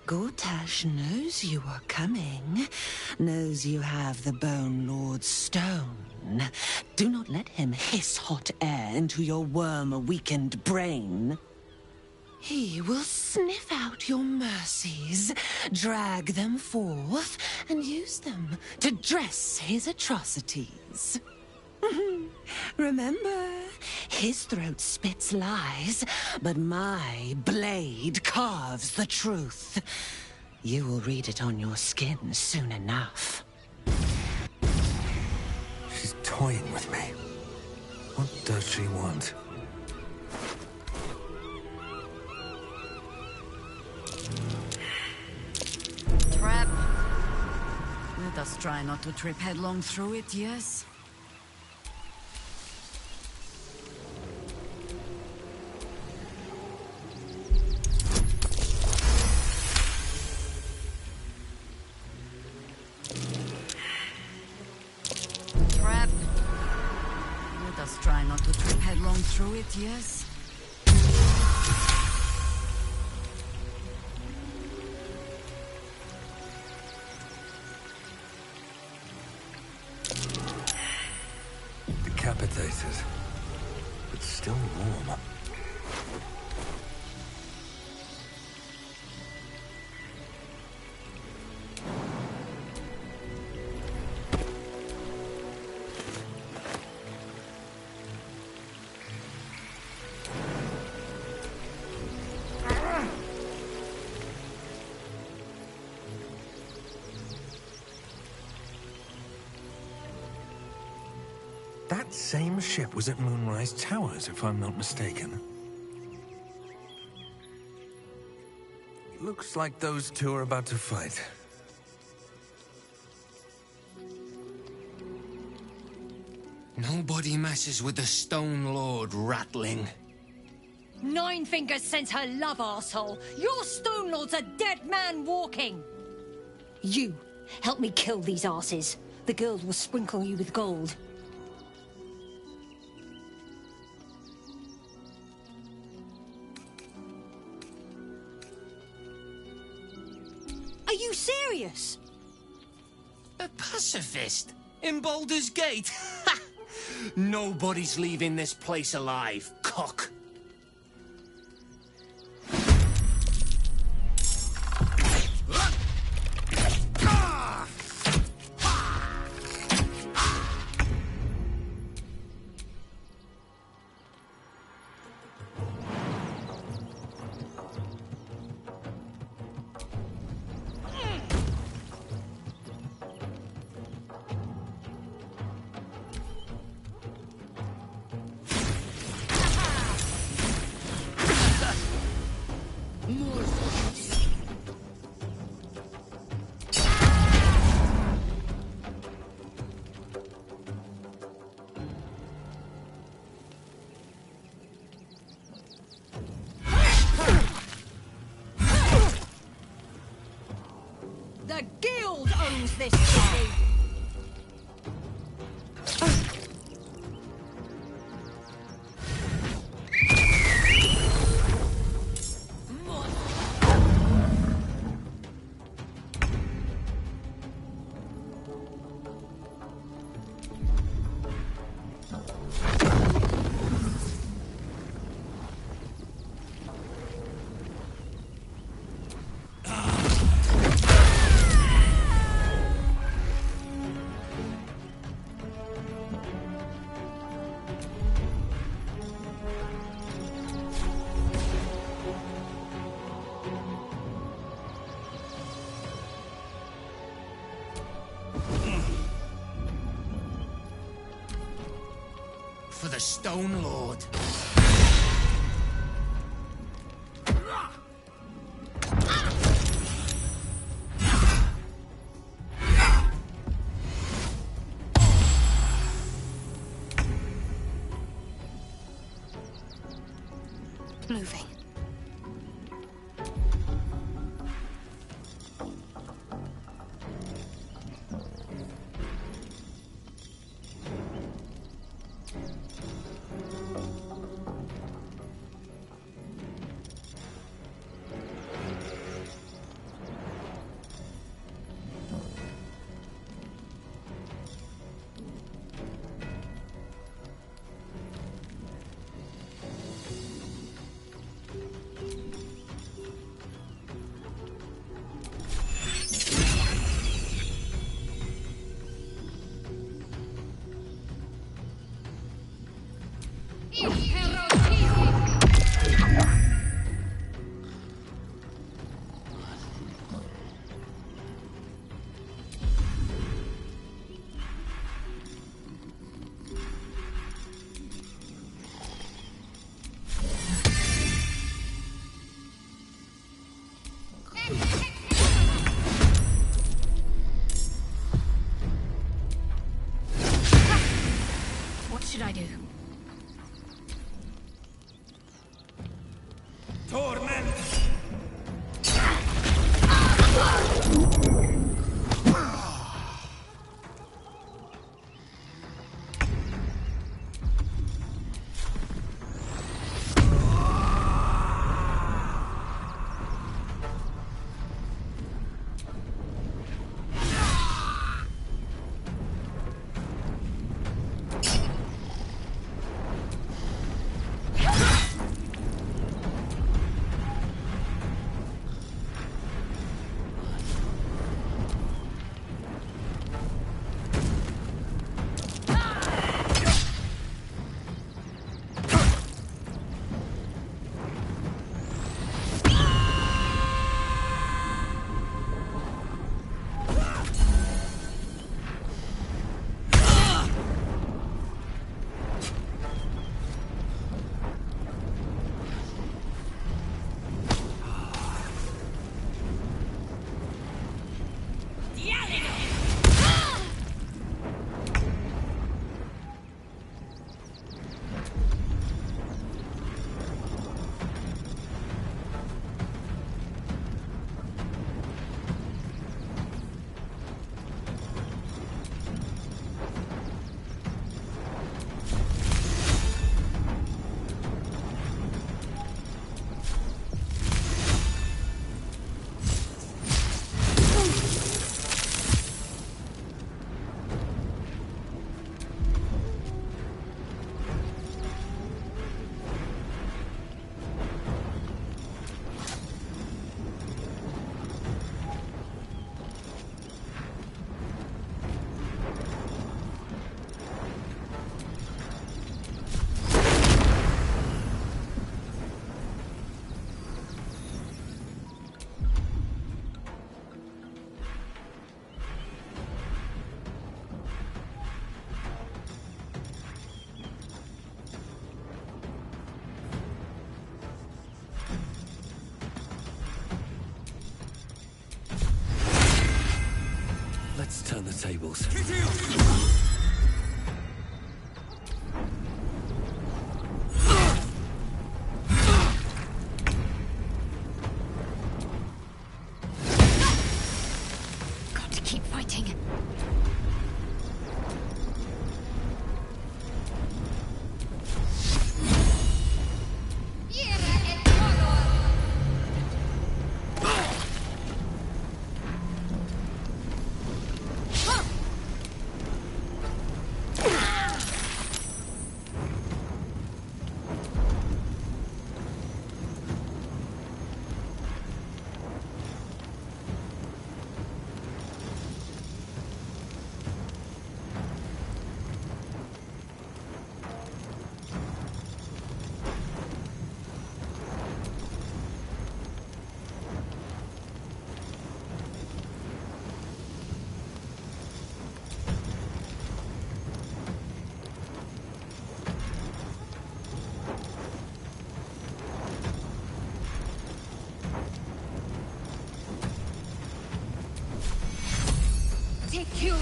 Gortash knows you are coming, knows you have the Bone Lord's stone. Do not let him hiss hot air into your worm-weakened brain. He will sniff out your mercies, drag them forth, and use them to dress his atrocities. Remember, his throat spits lies, but my blade carves the truth. You will read it on your skin soon enough. She's toying with me. What does she want? Trap. Let us try not to trip headlong through it, yes? Trap. Let us try not to trip headlong through it, yes? Decapitated, but still warm. That same ship was at Moonrise Towers, if I'm not mistaken. Looks like those two are about to fight. Nobody messes with the Stone Lord, Ratling. Nine Fingers sends her love, arsehole. Your Stone Lord's a dead man walking. You, help me kill these arses. The girls will sprinkle you with gold. Are you serious? A pacifist? In Baldur's Gate? Nobody's leaving this place alive, cock. The guild owns this city. For the Stone Lord. Moving. What should I do? Torment! the tables. Got to keep fighting. Take you.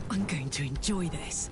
I'm going to enjoy this.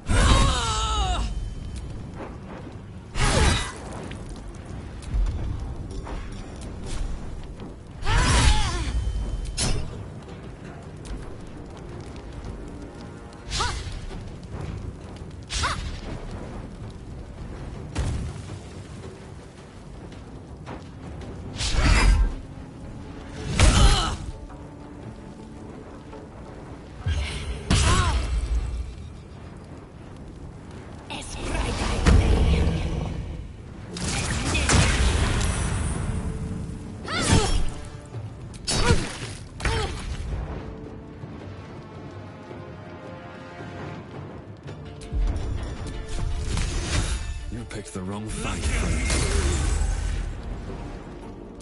You picked the wrong fight, friend.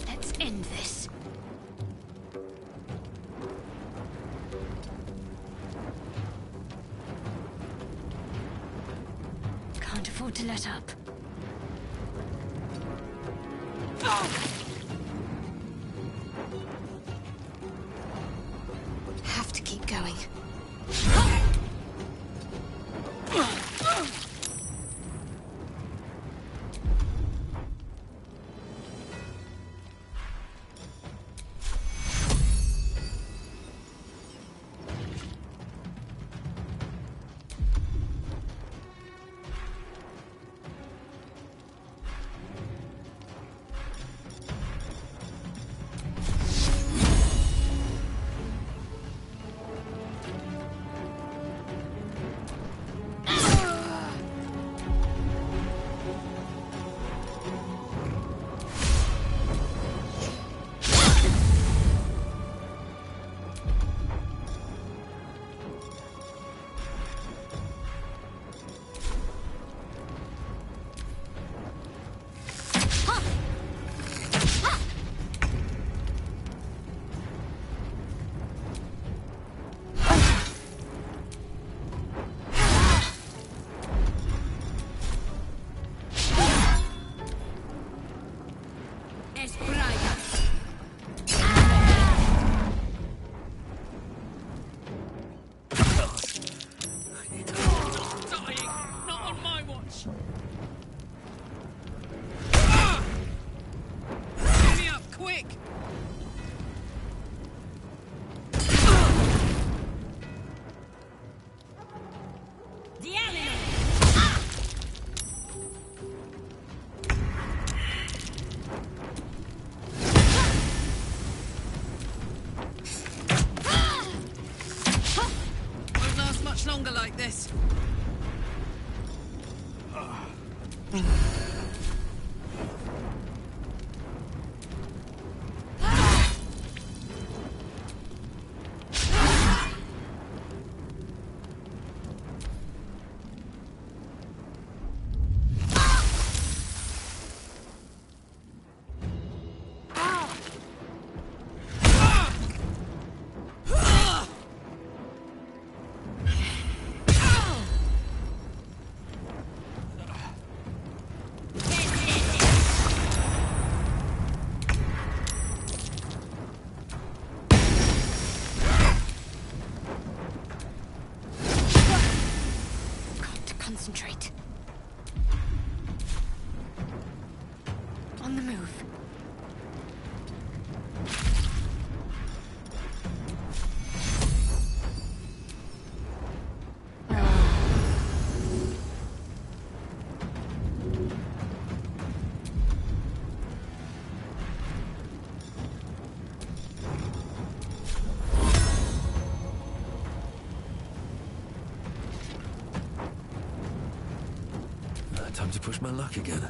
Let's end this. Can't afford to let up. Have to keep going. Concentrate. On the move. Time to push my luck again.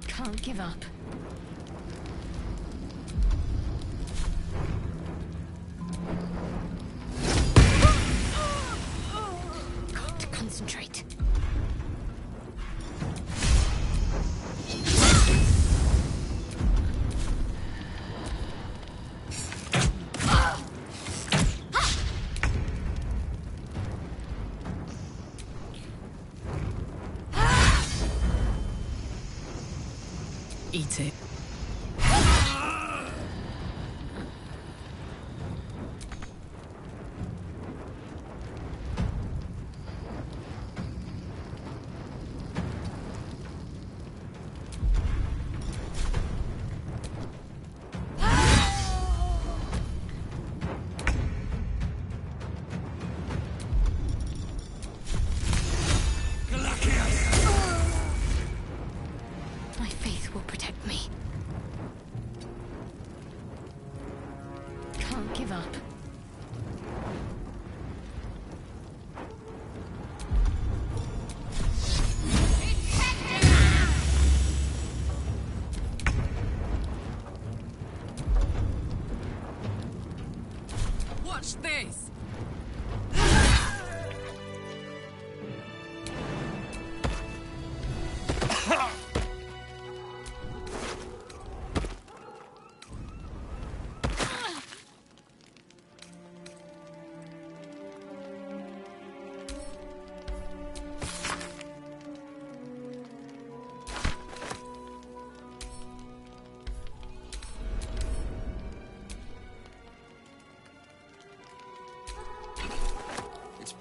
Can't give up. Got to concentrate. Eat it. My faith will protect me.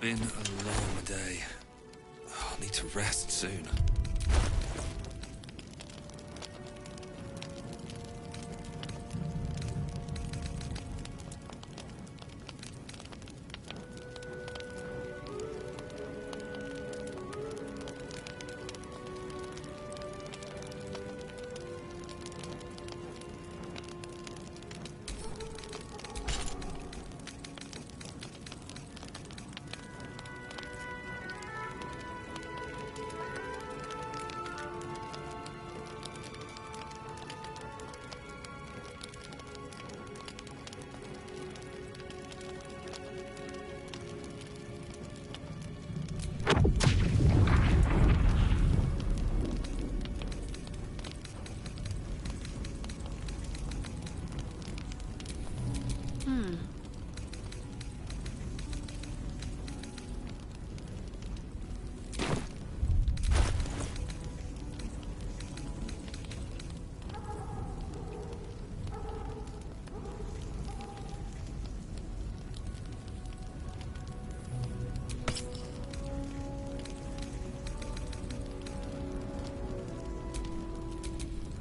been a long day. I'll need to rest soon.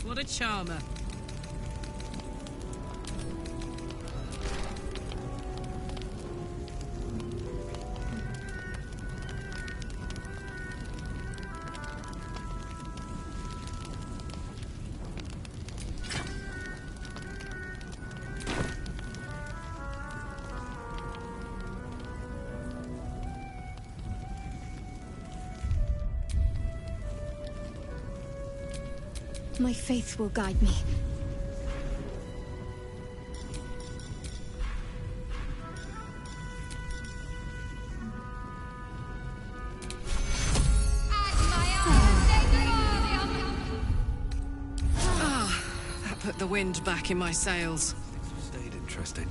What a charmer. My faith will guide me. That put the wind back in my sails. Stayed interesting.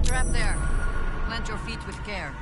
Trap there. Plant your feet with care.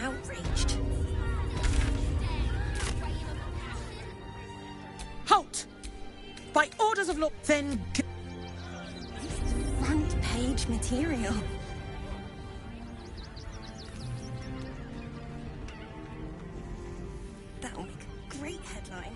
Outraged. Halt! By orders of law, then... Front page material. That'll make a great headline.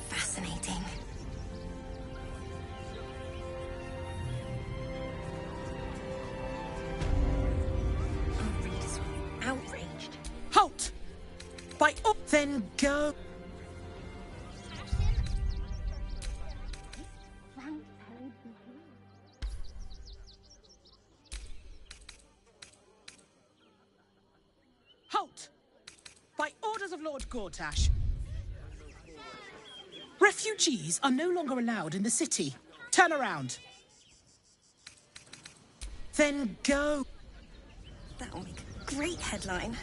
Fascinating. Our readers will be outraged. Halt! By up, then go. Halt! By orders of Lord Gortash. Refugees are no longer allowed in the city. Turn around. Then go. That'll make a great headline.